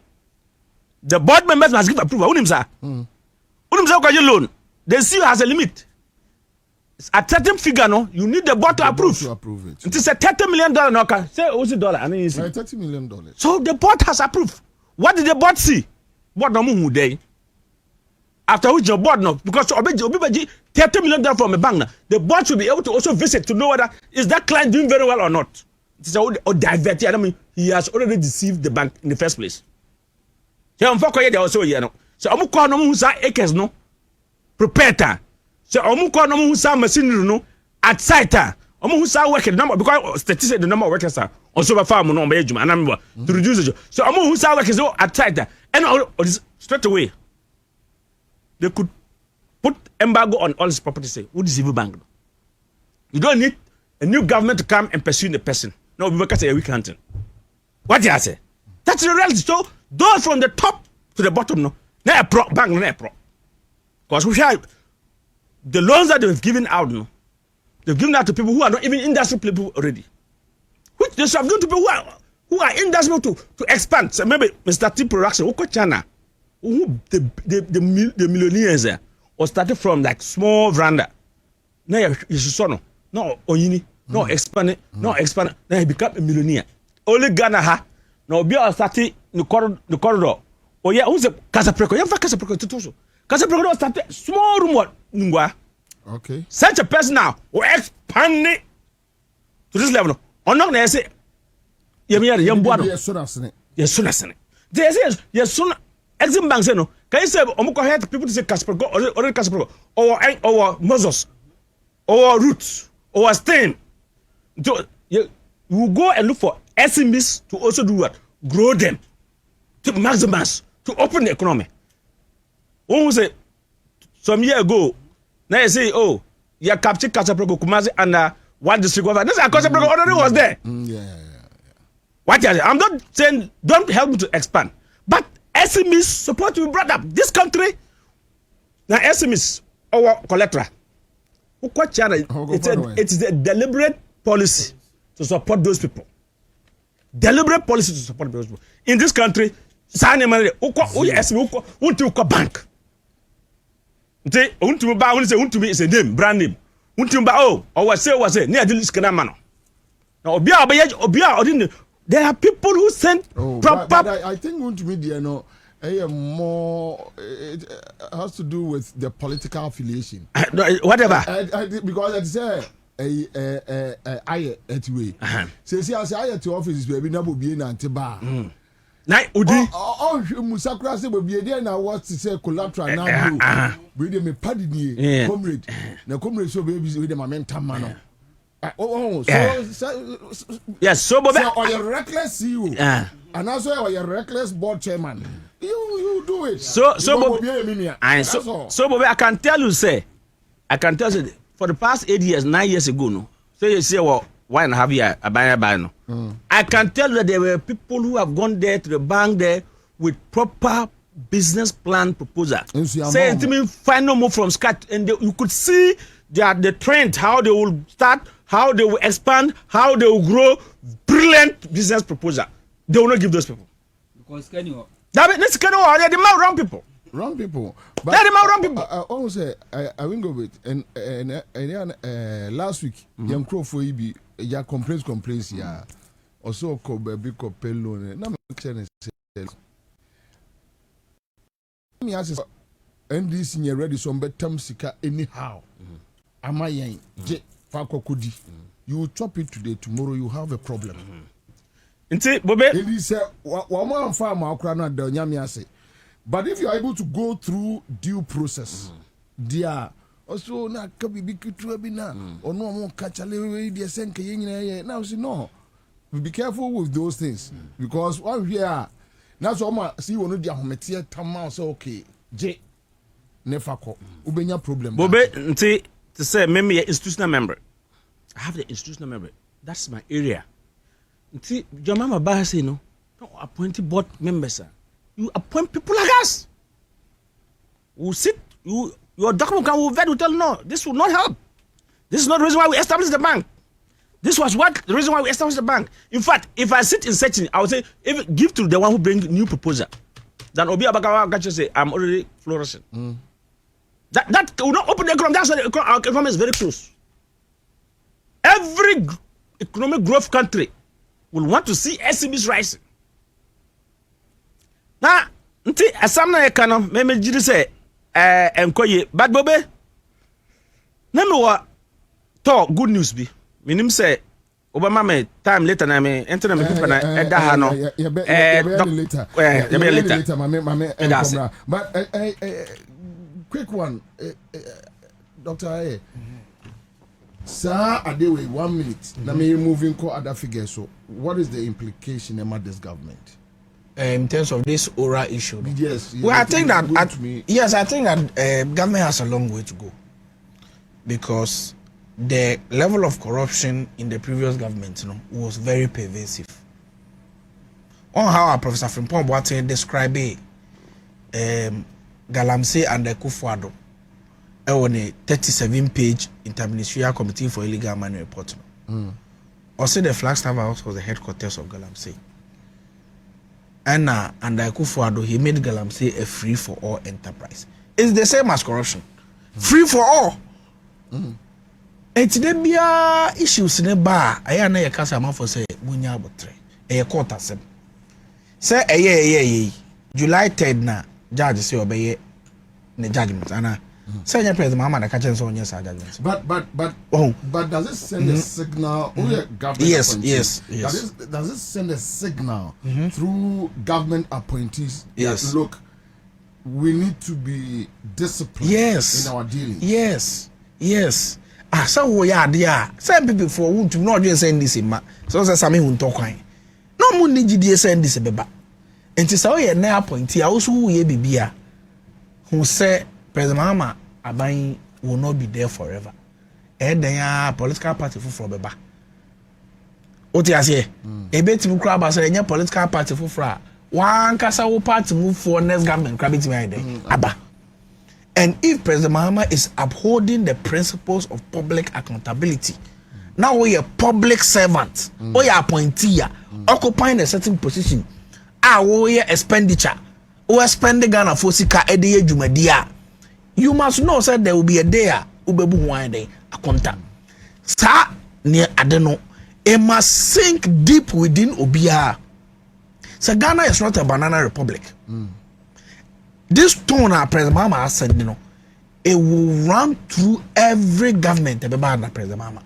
The board members must give approval. Unim sir. Unim sir ko loan. The CEO has a limit. At certain figure, no, you need the board to approve. It. It is a $30 million. No, say what's the dollar? I mean, $30 million. So the board has approved. What did the board see? Board no move day. After which your board no, because $30 million from a bank, the board should be able to also visit to know whether is that client doing very well or not. It is or diverted. I mean, he has already deceived the bank in the first place. Here, unfortunately, also, you know. So, I'm calling them who's acres, no. Prepare ta. So, I'm calling them who's machinery, no. At site, who's working number because statistics the number of workers are also a farm, no, major, and I'm to reduce it. So, I'm who's working at site, and all straight away. They could put embargo on all his property. Say, who is evil bank? You don't need a new government to come and pursue the person. No, because a weak hunting. What do I say? That's the reality. So, those from the top to the bottom, no, they're pro bank, they're pro. Because we have the loans that they've given out, no, they've given out to people who are not even industrial people already. Which they should have given to people who are industrial to expand. So maybe Mr. T production, who China, who the millionaires there, or started from like small veranda. Now you son, no Oyini, no expand, no expand. Now he become a millionaire. Only Ghana ha. Now be a starting the corridor. Oh yeah, who's the Casapreco? You have Casapreco to do. Casapreco started small room what Nungwa. Okay. Such a person now will expand it to this level. Or not, they say, young boy. Yes, soon as it. They say, yes, soon. Exim Bank say no. Can you say, Omuko had people to say Casapreco or Casapreco or Moses or Roots or Stain? You will go and look for SMEs to also do what? Grow them, to maximize, to open the economy. One will say, some year ago, now you say, oh, you captured Casapreco Kumasi and one district governor. This Casapreco already was there. What I'm not saying don't help me to expand, but SMEs support to be brought up. This country, now SMEs, our collateral. It's a deliberate policy to support those people. Deliberate policy to support those people. In this country, sign money. SME, bank. Untuba is a name, brand name. Untuba, was near this Kanamano. Now, there are people who send proper. I think Untuba, more it has to do with the political affiliation. Whatever. Because it's I way. See, I to office baby never be in Antiba. Musakura say be there now what to say collateral now. We dem paddy comrade. Na comrade so baby with them mental man. Yes, so Bobie. Or your reckless CEO. And also your reckless board chairman. You do it. So Bobie, I can tell you for the past 8 years, 9 years ago, no. So you say, well, 1.5 years, I can tell you that there were people who have gone there to the bank there with proper business plan proposal. Say to me, find no more from scratch, and you could see the trend, how they will start, how they will expand, how they will grow. Brilliant business proposal. They will not give those people. Because can you? That's kind of they're the wrong people. Wrong people. But they're the wrong people. I almost say I will go with and last week young crow for EB ya complaints ya also ko baby ko pelo na me me ask NDC nye ready so betam sika anyhow amayen je fa kokodi you chop it today tomorrow you have a problem. Nti Bobie NDC say wa mo amfa ma akura na da nyame ase. But if you are able to go through due process, there also na kabi bikitu abina or no more kachale they senke yenye now say no. Be careful with those things because one here now so ma see one dia hometie tama say okay je never ko ubenya problem. Bobie nti to say me institutional member. I have the institutional member. That's my area. Nti your mama ba say no. Don't appoint board members. You appoint people like us. Who sit, your document will vet will tell no, this will not help. This is not the reason why we established the bank. This was the reason why we established the bank. In fact, if I sit in searching, I would say, give to the one who brings new proposal. Then Obi Abakawa Gacha say, I'm already flourishing. That will not open the economy. That's why our economy is very close. Every economic growth country will want to see SMEs rising. Now, nti asam na yeka no me jiri se enkoye but Bobie na me wa talk good news bi minim say Obama me time later na me enter na me people na eda ha no later mame but quick one Dr. A sir adewe 1 minute na me moving to other figures. So what is the implication about this government in terms of this oral issue? Yes, well, I think that government has a long way to go, because the level of corruption in the previous government, was very pervasive. On how Professor Frimpong Boateng described Galamsey and the Kufuado on a 37-page interministerial committee for illegal money report. Also, the Flagstaff House was the headquarters of Galamsey. And the Kufuado, he made Galamsey a free-for-all enterprise. It's the same as corruption. Free for all. And today be issues in a bar. I am a customer for say Munya Botre. A quarter sem. Say a July 3rd na judge say obey the judgment. And say your president Mama catch us on your judgment. But does it send a signal? Yes. Does it send a signal through government appointees? Yes. That, look, we need to be disciplined in our dealings. Yes. So we are there. Some people for who to not just send this in so Sammy won't talk. No more need you send this beba. And to say na appointee also we bibia who say President Mama Abai will not be there forever. And then political party for beba. What you say? A bit to crab as a political party for fra. One kasa will party move for next government crabbit me Abba. And if President Mahama is upholding the principles of public accountability, now we are public servant, we are appointee, occupying a certain position, we are expenditure, we are spending Ghana for sika ediye jumadia. You must know that there will be a day, ubebu one day, a contact. Sa near Adeno, it must sink deep within Obia. So Ghana is not a banana republic. This tone our President Mama has said, it will run through every government President Mama.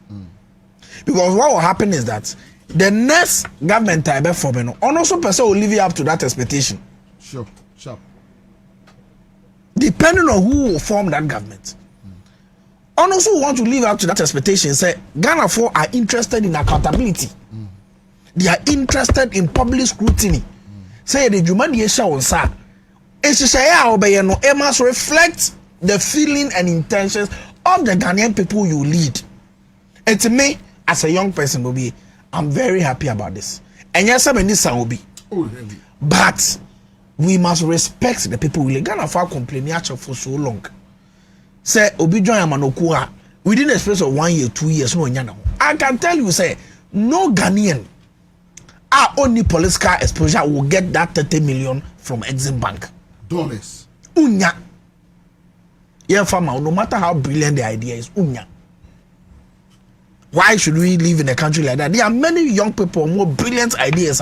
Because what will happen is that the next government I bet for also person will live up to that expectation. Sure. Depending on who will form that government. Also want to live up to that expectation. Say Ghana for are interested in accountability. They are interested in public scrutiny. Say the Jumani Yesha on sa. It must reflect the feeling and intentions of the Ghanaian people you lead. And to me, as a young person, Bobie, I'm very happy about this. And yes, I'm in this Bobie. But we must respect the people. We Ghana for complaining for so long. Say Obi John Manokua within a space of 1 year, 2 years, no nyana. I can tell you, say no Ghanaian only political exposure will get that 30 million from Exim Bank. Dollars. Unya. Yeah, farmer, no matter how brilliant the idea is, unya. Why should we live in a country like that? There are many young people more brilliant ideas.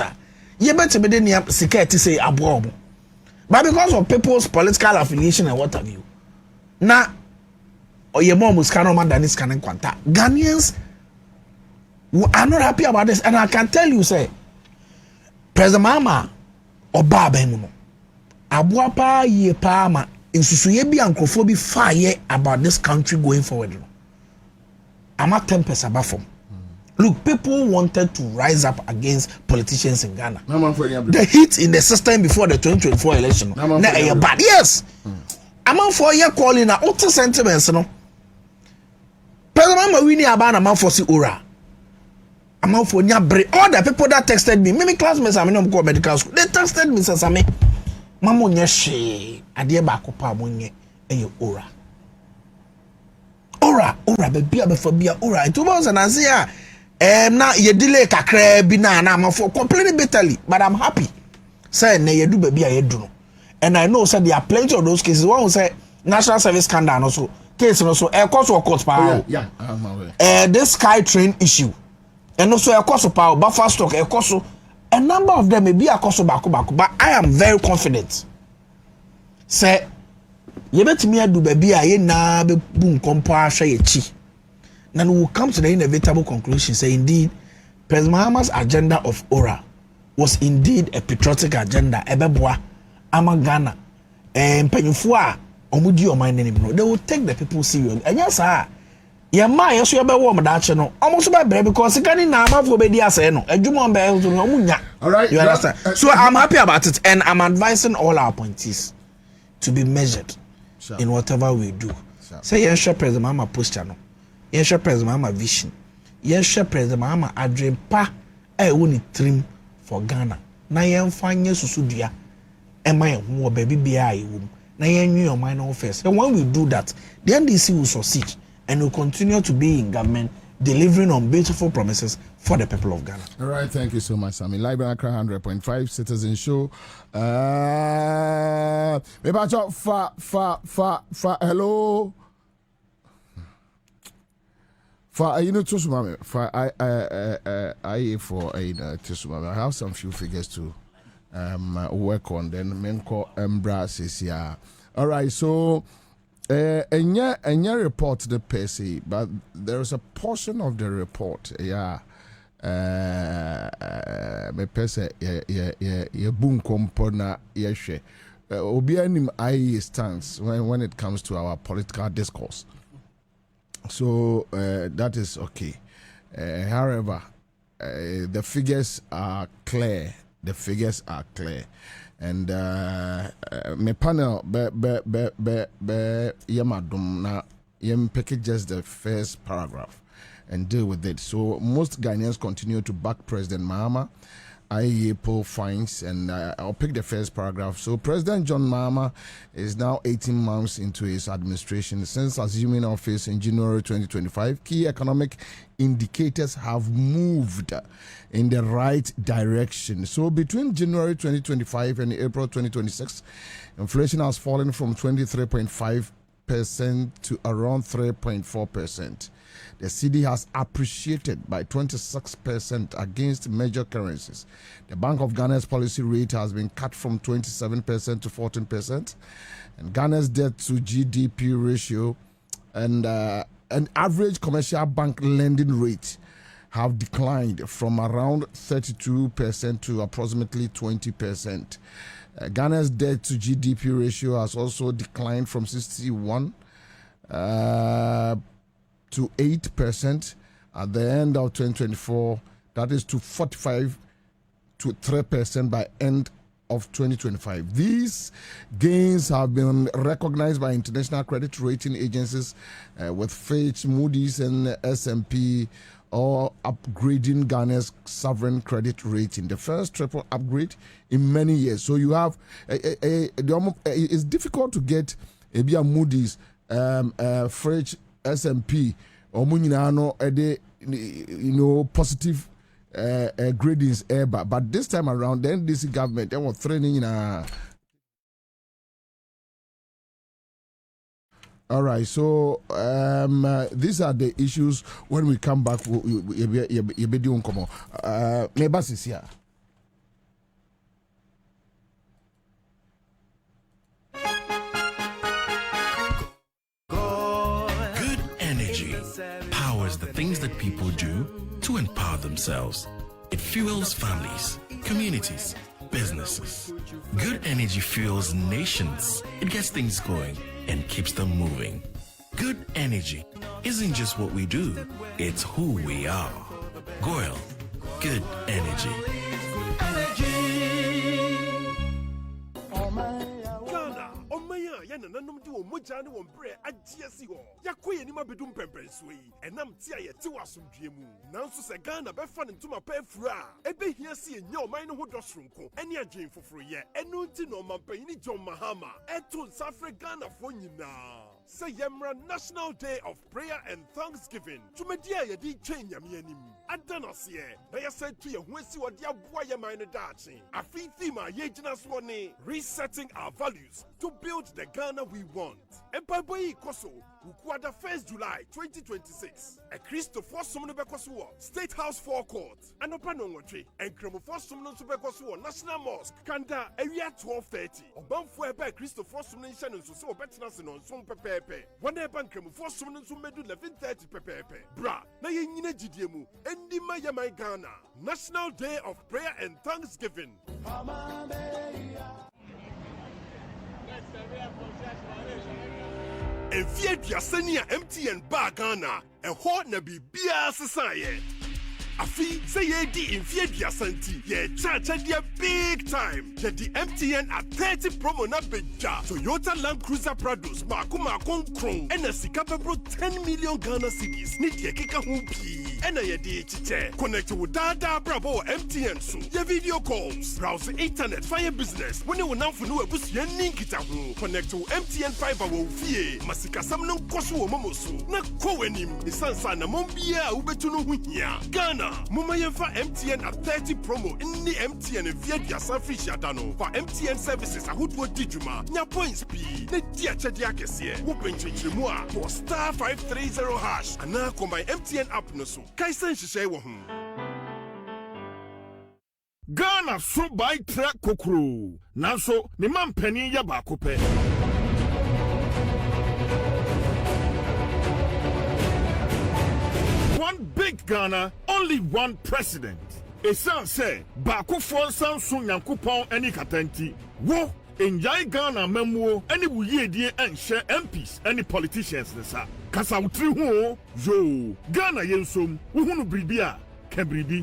You better be there security say abroad. But because of people's political affiliation and what have you, now, or your mom was cannot than this canon quanta. Ghanaians are not happy about this, and I can tell you, say, President Mama or Baba Muno. Abuapa ye palma in Susuyebi and Krofobi fire about this country going forward. I'm at 10% above from. Look, people wanted to rise up against politicians in Ghana. The heat in the system before the 2024 election. Bad. Yes. I'm on for year calling a utter sentiments. No. President Mama Winnie Abana man for si ora. I'm out for Nyabre. All the people that texted me, maybe classmates, I mean, go medical school. They texted me, Sasame. Mamo nyeshe adie ba kopa monye eye ora baby abefobia ora it was an Ansah na ye delay kakra bi na amafo complaining bitterly, but I'm happy say na ye do baby ayedu no. And I know say there are plenty of those cases. One will say national service scandal also case also cost or court power this Sky Train issue and also a cost of power buffer stock cost. A number of them may be a cost back, but I am very confident. Say, you bet me do baby I na be boom compare share chi. Then we will come to the inevitable conclusion. Say indeed, President Mahama's agenda of Ora was indeed a patriotic agenda. Ebeboa, ama Ghana, and Penyufua, Omudi or my name. They will take the people serious. And yes, sir. Yeah, my yes, you have a woman that channel almost by baby because the Ghana Nama for Bedia Seno, and Jumon Bell to Nomunya. All right, you understand? So I'm happy about it, and I'm advising all our appointees to be measured in whatever we do. Say, yes, President Mama posture no, yes, President Mama vision, yes, President Mama I dream pa, I won't trim for Ghana. Na yen fine susudia, and my baby be I womb. Na yen your mind offense. And when we do that, the NDC will succeed. And will continue to be in government, delivering on beautiful promises for the people of Ghana. All right, thank you so much, Sammy. Library Accra 100.5 Citizen Show. Hello. You know, Tosumame. I for Tosumame. I have some few figures to work on. Then Menko Embra says, yeah. All right, so. And yeah, report the per se, but there is a portion of the report, me per se, boom compona, obianim I stance when it comes to our political discourse. So that is okay. However, the figures are clear. And my panel yamadum na pick just the first paragraph and deal with it. So most Ghanaians continue to back President Mahama. IEA poll finds, and I'll pick the first paragraph. So President John Mahama is now 18 months into his administration. Since assuming office in January 2025, key economic indicators have moved in the right direction. So between January 2025 and April 2026, inflation has fallen from 23.5% to around 3.4%. The cedi has appreciated by 26% against major currencies. The Bank of Ghana's policy rate has been cut from 27% to 14%. And Ghana's debt to GDP ratio and an average commercial bank lending rate have declined from around 32% to approximately 20%. Ghana's debt to GDP ratio has also declined from 61 to 8% at the end of 2024. That is to 45 to 3% by end of 2025. These gains have been recognized by international credit rating agencies with Fitch, Moody's, and S&P, all upgrading Ghana's sovereign credit rating, the first triple upgrade in many years. So you have it's difficult to get a Moody's, Fitch, S&P, or positive gradings ever. But this time around, the NDC government, they were training all right, so these are the issues. When we come back, you'll be doing come on. Neighbors is here. Good energy powers the things that people do to empower themselves. It fuels families, communities, businesses. Good energy fuels nations. It gets things going and keeps them moving. Good energy isn't just what we do, it's who we are. Goyle, good energy. Nanum do Mujani on bread at GSO. Yakoya Nima Bedum Pempersway, and I'm Tia Tiwasum Diemu. Now so Ghana be fun into my pay fra. Ebe here see no mine who does runko. Any a dream for free, and no tino Mampani John Mahama. Eton Safre Ghana for you now. Say Yemra National Day of Prayer and Thanksgiving. To media ya di chain yamianim. Adanasie. They said to you when see what ya boy ya mine dancing. A free theme yejina swane. Resetting our values to build the Ghana we want. And by boy koso Ukuada 1st July 2026. A Christopher Sumno Bekosuo, State House Forecourt, and Opanongotri, and Cremofor Sumno Bekosuo, National Mosque, Kanda, area 1230. Obamfo by Christopher Sumno Shannon, so Betnas and on Sum Pepe. One eban Cremofor Sumno Sumedu 1130 Pepe. Bra, Nayina Gidiemu, Endi Maya my Ghana. National Day of Prayer and Thanksgiving. And fear Senia MTN bar Ghana, and hot na be beer society. Afi say ye di in fear santi, ye cha dia big time. Ye di MTN at 30 promo na beja. Toyota Land Cruiser Prados, Makuma Kron, and a Sikapabro 10 million Ghana cedis. Need ye kika humpi. And a ye di chiche. Connect with Dada Bravo MTN so. Ye video calls, browse the internet, fire business. When you will now for no bus ye ninkita hu. Connect to MTN fiber wo fie. Masika samnon kosu momosu. Na kowenim. Isansa na mombia ubetunu hunya. Ghana. Muma yefa MTN at 30 promo in the MTN via dia Sanfish Adano for MTN services ahudwo dijuma nya points bi na dia chedia kese wo benchechimua for star 530 hash ana ko my MTN app no so kai san hihye wo hu Ghana so by track kokro nanso ne mampani ya ba kope One big Ghana, only one president. A son say, Baku Fonsan Sun Yankupon any Katenti. Wo, enjoy Ghana Memo, any Wuye and share MPs, any politicians, Nessa. Kasa Utri Ho, Yo, Ghana Yensum, Uhunu Bribia, Cabribi.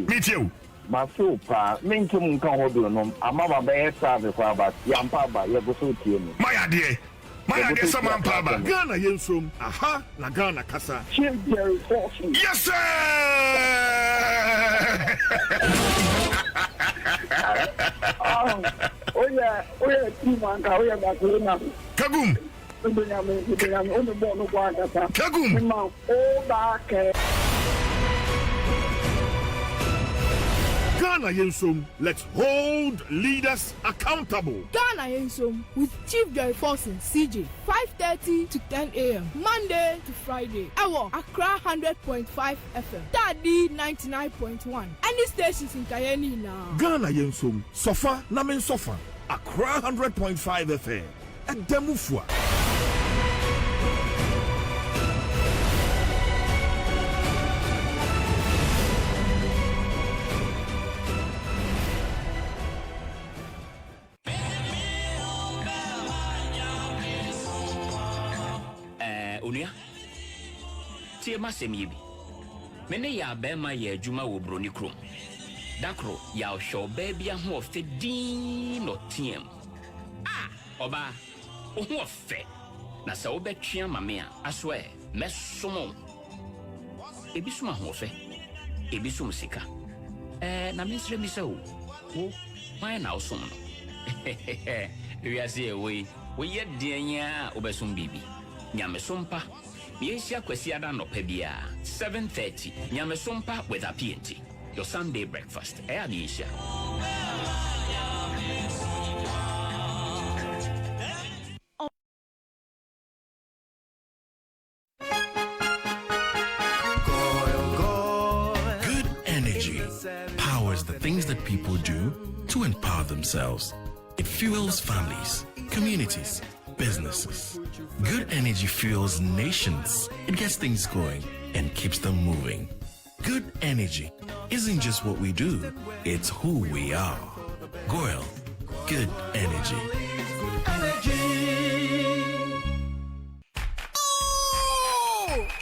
Meet you. Masupa, Minkum Kahodunum, Amama Bay Service, but Yampaba, Yabusuti. My idea. My idea, some Paba. Ghana Yensum, aha, na Ghana Kasa. Yes, sir! Oh, yeah, Kagum! Kagum! Ghana Yensum, let's hold leaders accountable. Ghana Yensum with Chief Joy Forson, CJ, 5:30 to 10 a.m. Monday to Friday. Our Accra 100.5 FM, Tadi 99.1. Any stations in Kayeni now. Ghana Yensum, Sofa Namen Sofa, Accra 100.5 FM. At Demufua. Unia tie masem yebi mene ya be ma ye adwuma wo broni krom dakro ya hwo ba bia ho ofe din no tiem oba ho ofe na se wo betwea mame a aso mesomo ebi suma ho ofe ebi sum sika na minsre mi se wo why na osom no we are say we ye dianya obesum bibi Nyamesompa, Yesia Kwesiada no pebia, 7:30. Nyamesompa with a PNT. Your Sunday breakfast. Aisha. Good energy powers the things that people do to empower themselves. It fuels families, communities, businesses. Good energy fuels nations. It gets things going and keeps them moving. Good energy isn't just what we do, it's who we are. Goyle, good energy.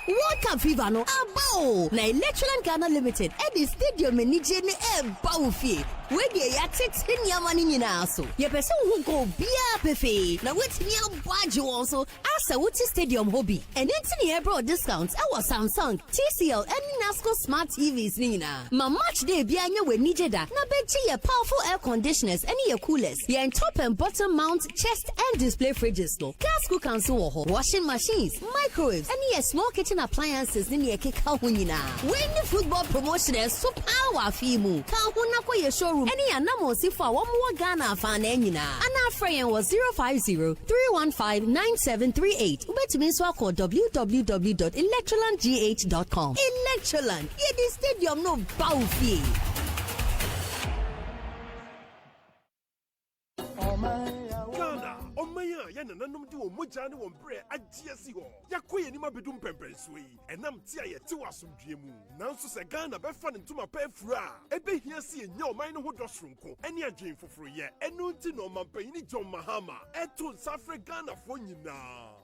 World Cup fever no abo na Electroland Ghana Limited at the stadium enije ne baufi we dey ya tete nyama ni nyina so ye person who go bia pefe na wetimi abwaje won so asa wuti stadium hobby and entini ebro discounts our Samsung, TCL and Nasco smart TVs ni nyina ma match day bia nya we nije da na beji ye powerful air conditioners and ye coolers ye top and bottom mount chest and display fridges no gas cookers so washing machines, microwaves and ye small kitchen appliances ni ye keka ho nyina when the football promotion so power fimu ka ho na kwa ye show room. Any anamosi for one more Ghana fan nyina. Ana Freyen was 050-315-9738. Ubetumi so call www.electrolandgh.com. Electroland, yeah, the stadium no bawfie. Omaya yana nanom di omoja ne won bre agye si ho yakoye ni mabedum pempenso yi enam tia ye ti wasomdwe mu nanso se Ghana be fa ne ntoma pa afura ebehia si enya oman ne ho dosronko ene adwen foforo ye enu nti no mampanyini John Mahama eto Safre Ghana fo nyina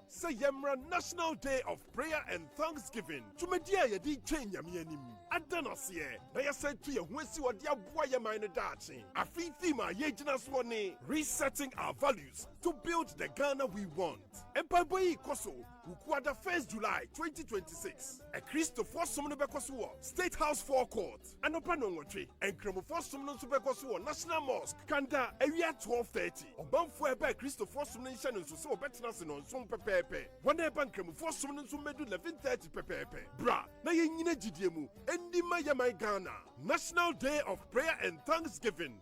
say yemra National Day of Prayer and Thanksgiving tumedia ye di twen nyame anim adanase na ye say to ye ho asi wode aboa ye man ne daache afi theme ye gina so ne resetting our values to build the Ghana we want. Empire Koso, Ukwada 1st July 2026. A Christopher Sumnebekosua, State House Forecourt, Anopanongotri, and Cremofor Sumnon Subekosua, National Mosque, Kanda, area 1230. Obamfue by Christopher Sumnon Shannon, so Betnas and on Sum Pepe. One epan Cremofor Sumnon Sumedu 1130 Pepe. Bra, Nayina Gidiemu, Endi Maya Ghana. National Day of Prayer and Thanksgiving.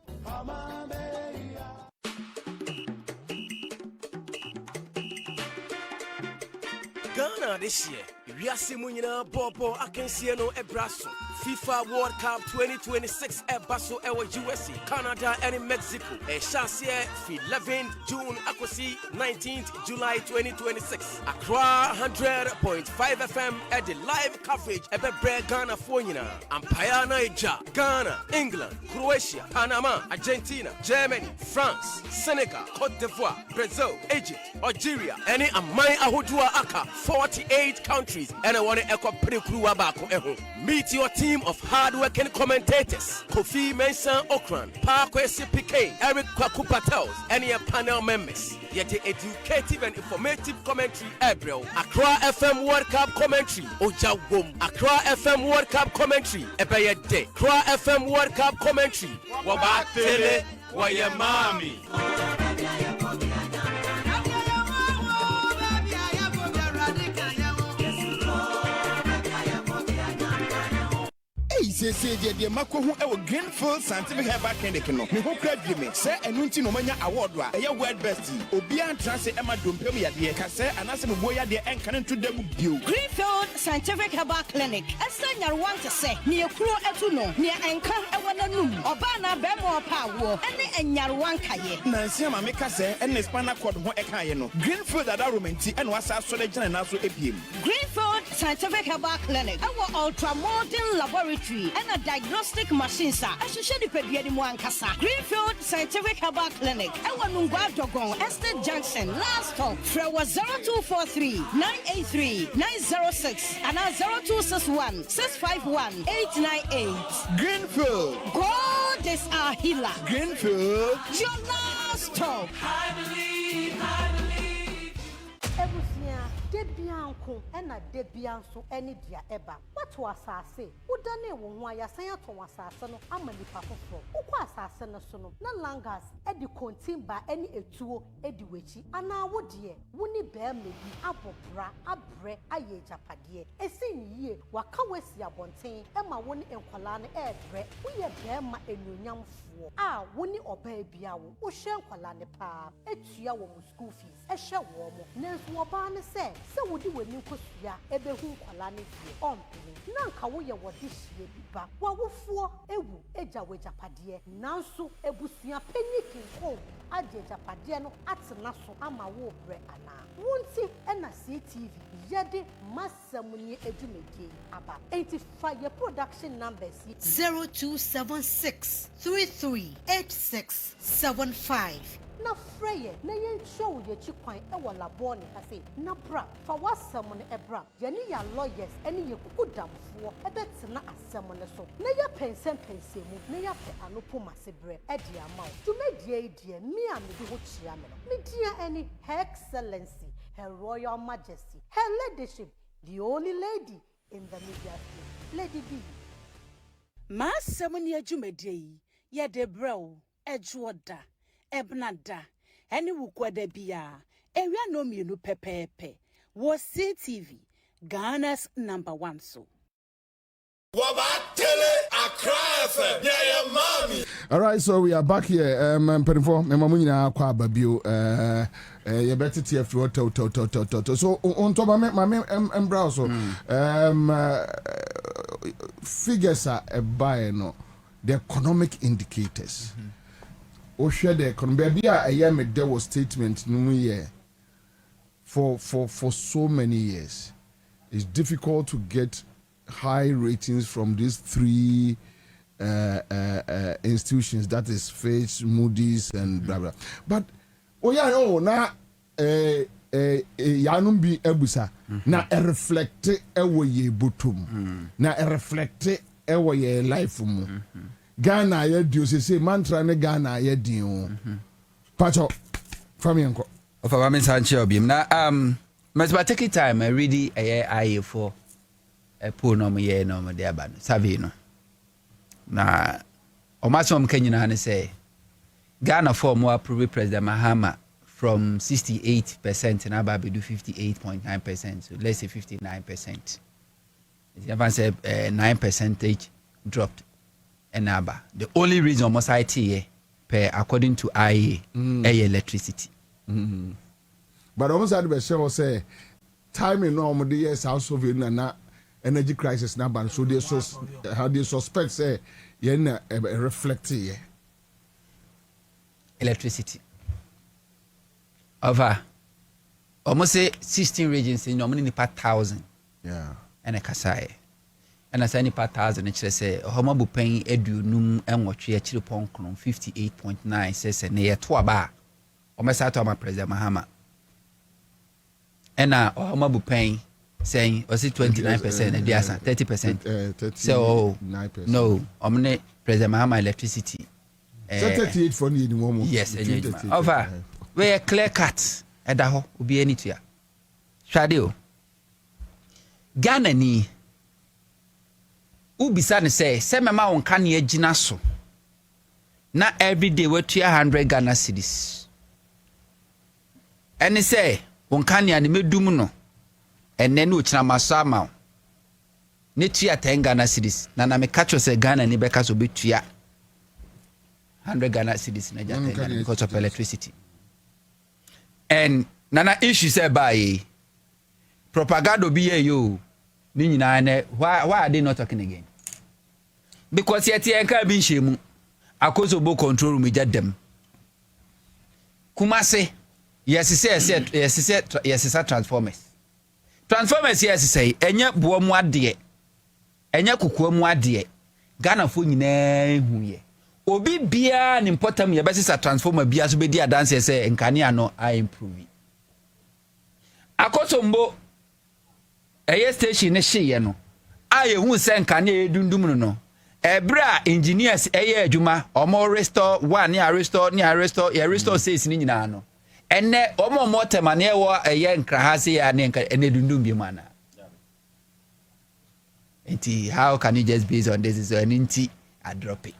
Ghana this year, we are seeing Bobo Akensieno Ebraso. FIFA World Cup 2026 Ebaso Ewa USA, Canada and Mexico. A chance here 11th June Akosi 19th July 2026. Accra 100.5 FM at the live coverage Ebe Ghana Fonina. Empire Niger, Ghana, England, Croatia, Panama, Argentina, Germany, France, Senegal, Cote d'Ivoire, Brazil, Egypt, Algeria, any Amai Ahudua Aka, 48 countries, and I want to echo Prikruabako Eho. Meet your team of hard-working commentators: Kofi Mensah Okran, Parkwesi PK, Eric Kwaku Patels, and your panel members. Yet the educative and informative commentary April, Accra FM World Cup commentary, Oja Wom, Accra FM World Cup commentary, Ebeye Day, Accra FM World Cup commentary, Wabatele, Wayamami. Say the Mako who Greenfield Scientific Herbal Clinic no. Me who crave me say enunti no manya award wa. Eya world best. Obia transe Emma Dompem ya de ka say anase me boya de enkan to dem bio. Greenfield Scientific Herbal Clinic. Esa nyarwan te say ne ekuro etu no. Ne enkan ewo nanum. Oba na be mo pa wo. Ene enyarwan kaye. Nansi ma me ka say ene spinal cord ho ekaye no. Greenfield ada romenti ene wasa so de gina na so ebiem. Greenfield Scientific Herbal Clinic. Our ultra modern laboratory and a diagnostic machine, sir. I should show the Pediani Mwankasa. Greenfield Scientific Herbal Clinic. Our Nungwa Dogon, Estate Junction, last stop. Frewa 0243 983 906 and 0261 651 898. Greenfield. God is our healer. Greenfield. Your last stop. I believe. Debianko and a Debianso any dia eba. What was I say? Udane won ya saya to wasasano amani papa for. Ukwa asasana sono na langas edi kontimba any etuo edi wechi ana wodie woni be mebi abobra abre aye japadie esi ye waka wesi abonten ema woni enkwala ne ebre woye be ma enunyamfo a woni oba bia wo hwe enkwala ne pa etua wo school fees ehwe wo mo nanso oba ne se wodi wani kosua ebehu nkwala ne die ompene na nka wo ye wodi hie biba wa wofuo ewu eja wejapade nanso ebusua panikin ko age japade no atena so ama wo bre ana wonti na CTV yede masamuni edumedie aba 85 production numbers 0276 338675 na freye na yen show ye chikwan e wala boni kase na bra fa wasam no ebra ye ne ya lawyers ene ye kukudamfo e betena asem ne so na ya pensem mu na ya pe anopo masebre e dia mawo tumedie die mi a me di ho chia me no me dia any her excellency her royal majesty her ladyship the only lady in the media space Lady B masam ne adwumadie yi ye de brew ejuoda Ebnada, any wukwada bia, area no mienu pepepe, was CTV, Ghana's #1 so. Wabatele Accra FM, yeah, mommy. All right, so we are back here. Penifo, Mamamuna Kwababio, you better TF to. So, on top of my browser, figures are a buy no, the economic indicators. Or share the economy. A year there was statement no year for so many years. It's difficult to get high ratings from these three institutions, that is Fitch, Moody's, and blah blah. But now yanum bi ebusa na reflect ewo ye botum na reflect ewo ye life mu. Ghana ye dio say mantra ne Ghana ye din pacho famienko of our men sanche obim na must take time I read a for a poor no ye no me there ban savino na omasom Kenya na say Ghana for more approve President Mahama from 68% and about do 58.9%, so let's say 59%. If say 9% dropped and aba. The only reason almost IT per according to IA electricity. But almost had to say time in normal the years house of na energy crisis now, so they how they suspect say yen reflect electricity. Over almost say 16 regions in normally per 1,000. Yeah. And a kasai. And as any per 1,000, it say homabu paying edunum and what you actually pon 58.9 says a near to a bar. Almost out of my President Mahama. And now homabu paying saying was it 29% and there's 30%. So no, omne President Mahama electricity. 38 for need moment. Yes, over. Where clear cut at the ho will be any to ya. Shadio Ghana ni Ubisane say, Semama on Kanye Jinaso. Na every day we're 100 Ghana cedis. And they say, on Kanye and me dumuno, and then which na masama. Netia 10 Ghana cedis. Nana me catch us a Ghana ni bekas will be 100 Ghana cedis because of electricity. And nana issue said by propaganda be you. Why are they not talking again? Because yet can't be shame. A cause of book control room with them. Kumase, yes, transformers. Transformers, yes, say, and yet boom dear. And yet kukum dear. Ghana for ye. Obi bia an important me basis a transformer bia so be dia dance say nkania no I improve. Akosombo eye station ne hye no aye hu se nkania edundum no ebra engineers eye adwuma omo restore one ne restore says ni nyina no enne omo tema ne wo eye nkrahase ya ne edundum bi mana. Enti how can you just based on this is an inti I drop it.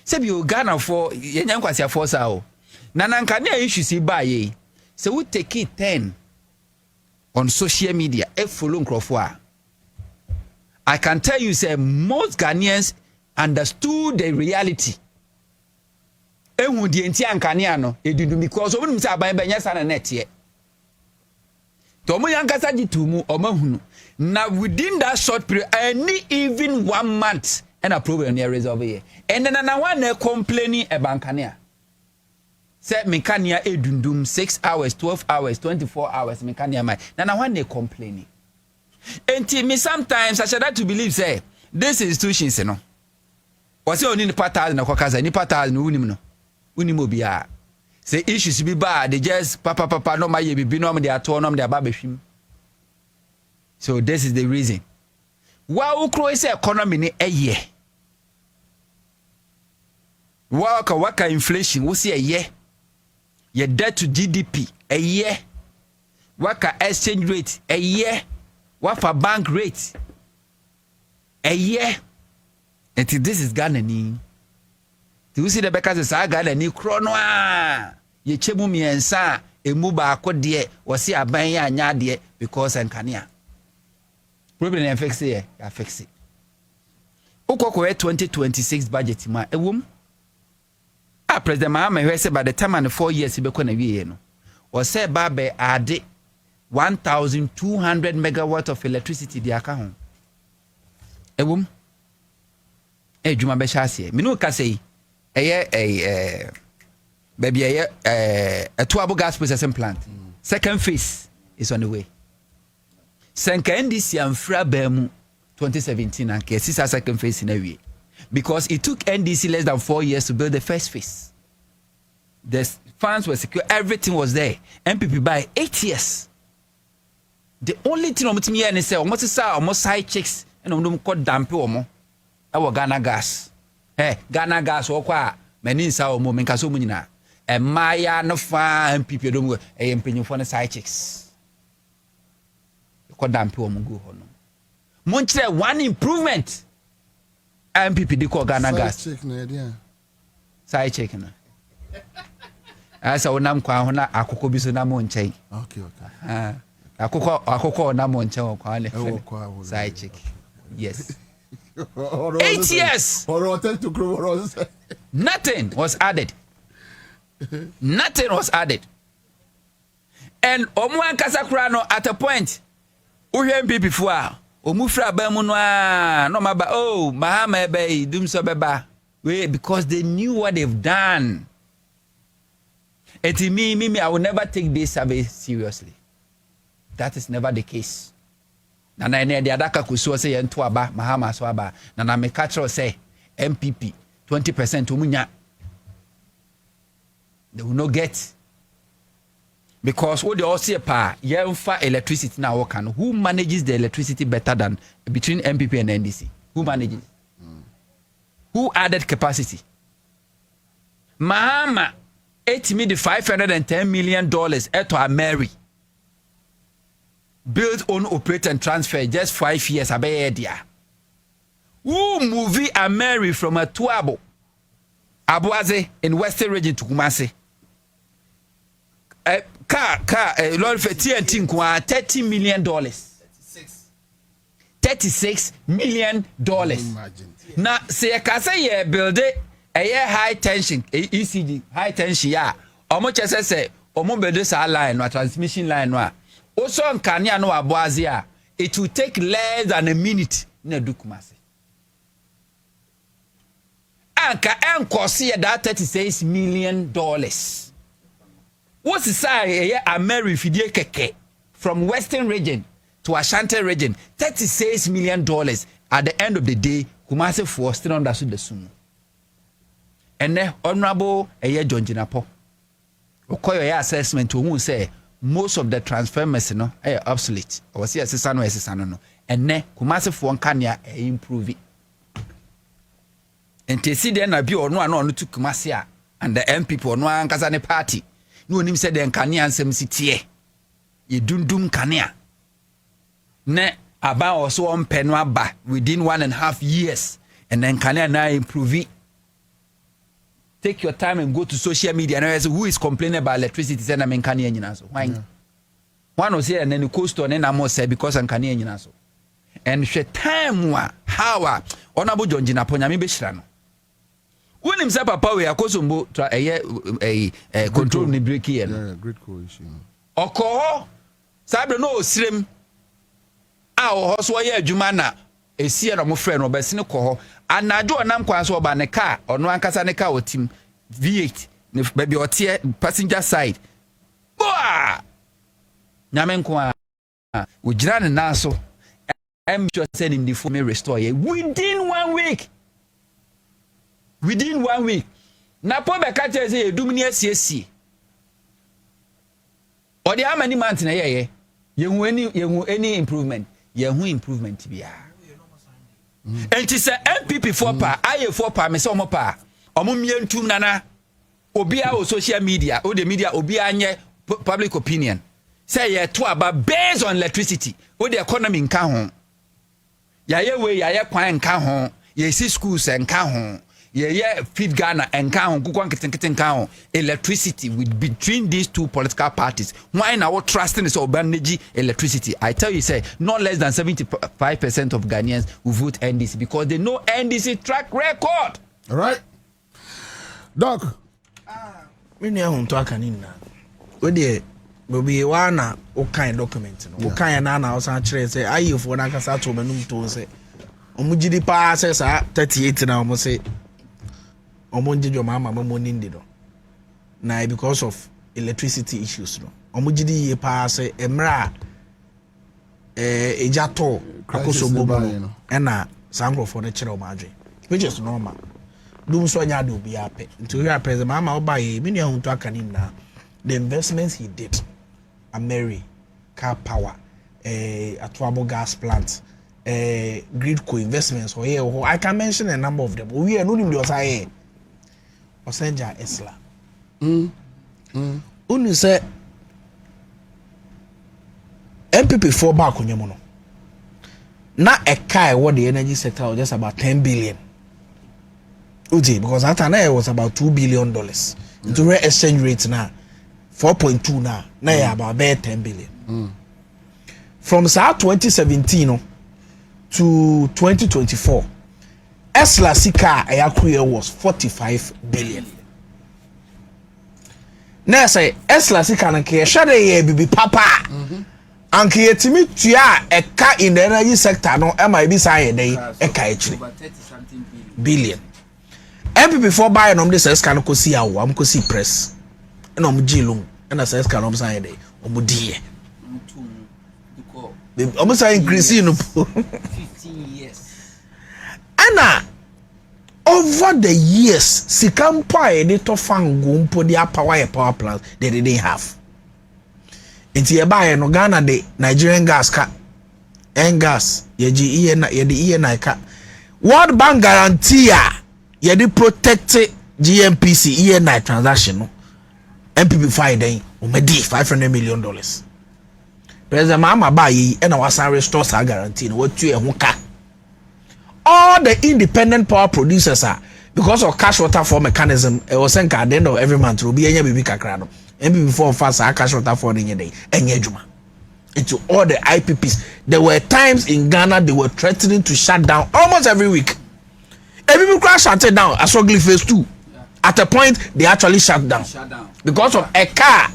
Sebi you Ghana for yenyankwasi force how nananka ne issue si ba ye so we take it 10 on social media follow nkrofo. I can tell you say most Ghanaians understood the reality ehu die nti ankane ano edudu because omu say aban benya sa na net ye to omu yankasa gitumu omahunu na within that short period any even 1 month and a problem near resolve here. And then I want to complaining about Kania. Say Mekania edundum 6 hours, 12 hours, 24 hours, Mekania my. Then I want to complaining. And me sometimes I should have to believe say this institutions you know. Was only the part na kwakaza ni part no unim no. Unim obia. Say issues be bad, they just papa no my be no me dey ato no me dey babehwim. So this is the reason. Wa ukro is economy ni eye. Waka inflation wo see eye. Your debt to GDP eye. Waka exchange rate eye. Wafa bank rate eye. And this is Ghana ni. Do you see the because it's Ghana ni krono a. Ye chemu miensa emu ba akode wose aban ya anya de because enkania. Problem na fix it, I fix it. Ukoko 2026 budget ma ewum President Mahama said by the time and 4 years he be kona wie no. Or say babe ade 1,200 megawatt of electricity di aka ho. Ewum. Dwuma be hyase. Me no ka sei. Baby a Tuabo gas processing plant. Second phase is on the way. Senka NDC and Frabemu 2017 and this is second phase in a way. Because it took NDC less than 4 years to build the first phase. The funds were secure, everything was there. MPP by 8 years. The only thing I'm saying is almost side chicks and I'm called dampe omo. Our Ghana gas. Hey, Ghana gas or qua meninsa or moment caso munina. And Maya no fa MPP don't go a penny for the side chicks. Called dampe omo go hono. Munche one improvement. MPP di call Ghana gas. Side check na. Asa onam kwa ho na akoko bi so na mo nchen. Okay. Akoko na mo nchen kwa le. Side check. Yes. 8 years. Nothing was added. Nothing was added. And omu ankasa kura no at a point. Uhwe MPP fu a omufra ba mu no a no maba oh Mahama ebe dum so beba we because they knew what they've done. And me I will never take this survey seriously. That is never the case. Na the adaka kusuo say ento aba Mahama so aba na me catch say MPP 20% umunya. They will not get. Because what they all say pa yemfa electricity now work and who manages the electricity better than between MPP and NDC? Who manages? Who added capacity? Mahama ate me the $510 million eto Mary. Build, own, operate and transfer just 5 years abe dia. Who movie Mary from a Tuabo Abuaze in Western region to Kumasi? Lord for TNT kwa $30 million. $36 million. Now, say a casa ye build it a high tension, ECD, high tension, ya. Or much as I say, or more build this line or transmission line. Also, on Kanya no Abuazia, it will take less than a minute. Ne Dukumasi. Anka and Corsia that $36 million. What's the size a Mary Fidie Keke from Western region to Ashanti region? $36 million. At the end of the day, Kumasi for still understood the soon. And then Honorable John Jinapo. Okoyo assessment to who say most of the transfer message obsolete. Or see assistant no. And then Kumasi for Kanya improve it. And to see then abi or no to Kumasi and the MP or no ankasa party. No him said den Kania ansem sitie. Ye dundum Kania. Ne aba also on penwa ba within 1.5 years. And then Kania now improve it. Take your time and go to social media and ask who is complaining about electricity. Say na men Kania nyina so. Why? One was here and then the coast on na mo say because an Kania nyina so. And she time wa how Honorable John Jinapo nyame be hira no. When himself papa we akosombo a control ni break here. Yeah, great coalition. Oko sabre no osrem a ho so ye adwuma na esi na mo frɛ no obese ne kɔ ho anadwo onam kwan so oba ne car ono ankasa ne car otim V8 ne baby otie passenger side boa nyame nko a ogira ne na so I'm sure sending the phone restore ye within 1 week. Within 1 week. Na po be ka say edum ni asiesie. Or the how many months na ye yehu any improvement. Yehu improvement bia. Enti say MPP for pa, aye for pa me say omo pa. Omo mientum nana. Obi a o social media, o the media obi anye public opinion. Say ye to about based on electricity. O the economy nka ho. Yaye we yaye kwan nka ho. Ye si schools nka ho. Yeah, feed Ghana and Kukwan electricity with between these two political parties. Why now trusting is Obaneji electricity? I tell you, say not less than 75% of Ghanaians will vote NDC because they know NDC track record. All right, Doc. Me ne ho to aka ni na. We de Bobie wa na o kan document no. O kan na na o san kire say ayefo na kasa to manum to say. Omo gidi pa say sa 38 na omo say. Omo ngijo mama mamo nindi do. Na because of electricity issues no. Omo gidi ye pa say emra ejato akoso bobo no. Na sangrofo ne kire o ma adwen. Which is normal. Do so nya do be happy. Until you are present, mama obaye, me ne hunto aka ni na. The investments he did, Ameri, car power, Atuabo gas plant, grid co-investments, or here, I can mention a number of them. We are not in the Osaye. Osenja Esla. Unu say MPP4 back on Yamono. Na a car what the energy sector was just about 10 billion. Uji, because that time it was about $2 billion. Into rare exchange rate now 4.2 now. Now about 10 billion. From 2017 to 2024, Esla Sika Ayakuya was 45 billion. Now say Esla Sika na ke shade ye bibi papa. Anke yetimi tua eka in the energy sector no e ma bi say dey eka actually billion. MPP4 buy no this esca no kosi awo am kosi press na om gilum na say esca no say dey om die om say increase no 15 years. Ana over the years sikampa they to fango mpo dia power plants they didn't have. Inti ye buy no Ghana the Nigerian gas ka gas ye na ka World Bank guarantee ye dey protect GMPC ENI transaction no MPP5 then o medi $500 million. President Mama buy e na wasan restore sa guarantee no watu e ho ka. All the independent power producers are because of cash waterfall mechanism e was sent at the end of every month will be enya bibi kakra no MPP4 fast cash waterfall enya dey enya juma into all the IPPs. There were times in Ghana they were threatening to shut down almost every week. People crash shut it down. Asogli phase 2. Yeah. At a point they actually shut down because of a car.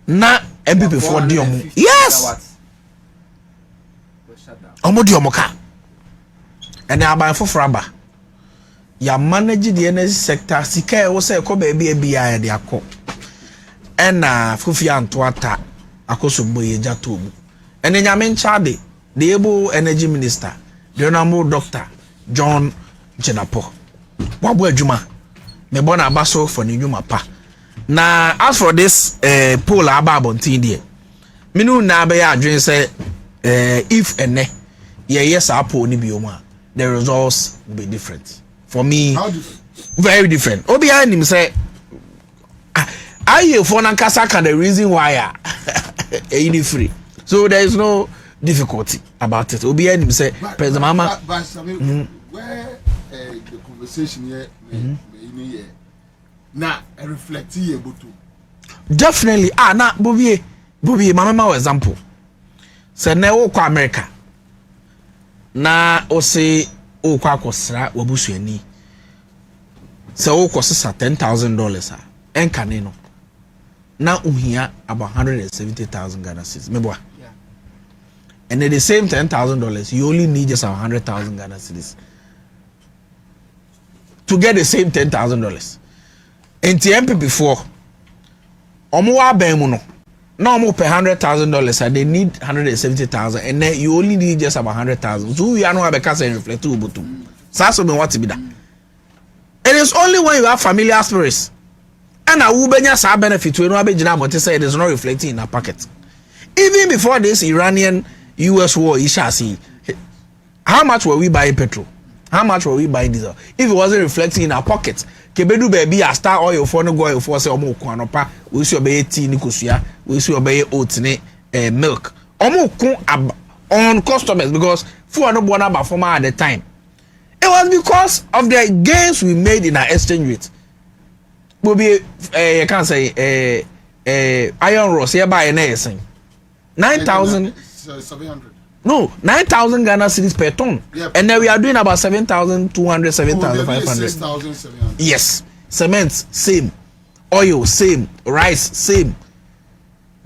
Na MPP4 diomu. Yes. Omo diomu car. And now by for fraba. Ya manage the energy sector. Sika e say ko baby e bia de akọ. And fufi antwata akoso boye jatobu. And then yamen chade the able energy minister, the honorable Dr. John Jenapo. Wabu ejuma. Me bona abaso for ni juma pa. Na as for this poll about there. Minu na be ya adwen say if ene yes poll ni bioma, the results will be different. For me, how different? Very different. Obi anim say I for nankasa can the reason why any free. So there is no difficulty about it. Obi anim say President Mama where the conversation here now reflect able to definitely na Bobie mama example say na wo kwa America na o say o kwa akosra wabusuani say o kosa $10,000 enka ne no na uhia about 170,000 Ghana cedis meboa. And at the same $10,000 you only need just 100,000 Ghana cedis to get the same $10,000. In TMP before, omo wa ben mu no, na omo pay $100,000 and they need 170,000, and then you only need just about 100,000. So we are no have a reflect to butu. So me what to be that. It is only when you have familiar spirits, and a ubenya sa benefit we no abegina but say it is not reflecting in our pocket. Even before this Iranian US war, see how much were we buying petrol? How much were we buying diesel? If it wasn't reflecting in our pockets, kebedu baby a star oil for no go oil for say omo ko anopa, we see obey tea ni kosua, we see obey oat ni milk. Omo ko on customers because for no bona ba former at the time. It was because of the gains we made in our exchange rate. Bobie you can't say iron rods here by anything. 9,700. No, 9,000 Ghana cedis per ton. Yep. And then we are doing about 7,200, 7,500. 6,700. Yes. Cement, same. oil same, rice same.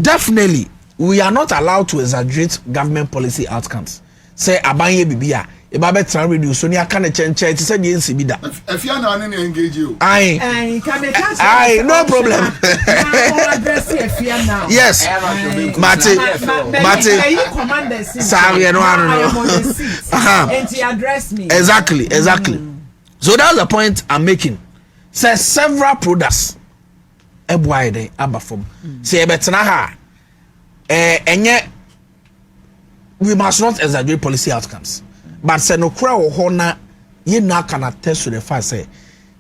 Definitely, we are not allowed to exaggerate government policy outcomes. Say abanye bibia, ebabe tran reduce so ni aka na chenche it said the NCB da. If you are not engage you. Aye, no problem. Yes. Mate. Sorry, no. And he addressed me. Exactly. So that's the point I'm making. Say several products wide abafom. Say betena ha enye we must not exaggerate policy outcomes. But say no kura wo ho na ye na can attest to the fact say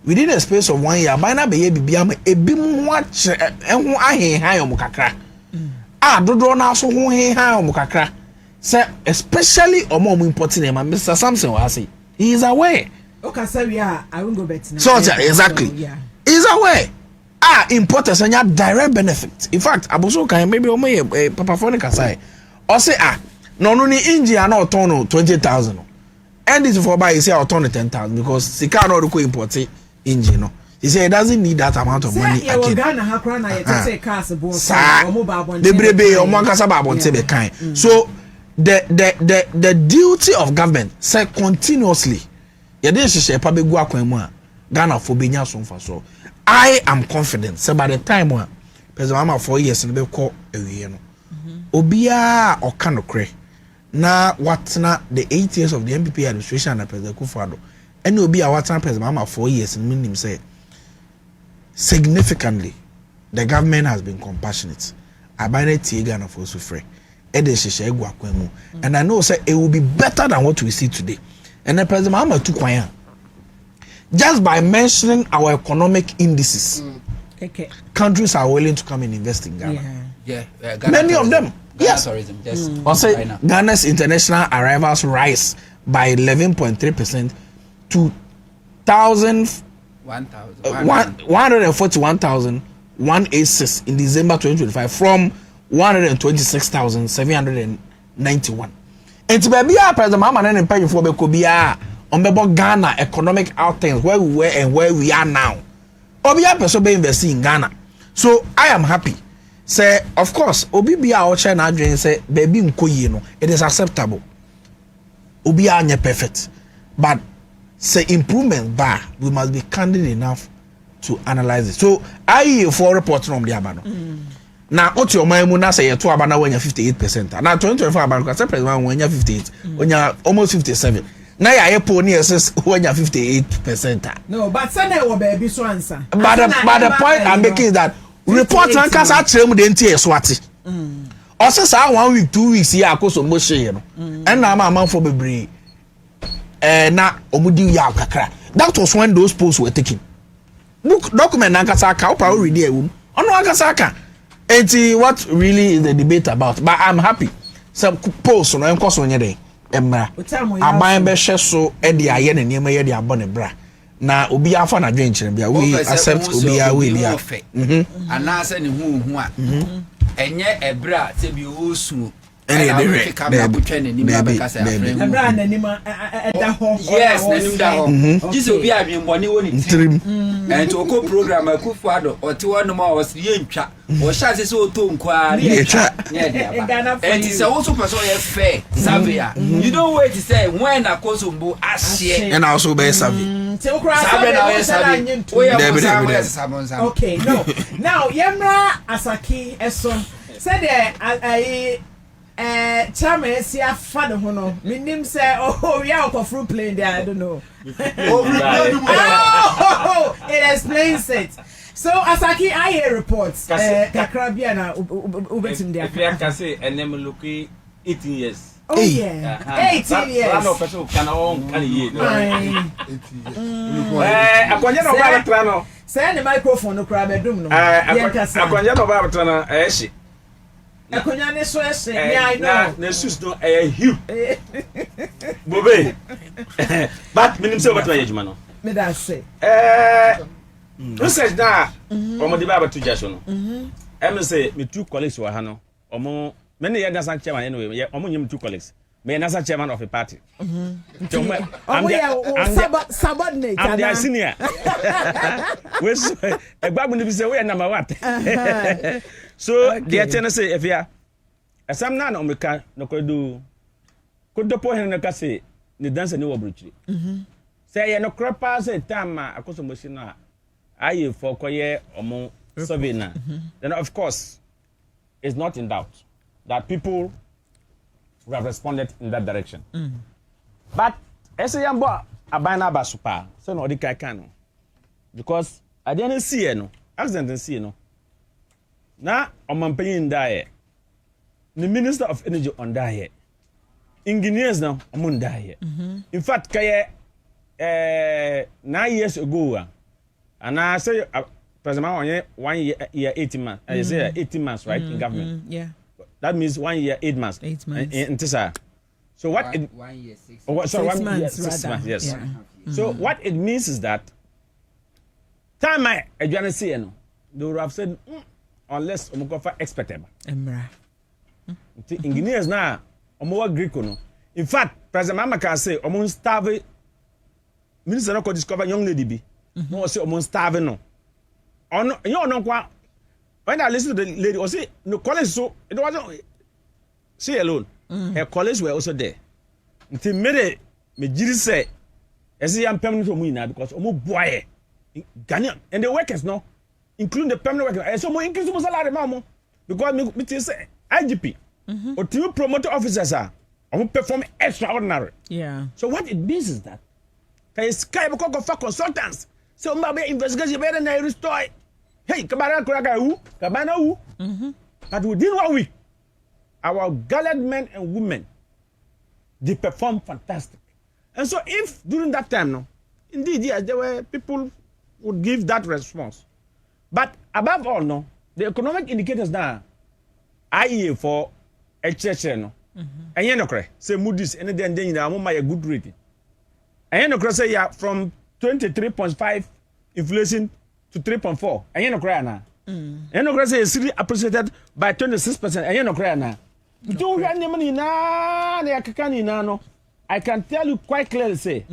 within a space of 1 year, by na be ye bibia ma ebi mu ache enho ahehan yo kakra. Dodo na so ho hehan yo kakra. Say especially omo important man Mr. Samson was say he is aware. Okay, so I won't go back now. So exactly. Yeah. He's aware. Importers and your direct benefit. In fact, aboso kan maybe omo papa phone can say or say no ni India na turn 20,000. And this for buy you say I turn 10,000 because sika no go import engine no. He said he doesn't need that amount of money again. So the duty of government say continuously. Ghana for Benya so I am confident. So by the time one, President 4 years and be call a year no. Obia or Kanokre. Now what's not the 8 years of the MPP administration and President Kufuor. And Obia what's not President 4 years and meaning say significantly the government has been compassionate. Abane Ghana for so free. And I know say it will be better than what we see today. And the President Mahama took one. Just by mentioning our economic indices, countries are willing to come and invest in Ghana. Many of them. Yes. Also, Ghana's international arrivals rise by 11.3% to 141,186 in December 2025 from 126,791. And to be a President Mahama and paying for Bekobia. On Ghana economic outcomes where we were and where we are now. Obia person be investing in Ghana. So I am happy. Say of course Obi be our China dream say baby nkoyi no it is acceptable. Obi anya perfect. But say improvement bar we must be candid enough to analyze it. So I for report from the abano. Now what your mind na say you to abana when you 58%. Now 2024 abano say president when you 58 when you almost 57. Now I pony says when you're 58%. No, but Sunday will be so answer. But the point I'm making is that report on Casa Trim the NTA Swati. Also, 1 week, 2 weeks here, I cost almost share. And now I'm a month for Bobie. Now, Omudi Yakakra. That was when those posts were taken. Book document Nagasaka, probably read on Nagasaka. And see what really is the debate about. But I'm happy. Some posts on course on your day. Emra aban be hwe so e de aye na niam ye de abone bra na obi afa na dwenkyere bia we accept obi a we bia ana se ne hu a enye ebra se bi osu ene de re ebra na nima da ho yes na nim da ho jise obi adwenbone woni trim enti oko program Akufuado oti wono ma osire ntwa o sha se o to nkwa ne twa enti se wo so person ye fair savia you don't wait to say when akosombo ahye and also be savvy okay no now yemra asaki eso said I Chama sia fado hono. Minim say we are on fruit plane there, I don't know. It explains it. So Asaki I hear reports. Kakrabiana ubetim there. If I can say and them look 18 years. Oh yeah. 18 years. No person can on can year. Akwanya no ba betrano. Say the microphone no kra bedum no. Akwanya no ba betrano ehye. Akonya ne so ese I know. Na sus no huge. Bobie. But minim say what way juma no. Me da say. Research na omo de ba to jasho no. Em say me two colleagues were ha no. Omo me ne national chairman anyway. Omo nyim two colleagues. Me national chairman of a party. I'm subordinate. I'm their senior. we so egbabu ni bi say we number what. So the ten say if ya asam na omeka no kodu kodopo hen no ka say ni dance ni wo bruchiri. Say ye no kropa say time akoso moshi no aye for koye omo survey. Then of course it's not in doubt that people who have responded in that direction. But ese yambo abana basupa so no di kai kan no because I didn't see no accident see no na omampanyin die the minister of energy on die engineers now among die in fact kay 9 years ago and I say president 1 year 18 months I say 18 months right in government yeah that means 1 year 8 months in so what 1 year 6 months. So 6 months, year, 6 months, yes. Yeah. So what it means is that time I see no, they would have said unless omukofa expectable. Emra. Engineers now omo Greek no. In fact, President Mama can say omo starve minister no could discover young lady bi. No say omo starve no. On you know kwa when I listen to the lady or say no college so it wasn't she alone. Her colleagues were also there. Until me jiri say ese yam permanent omu ina because omu boye Ghanaian and the workers no including the permanent workers so mo increase mo salary ma mo because me say IGP or team promoter officers are omu perform extraordinary. Yeah. So what it means is that kay sky ko go for consultants so ma be investigation be na restore hey kabana kura wu kabana wu but within 1 week our gallant men and women, they perform fantastic. And so if during that time, no, indeed, yes, there were people would give that response. But above all, no, the economic indicators now, IE for HHN, no, and you know, say Moody's, and then you know, my good rating. And you know, say, yeah, from 23.5 inflation to 3.4, and you know, now. And you know, say it's really appreciated by 26%, and you know, now. Do you any money na no? I can tell you quite clearly say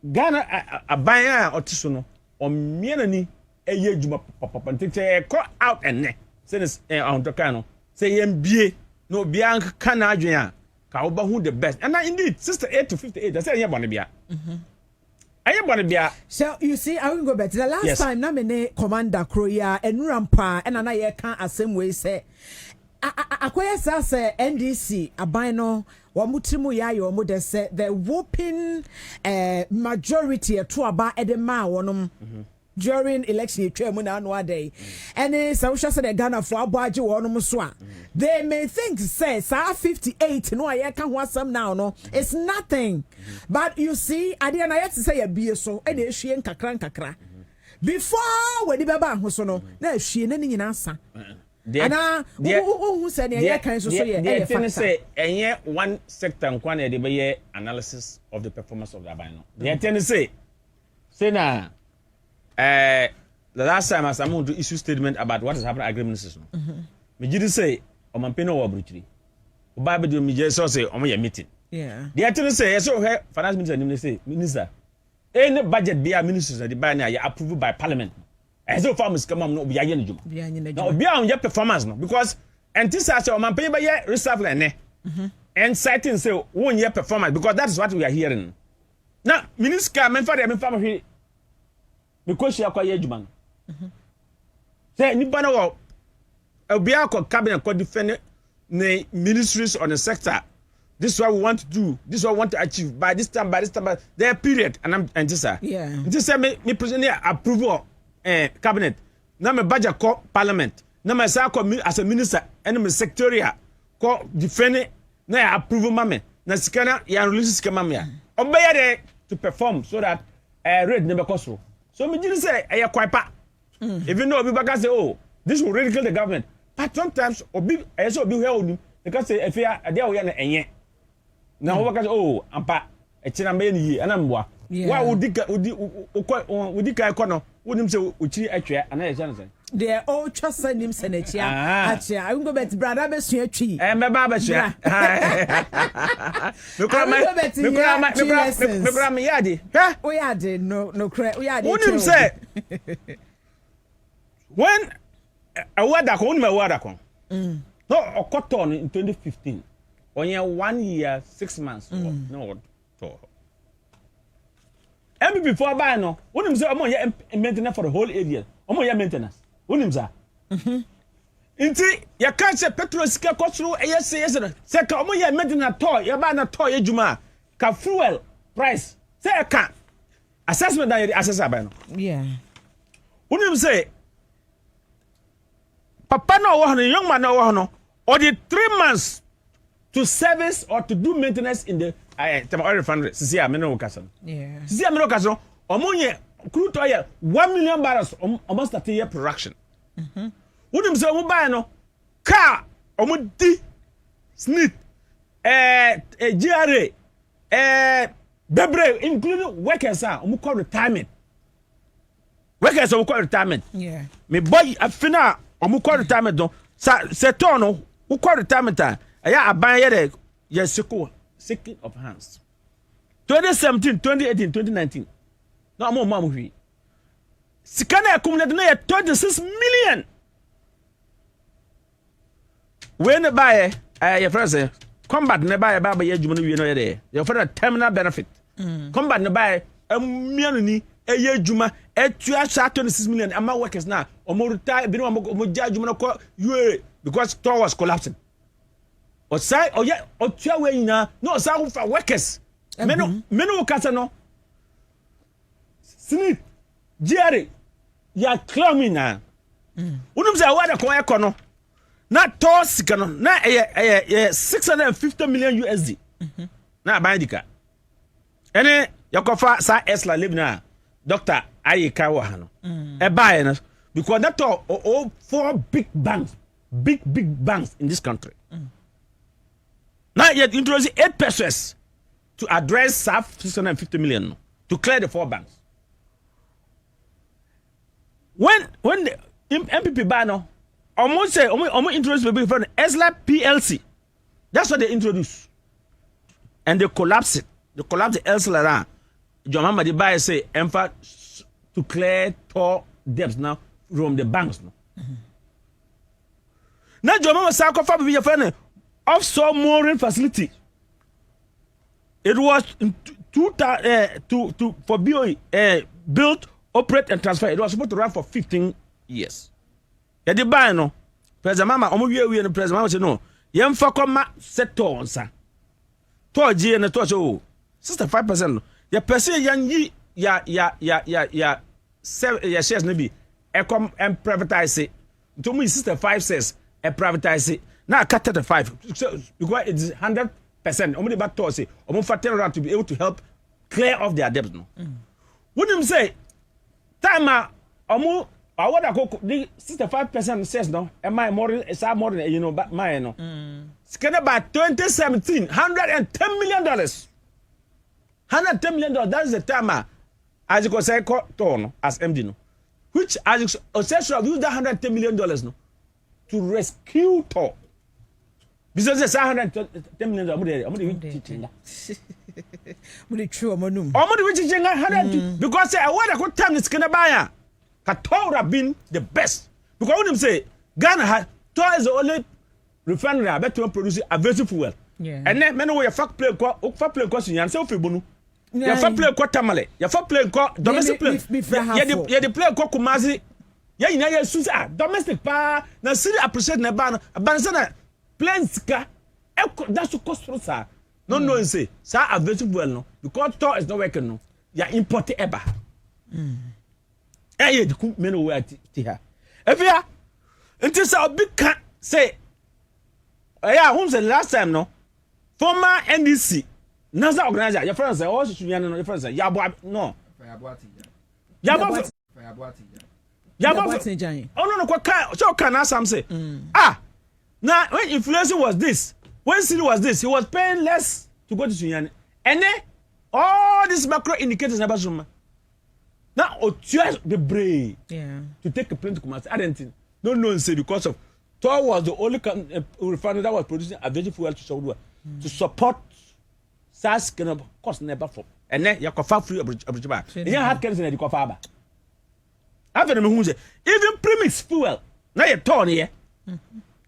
Ghana a buyer or tisono or mienani a year juma papa call out and ne says on Tocano say MBA no bianca canadian Kauba who the best and indeed 68 to 58 I say yeah bonibia. So you see, I will go back to the last time. Na mene Commander Kroya and Rampa and I can't the same way say. Akwaya say NDC abino wamutimu ya yo mo de say the whooping majority to aba edema wonom during election etwa na anwa day and so say the Ghana for aboaje wonom so a they may think say 58 no aye ka ho asam now no it's nothing but you see ade na yet say ya bie so e na ehwie nkakra before we di baba ho so no na ehwie na nyina asa ana who said yeah can so yeah say enye one sector nkwa na dey be analysis of the performance of the abino they tend to say na the last time as I'm to issue statement about what is happening agreement system me did say omampeno wo bruchiri oba be do me just say omo ya meeting yeah they tend to say so finance minister nim say minister any budget be ministers the buy na ya approved by parliament. As if farmers come on, no be a yen no be on your performance no because and this as your man pay by your reserve and citing say 1 year performance because that is what we are hearing. Now, minister men for them family because she acquire juman. Say ni bana wo obia ko cabinet ko defend the ministries on the sector. This is what we want to do. This is what we want to achieve by this time, by their period and this yeah. This me present approval cabinet na me budget call parliament na me say as a minister and me secretarial call defend na approve mame na sikana ya release sikama me obey there to perform so that rate never cost so me just say quite pa even though obi baka say oh this will ridicule the government but sometimes obi so obi here oni because say if ya there we na enye na obi baka say oh ampa e chira me ni yi ana mboa Why would you kono wonim se uchi atwa ana ye chance the old trust him senachia achia I go bet brother be sua twi me ba be sua me kura me yadi ha we yadi no kra we yadi wonim se when awada ko wonim awada ko no okoton in 2015 onye 1 year 6 months no to and before buy no wonim say omo ye maintenance for the whole area omo ye maintenance wonim za inti ya kan say petrol sika kotru yes say ka omo ye maintenance to ye ba na to ye juma ka fuel price say ka assessment that you assess buy no wonim say papa no wo no young man no wo no or the 3 months to service or to do maintenance in the oil refinery sisi a meno kaso sisi a meno kaso omonye crude oil 1 million barrels almost start year production wonim say omo buy no car omo di snit GRA bebre including workers omo call retirement me boy afina omo call retirement no se ton no who call retirement aya aban ye ye sick of hands 2017 2018 2019 no amo mamu hwi sikana accumulate na 26 million when buy your friends combat ne buy baba ye adwuma no wie no ye de your friend terminal benefit combat ne buy mianu ni eye adwuma etua sha 26 million ama workers na omo retire bi no omo ja adwuma no ko because store was collapsing or say or tua we nyina no say for workers meno kasa no snip GRA ya claiming na unum say wada ko ekono na tosika no na 650 million USD na bandika ene yakofa sa esla libna doctor ayika wa hano e buy na because that all 4 big banks in this country now yet introduce 8 persons to address 650 million to clear the 4 banks. When the MPP ban no, almost say almost introduce baby from ESLA PLC. That's what they introduce, and they collapse it. They collapse the ESLA around. John Mama the buyer say empha to clear 4 debts now from the banks no. Now John Mama Sako for be your friend. Offshore mooring facility. It was for BOE built, operate and transfer. It was supposed to run for 15 years. Ya di buy no. President Mama omo wie no President Mama say no. Yem fa koma sector onsa. To je na to so 65%. Ya person yan yi ya shares no be e come and privatize it. To me 65 says e privatize it. Now cut 35 because it's 100%. Only about to say, to be able to help clear off their debts. No, wouldn't you say, time I want to the 65% says no, and my more is more than you know, but my no. Scanned by 2017, $110 million. $110 million. That's the time as you could say, as MD no, which as you should have used that $110 million no to rescue Tor. Because it's $110 million. Because I want a good time it's gonna buy. Qatar have been the best. Because when them say Ghana has Tor is the only refinery I bet to produce aviation fuel. And then men we fuck play cost in Ansah Fibunu. You fuck play co tamale. You fuck play co domestic play. Yeah, the play co Kumasi. Yeah, you know, domestic pa na city appreciate na ban na planes ka that's cost for sir. No say sir available no because Tor is not working no. Ya import eba. Eh the men we at here. If ya until say big can say yeah, who's the last time no former NDC NASA organizer your friends say oh should be no your friends say Yabo no Yabo oh no kwa so can Ansah say now when inflation was this when city was this he was paying less to go to Sunyani and then all these macro indicators never zoom. Now, the brain to take a plane to Kumasi. I didn't think. No, say because of Tor was the only refinery that was producing aviation fuel to support SARS kind of cost never for. And then you can free Abridgeba. You have kerosene in the Kofaba. After the moon, even premise fuel. Now you're torn here.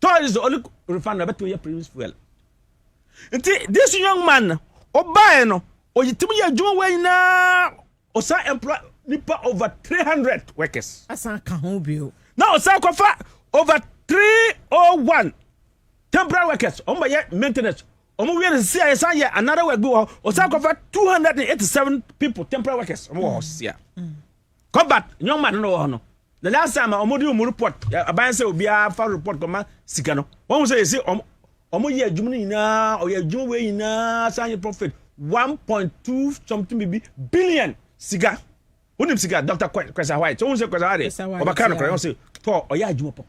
Tor is the only refinery that you premise fuel. And this young man, Obayano, or you tell me you're doing well now, or some employ over 300 workers. Now, Sakofa over 301 temporary workers. On my maintenance. On my way to see another work go. Or Sakofa 287 people, temporary workers. Yeah. Come back, young man, no. The last time I made a report, a bank will be a file report. Come Sigano. One say, Omo ye Jumini na, or ye Jumway na, sign profit 1.2 something billion cigar. Unim cigar, Dr. Kwesa White. So, say Kwesa White. Obakano, I say, to, or ya Juma pop.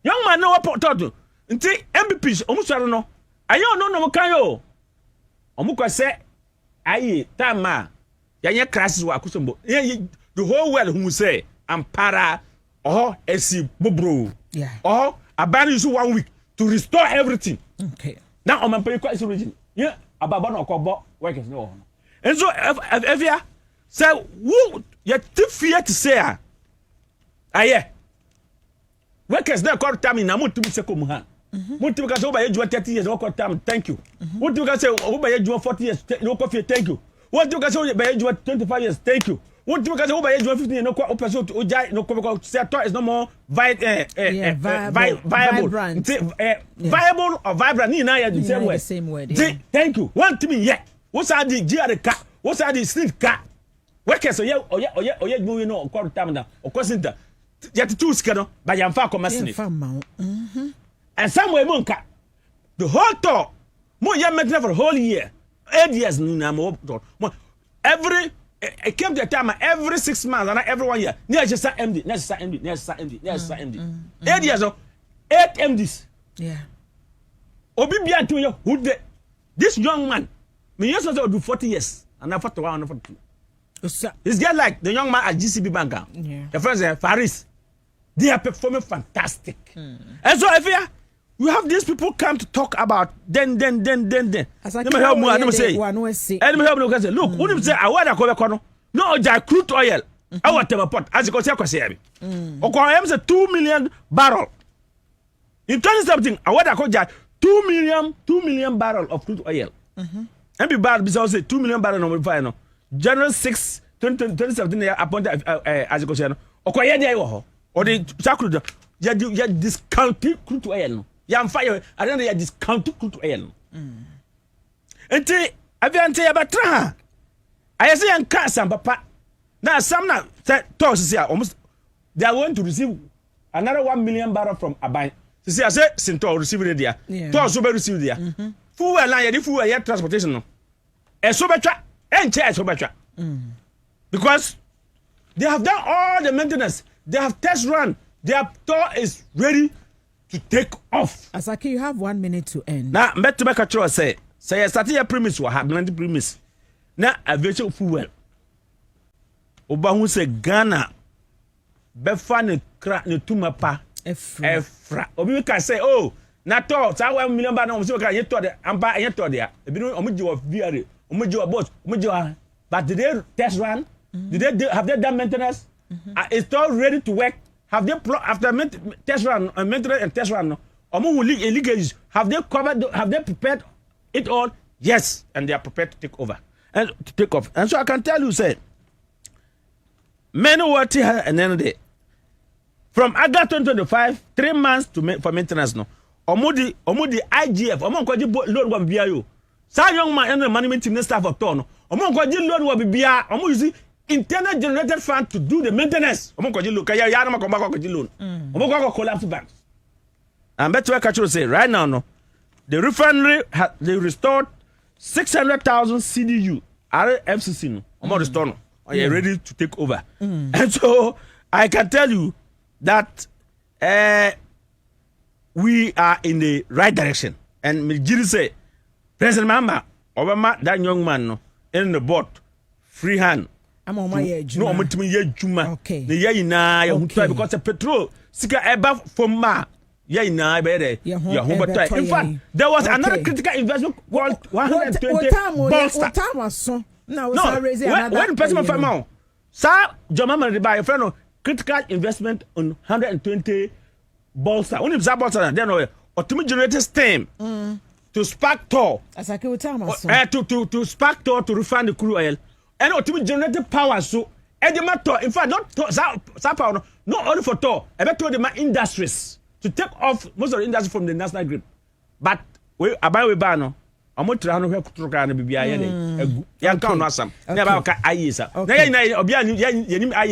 Young man, no, what to until MVPs, almost I don't know. I don't know, no, Kayo. Omuka say, aye, Tama, Yanya crisis wa kusumbo. The whole world who say, Ampara, or Esi Bobro. Yeah. Or abandon you 1 week to restore everything. Okay. Now, I'm paying quite origin. Yeah, about no kobo workers no. And so, if you say, who you fear to say, aye, workers now call time in Namu to be Sekomuhan. What you can say over you 30 years, no time, thank you. What you can say over you 40 years, no coffee, thank you. What you can say over you 25 years, thank you. What you can say over you 15 years, no operation to Ojai, no cover is no more viable. Viable or vibrant, the same word. Thank you. One to me, yeah. What's are the GR car? What's are the street car? Workers, you know, call time now, or costing yet 2 scandal by Yamfa commercial. And somewhere Monka, the whole talk, more young men for a whole year, 8 years, every. It came to a time every 6 months and every 1 year. Near just MD, next MD. 8 years old, 8 MDs. Yeah. Obibia to you, who this young man, me used to do 40 years and I 41 and 42. It's just like the young man at GCB Bank. Yeah. The friends are Paris. They are performing fantastic. And so if you have these people come to talk about then. Let me help me. Let me say. Look, when you say I want to cover no, crude oil. I want to pot as you can say. Okay, I am 2 million barrel. In 2017, I want to call 2 million barrel of crude oil. And be bad because 2 million barrel number 5. January 6, 2017, appointed as you can say. Okay, yeah, or the crude. You discounted crude oil. Yam fire, I don't know, you discount crude oil. And I can't say about Traha. I say, and Cassam, Papa. Now, some now toss here almost they are going to receive another 1 million barrel from Abay. See, I say, Sinto receive it there. Toss over receive there. Full line, if you are transportation. And so better, and chair so better. Because they have done all the maintenance, they have test run, their tour is ready to take off. Asaki, you have 1 minute to end. Now, I'm to make a choice. Say, I started a premise or have blended premise. Now, a virtual fuel. Oba who say Ghana, Befan crack the tumapa, Efra. Obi can say, oh, not all, so 1 million banners, so can you told it, and buy a told there. If you know, Omujo of Beery, Omujo of boats, Omujo. But did they test run? Did they have they done maintenance? It's all ready to work. Have they after test run and maintenance and test run? Among illegals, have they covered? Have they prepared it all? Yes, and they are prepared to take over and to take off. And so I can tell you, say, many work here and then day. From August 2025, 3 months for maintenance no. Omudi IGF, among kwaji loan wa bia yo. Sa young man and the management team staff of tono. Among kwaji loan wa bia, among use internal generated fund to do the maintenance. Among kwaji loan, kaya yana makomba kwaji loan. Among kwaji collapse banks. And better I can say right now no. The refinery they restored 600,000 CDU. RFCC no. Among restore no. Are you ready to take over? And so I can tell you that we are in the right direction. And Mijiri say, President Mama, Obama, that young man no, in the boat, free hand. I'm on my No, I'm to me, Juma. Okay. The Yayina, because the petrol, Sika Eba from Ma. Yayina, better. In fact, there was another critical investment called 120 Bolster. No, when person from now, sir, Jomama by a friend of critical investment on 120 Bolster. When it's about that, then automatic generator steam to spark tow. As I can tell to spark tow to refine the crude oil. And ultimate generated power so Edimator, in fact, not power, not only for tow, I bet to the industries to take off most of the industry from the national grid. But we about we ban I'm not trying to help to run a BBI. Young count awesome. Never can I use her. Then I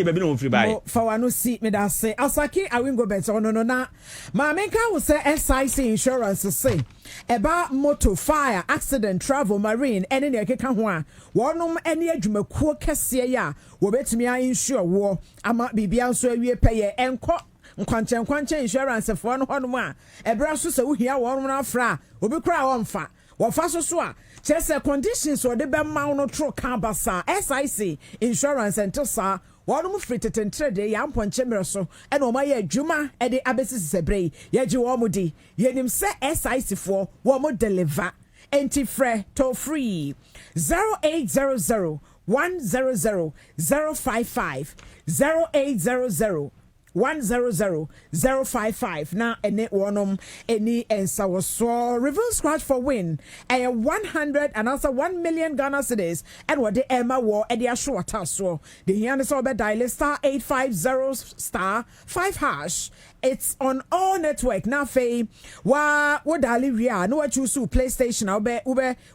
be no free by. For one who see me that say, Asaki, I will go better. No, na. My main car will say SIC insurance to say about motor, fire, accident, travel, marine, any can one. One any adjumaku Cassia, will bet me I insure war. I might be beyond so we pay and court. Nkwanche insurance for one. A brasso so here one fra, will be cry on fa. Wafaso so a chese conditions or the be ma no tro kan basa SIC insurance ento sa wonu free tetentre de ya mponche mere so e no ma ye adwuma e de abesi sebrei ye gi wo mu di ye nim se SIC for wo mu deliver enti free to free 0800 100 055 0800 100-055 now any one any Ansah was so reverse scratch for win 100 and also 1 million Ghana cedis and what the Emma war at the short so the hand is over dial *850*5# it's on all network now fay what dali we are no what you so PlayStation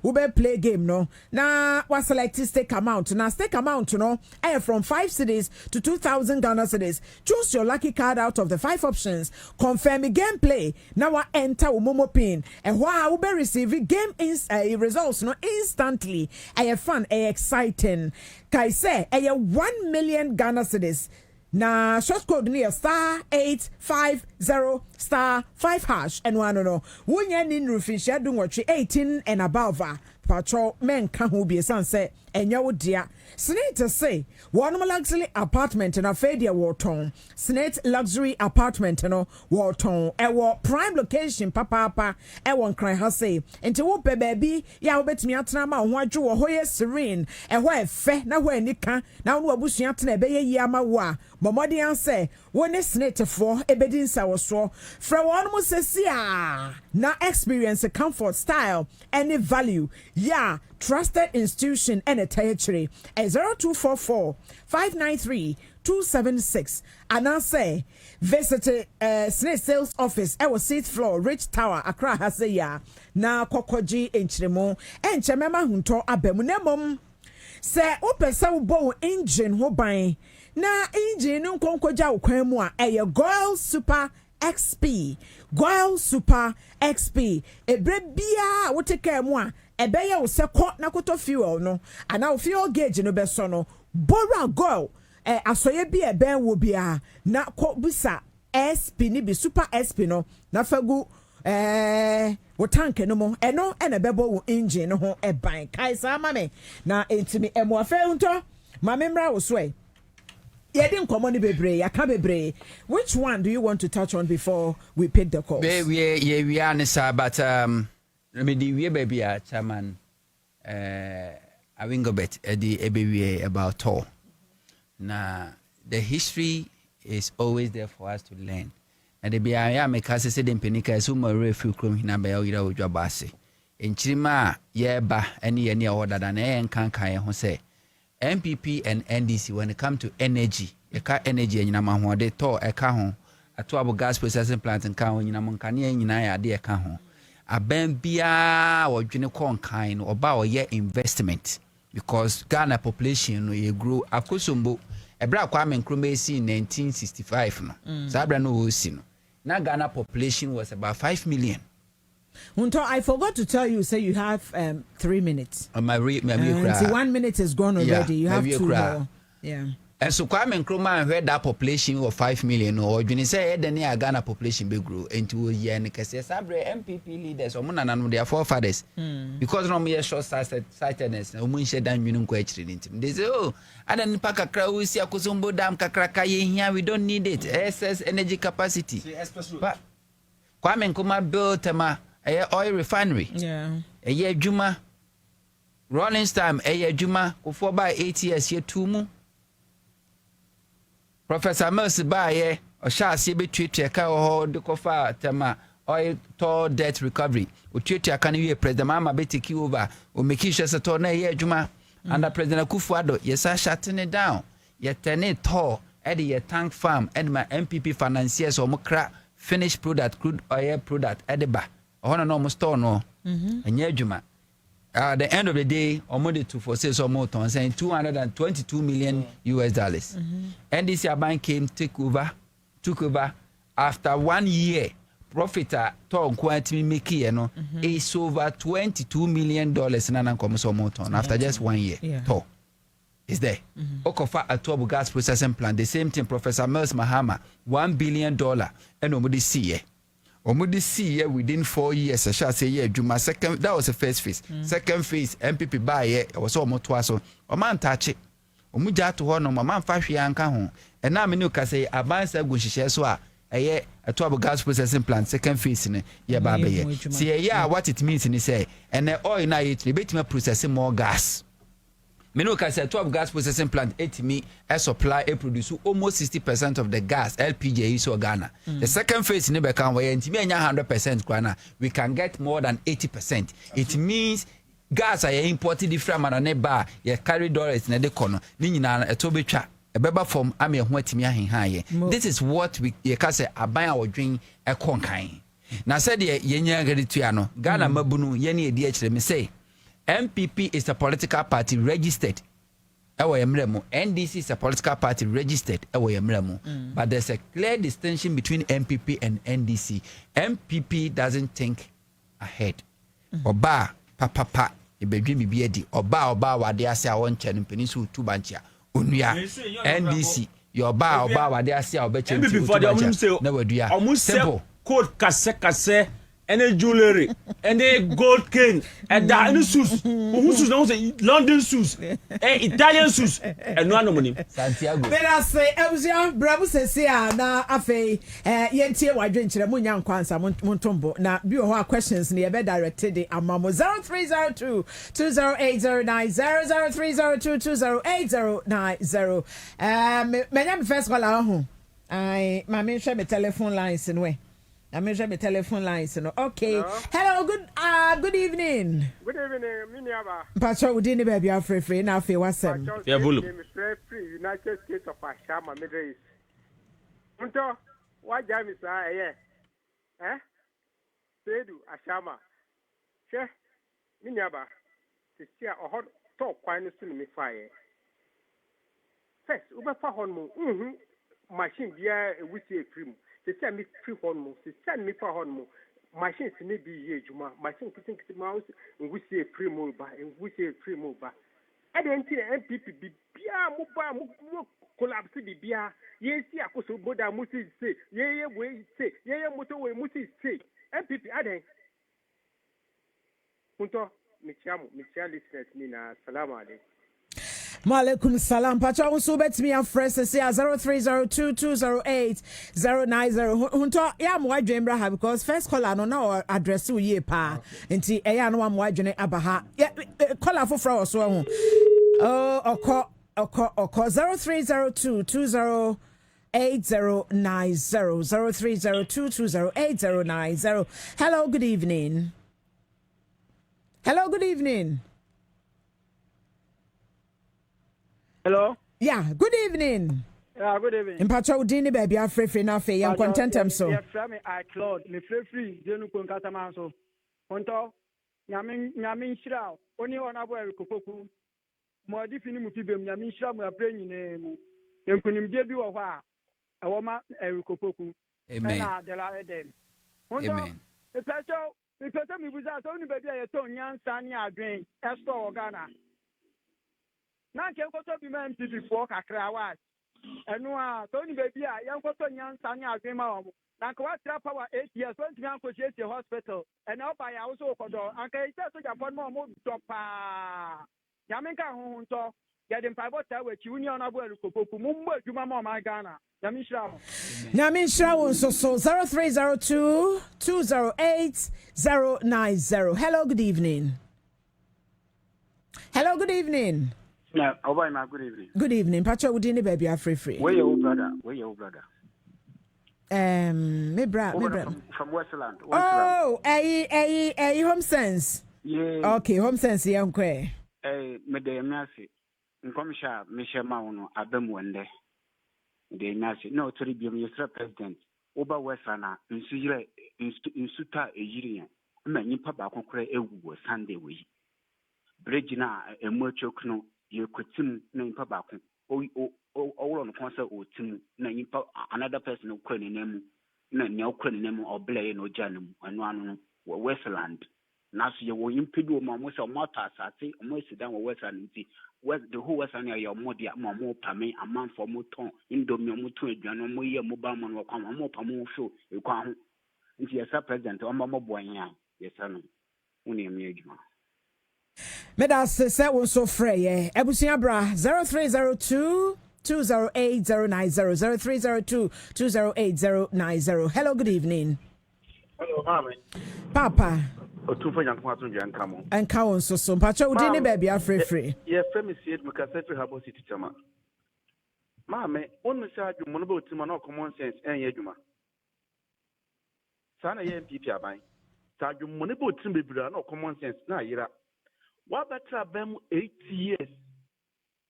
ube play game no na what select stake amount now stake amount no from 5 cedis to 2,000 Ghana cedis choose your lucky card out of the 5 options confirm gameplay now enter momo pin and while ube receive game results no instantly fun exciting kai say 1 million Ghana cedis na short code near *850*5# and one no wunya nin roofing shadun watch 18 and above patrol men can who be sunset and your dear snake to say one luxury apartment in a fadia Wharton snake luxury apartment no Wharton prime location papa one cry has say into whoop baby ya bet me at nama one drew a hoye serene and where fe na where nika now no bush yat ne be yama wa Momodian say when is snake for ebedin sour so from one must say na experience a comfort style any value yeah trusted institution and a territory at 0244 593 276 and I say visit Snake Sales Office our 6th floor Rich Tower Accra has a ya na kokoji enchiremo enchemema hunto abemunemom say opesa bo engine ho ban na engine nkonkoja okwan mu a Goil Super XP ebrebia woteka mu a ebeye wo se ko na koto fuel no ana fuel gauge no beso no bora Goil asoye bi eben wo bia na ko busa SP ni bi Super SP no na fagu wo tank no mo eno ena bebo wo engine no ho eban kai sa mame na entimi emoafe unto mamemra wo so which one do you want to touch on before we pick the calls? We are Ansah, but we baby chairman Awingobet the EBWA about tour. Now the history is always there for us to learn. And the BIA make us say the Penica is whom a refuge from Hinabaya Jabasi. In Chima, yeba any order than a cankai who say. MPP and NDC when it come to energy, a car energy and Yamaha, they tow a car a 12 gas processing plant and car when Yamankani and Yaya dear car a bambia or unicorn kind or bow year investment because Ghana population will grow a kusumbo a black Kwame Nkrumah in 1965 no Sabra no sin. Now Ghana population was about 5 million. Unto I forgot to tell you, say you have 3 minutes. My 1 minute is gone already. You have 2 more. Yeah. And so Kwame Nkrumah heard that population of 5 million or when he said the Ghana population be grow into a year and Sabre MPP leaders or Munana their forefathers. Because no mere short sightedness, no moon shed down you question. They say, oh, I don't pack a crowd with Yakuzumbo Dam Kakraka here, we don't need it. SS energy capacity. But Kwame Nkrumah built a oil refinery. Yeah. A year Juma. Rollins time, a year Juma, go for by 8 years here 2 more. Professor Mercy Baye, or shall see between Cheka the Kofa Tema, oil toll debt recovery. Uchicha can you President Mama Betty over, or make you just a tornado, Juma, under President Kufuado, yes, I shutting it down. Yet ten it tall, Eddie, your tank farm, and my MPP financiers or Mokra, finished product, crude oil product, Ediba, or no store no, and yeah, Juma. At the end of the day, Omodi to for sales or more tons saying $222 million US. NDC bank came took over after 1 year. Profit to quantity make is over $22 million in an commercial motor after just 1 year. To is there. Okofa a turbo gas processing plant. The same thing, Professor Mels Mahama, $1 billion and Omodi see. Omudi see within 4 years, I shall say, yeah, Juma second, that was the first phase. Second phase, MPP buy it, was almost twice. O man touch it. Omuja to one, my man fashion anka home. And now me can say, a man said, Gushi Sheswa, a 12 gas processing plant, second phase in yeah, baby. See, yeah, what it means in say, and the oil now it bit me processing more gas. Menuka said 12 gas processing plant 8 me a supply a produce almost 60% of the gas LPG is Ghana. The second phase in the can where 100% Ghana, we can get more than 80%. It means gas are imported from an bar, you carry dollars in the corner, Nina a tobicha, a beba from Ami Wetmia high. This is what we can say a buy our drink a conkain. Now said ye Yenya Geritiano, Ghana Mabunu, Yeni DH, let me say. MPP is a political party registered. NDC is a political party registered. But there's a clear distinction between MPP and NDC. MPP doesn't think ahead. Oba, papa, Oba, wade ase a won chen penisu tubanchia. Unuya. NDC, your ba, wade ase a obechen tubanchia. Na wadua. Simple. Code kase. Any jewelry, any gold cane, and any shoes. Who's now say London shoes, Italian shoes, and one money. Santiago. But I say, I was young, bravo says, na afe, yentie wa drink the munya kwansa muntombo. Na bio questions near bed directed the amamo 0302 208090 0302 208090. Many first call our home. I my share my telephone lines in way. I'm measuring my telephone lines. Okay. Hello. Good evening. Good evening, Miniaba. Pastor, we didn't baby are free now. Free what's up? Yeah, Bulu. Free United States of Ashama, Middle East. Unto what jam is Sedu Ashama. Che Miniaba. To see a hot talk quite soon me fire. First, Uber for Honmo. Machine beer with a cream. They send me free hormone, they send me for hormone. Machines may be ye, Juma, machine kissing mouse, and we say free mobile, and we say free mobile. I didn't see MPP be mobile, collapse the beer. Yes, I could so good. I must say, yeah, we say, yeah, motorway must say, MPP, I didn't. Punto, Micham, listeners, Mina, Salam alaikum. Malaikum salam. Pacha unso bet me a fresh say 0302208090. Hunto ya mo adwembra ha because first caller no na address wo ye pa. Enti eya no mo adwene abaha. Caller foforo wo so ho. Oh, oko 0302208090 0302208090. Hello, good evening. Hello, good evening. Hello? Yeah, good evening. Yeah, good evening. In Pacho Dini baby, I'm free now for young content. So, yeah, I Claude, me free, Jenu Kunkatamaso. Honto, Yamin Shroud, only one abo Koku. More definitely Mutibim, Yamin Shroud, my brain name. Yankunim Debu of a woman, Erikoku. Amen. Amen. The Pacho, the Pacho, me was only baby, I told Yan Sanya drink, Estor Ghana. na nke nkoto bi ma MPP for kakra wa eno a to ni baby a yan nkoto nyansa ne adwema wo na nka wa tra power 8 years so ntimi ankochi hospital and oba ya wo so kodo anka ise so Japan mo dopa yaminka ho nto get in private we chi union abo elukopoku mu mbo adwuma ma ma Ghana Nyamishra so 0302 208 090. Hello, good evening. Hello, good evening. Yeah, good evening. Good evening. Pacho Udini baby are free. Where your brother? Me brother. From Westland. Oh, Home Sense. Yeah. Okay, Home Sense yankwe. Me de miasi. Nkomsha mishe mauno abem wende. De miasi. No tori bi Mr. President. Oba Westland nsuyire insuta ejiriya. Me nyipa ba konkure ewu Sunday we. Bridge na emwechok no ye kwetim na nyipa ba kon. O no konse o tim na nyipa another person okwa ne nemu na ne okwa ne nemu obleye no janum anu anu Westland. Now you will impede my most of Mota Sati, almost down with Western West the whole Western area more dear more pame a man for Moton, Indomio Mutu, and more year mobile man will come more pamo show you can't into your president or Mamma Boy. Yes, I know. Only a major. Medas se so frey Ebusia bra 0302 208 090 0302 208 090. Hello, good evening. Hello, mommy. Papa. Otumfa nyankwa to nyan kamo. Enka won so mpacho udi ni baby afrefre. Ye frame see it because every habo city chama. Mame, onu sa adwuma no be otima na common sense enye adwuma. Sa na ye MPP aban. Sa adwuma no be otima bebira na common sense na yira. Wa betra bem 8 years.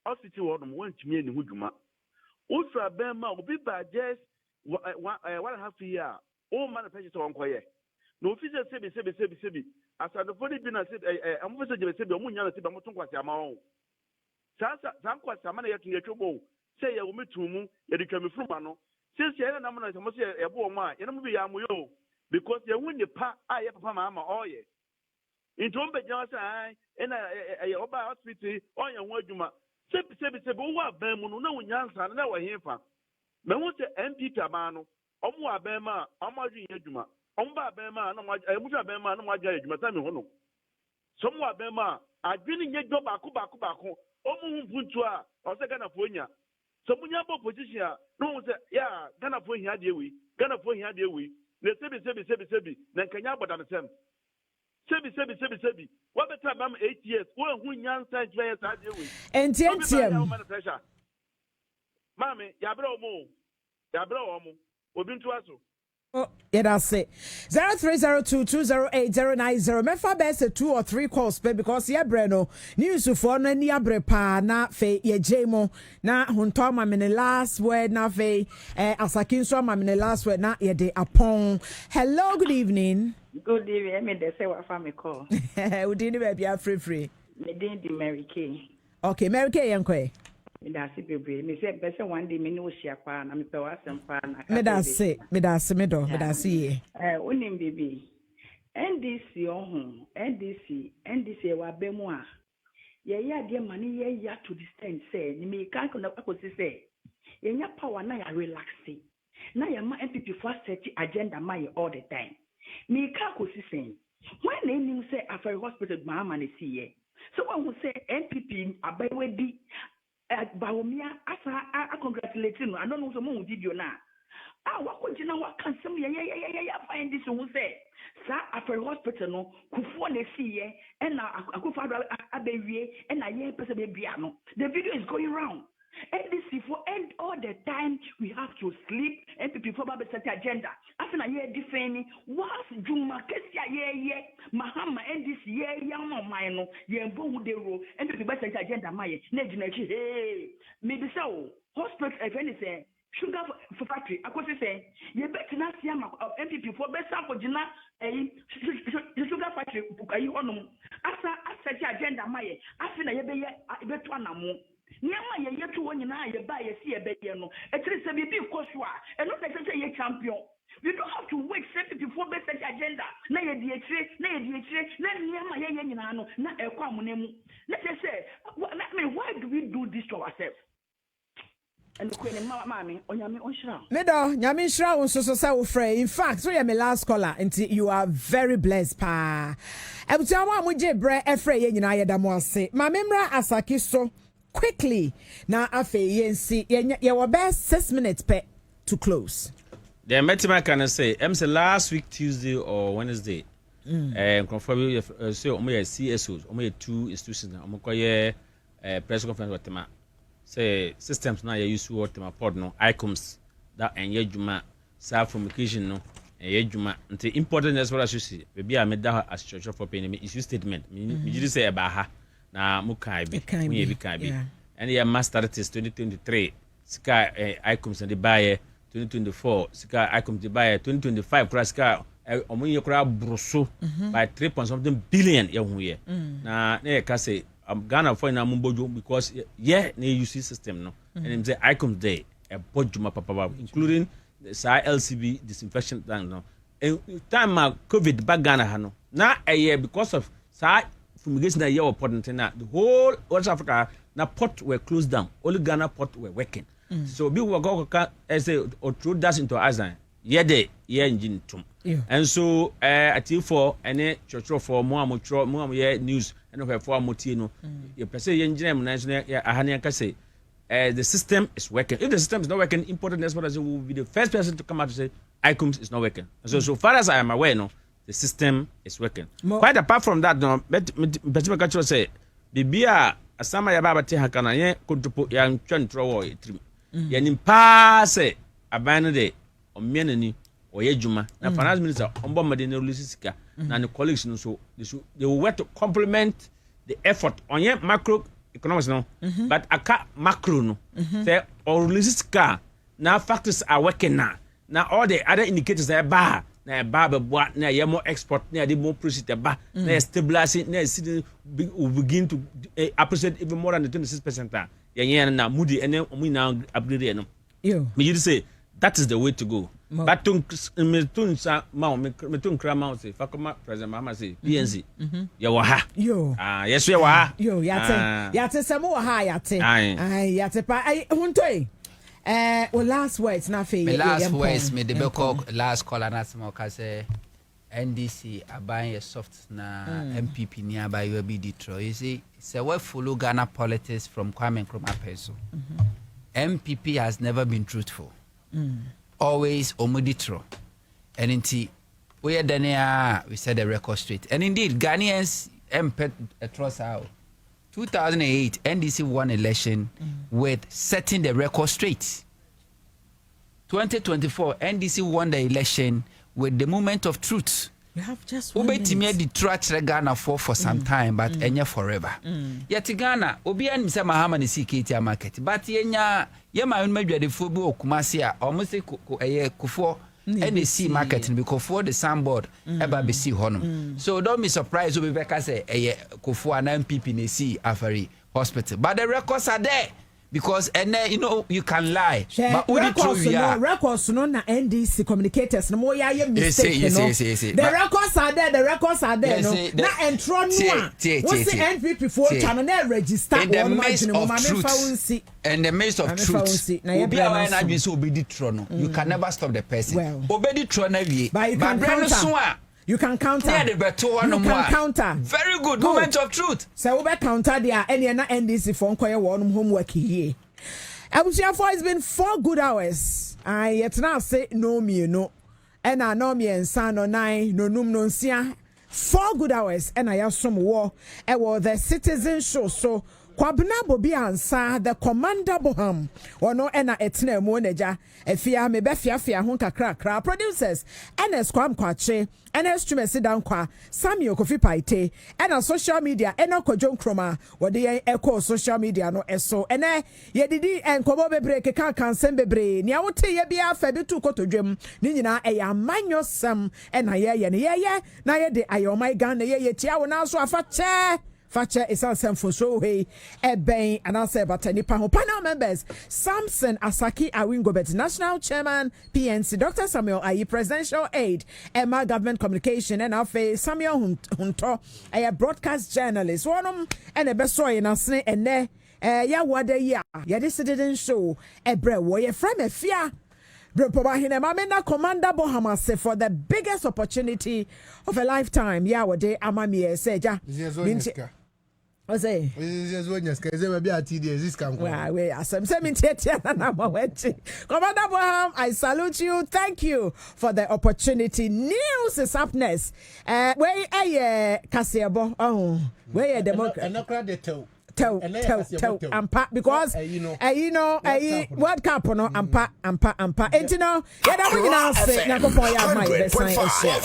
Ositi wodum wantumi ani hudwuma. Ofra bem ma obi ba just 1.5 year. O man purchase on koye. No officer sebi asa the funny bin said am officer sebi omunya na sebi amoton kwase ama o san kwase ama na yake yetwobo say ya ometumu ya de twame fruma no since ya na na mo say e bo mo a ya na mo bi ya moyo because ya wunni pa a ya papa ma ama oye into on be jan say na ya oba hospital on ya ho adwuma sebi wo aban mu no na wunyansa na wa hemfa me hu say MPP aban no omo aban ma amadwu adwuma Omba bema na muja bema na mwaja ejuma tami hono. Somwa bema adwini nye job akubako omu mpuntu a ose Ghana fo nya. So munya bo position a no se ya Ghana fo hia de wi. Ne sebi na nkanya bodan sem. Sebi. Wa beta bam 8 years. Wo hu nyansa jwe sa de wi. Entientiam. Mami, ya bra omo. Obi ntu aso. Oh, yeah, that's it. 0302 208 090. Mefa best 2 or 3 calls, because yeah, Breno, news for no near brepa na fe ye jemo na hunto ma mene last word na fe asakin so ma mene last word na ye de upon. Hello, good evening. Good evening. Me de say what family call. We didn't be free. Me didn't Mary Kay. Okay, Mary Kay yankwe. That's it, baby. Me say better one day me no share pa na me pe wa sem pa na. Me that's it. Onim baby. NDC ohun. NDC wa be mu a. Ye ya de mani ye ya to the stand say ni me kan ko na akosi say. Ye nya power na ya relax. Na ya ma MPP for set agenda ma all the time. Me kan ko si say. When na nim say after hospital ma ma na see ye. So when we say MPP abawe di Baumia, I congratulate him. I don't know someone did you now. What could you know what can some find this who say, Sir, after hospital, no, Kufone see ye, and I could find a baby, and I hear person piano. The video is going round. NDC for end all the time we have to sleep and people for set agenda. After I hear defending, was Juma Kessia ye, Mahama NDC ye, young mine, ye boom de ro, and people set agenda, my negination. Hey, maybe so. Hospital, if anything, sugar for factory. I could say, you better not see MPP for best for Gina, sugar factory, you on. After I set agenda, my after I bet one more. Nyama ye yetu woni na ye ba ye si ebe ye no e tire se bibi koso a e no se ye champion You don't have to wait 7 before best agenda. Na ye di etire, na niyama ye nyina no, na ekwa amunemu. Let's just say, why do we do this to ourselves? And the queen mommy, onyame onshira. Medo, nyame nshira won so say wo frɛ. In fact, so you my last caller until you are very blessed pa. Ebutia wa mo je bre efrɛ ye nyina ye da mo ase. Ma memra asaki so quickly. Na afe yensi ye wo best 6 minutes pe to close. The metima can say, say last week Tuesday or Wednesday. Confirm you say omo CSOs, omo 2 institutions na omo koye press conference with tema. Say systems na use what my pod no ICOMS that enye juma self communication no enye juma nti important as well as you see baby I made that as church for paying me issue statement me just say about ha na mukai bi we bi kan bi and yeah master artist 2023 sika ICOMS and the buyer 2024 sika ICOMS the buyer 2025 kura sika omunye kura broso by 3.something billion ye hu ye na ka say Ghana for na mumbojo because yeah na use system no and him say ICOMS day a bodjuma papa including the LCB disinfection tank no time COVID back Ghana ha no na because of fumigation that year important na the whole West Africa na port were closed down only Ghana port were working so be we go say or throw that into Ansah engine tum and so ati for any church for mo ye news and for motie no you per se engine na so ahane ka say the system is working. If the system is not working, important as well as will be the first person to come out to say ICOMS is not working. So far as I am aware, no, the system is working. Quite apart from that, no, but say bibia asama ya baba te hakana ye kontupo ya ntwantro wo etrim. Ya nimpa se abane de omiene ni oyejuma na finance minister ombo made na release sika na the colleagues no so they will work to complement the effort on ye macro economics no but aka macro no say or release sika now factors are working now all the other indicators are bad na ba na ye more export na the more process ba na stabilize na will begin to appreciate even more than the 26% ye na moody and we now upgrade no me you say that is the way to go. But metun krama say fakoma president mama say PNC ya wa ha yo yes ya wa ha yo yate se mo wa ha yate yate pa huntoi last words na fe me last words me de be call last call na small ka say NDC aban soft na MPP ni aban you be Detroit you see say we follow Ghana politics from Kwame Nkrumah person MPP has never been truthful always omuditro and indeed we had done we said the record straight and indeed Ghanaians trust out 2008 NDC won election with setting the record straight 2024 NDC won the election with the moment of truth. We have just 1 minute. Ubeti the trust Ghana for some time but enya forever. Yet Ghana obi an mse mahama ni sikiti market but yenya yema unmedwa de football Kumasi a almost kufo NDC market because for the sandboard eba be see honum. So don't be surprised obi beka say kufo an MPP ni see Afari hospital but the records are there. Because and you know you can lie but records no na NDC communicators no mo ya mistake the records are there no na entro no what's the NPP for channel na register in the midst of truth obi a na be so obi di tro no you can never stop the person obi di tro na wie but brand so a you can counter. You can counter. Very good. Moment of truth. So we counter there. Any na NDC for nkoye one homework here. Abusiafo, it's been 4 good hours. I yet now say no me no. And I know me and son no 9 no num no nsia. 4 good hours. And I have some war. It was the citizen show. So Kwabena Bobie Ansah the commander boham ono ena etna mu neja efia me befia ho kakra producers ns kwam kwache ns tweme down kwa Samuel Kofi Paite ena social media ena Kojon Kroma wode echo social media no eso ene yedidi enkobo bebre keka kansen bebre nia wote ye bia fa bi tu kotodwem ni nyina eya manyosam ena ye na ye de ayomai gan ye tia wo na so afa che Fache is answer for show hey Eben and answer but nipa panel members Samson Asaki Awingobet National Chairman PNC Dr. Samuel Ayi Presidential Aide Emma Government Communication and Afe Samuel Hunto a broadcast journalist one and a best soy in asne and ne ya wade ya this didn't show a bre wo from a fear Mamena Commander Bohamase for the biggest opportunity of a lifetime. Yawade Amami Seja. I say, Commander Boham, I salute you. Thank you for the opportunity. News is up next. Where a Kasiabo? Oh, where a Democrat? Tell ampa because World Cup no ampa and you know yeah that we now say na go for ya my best sign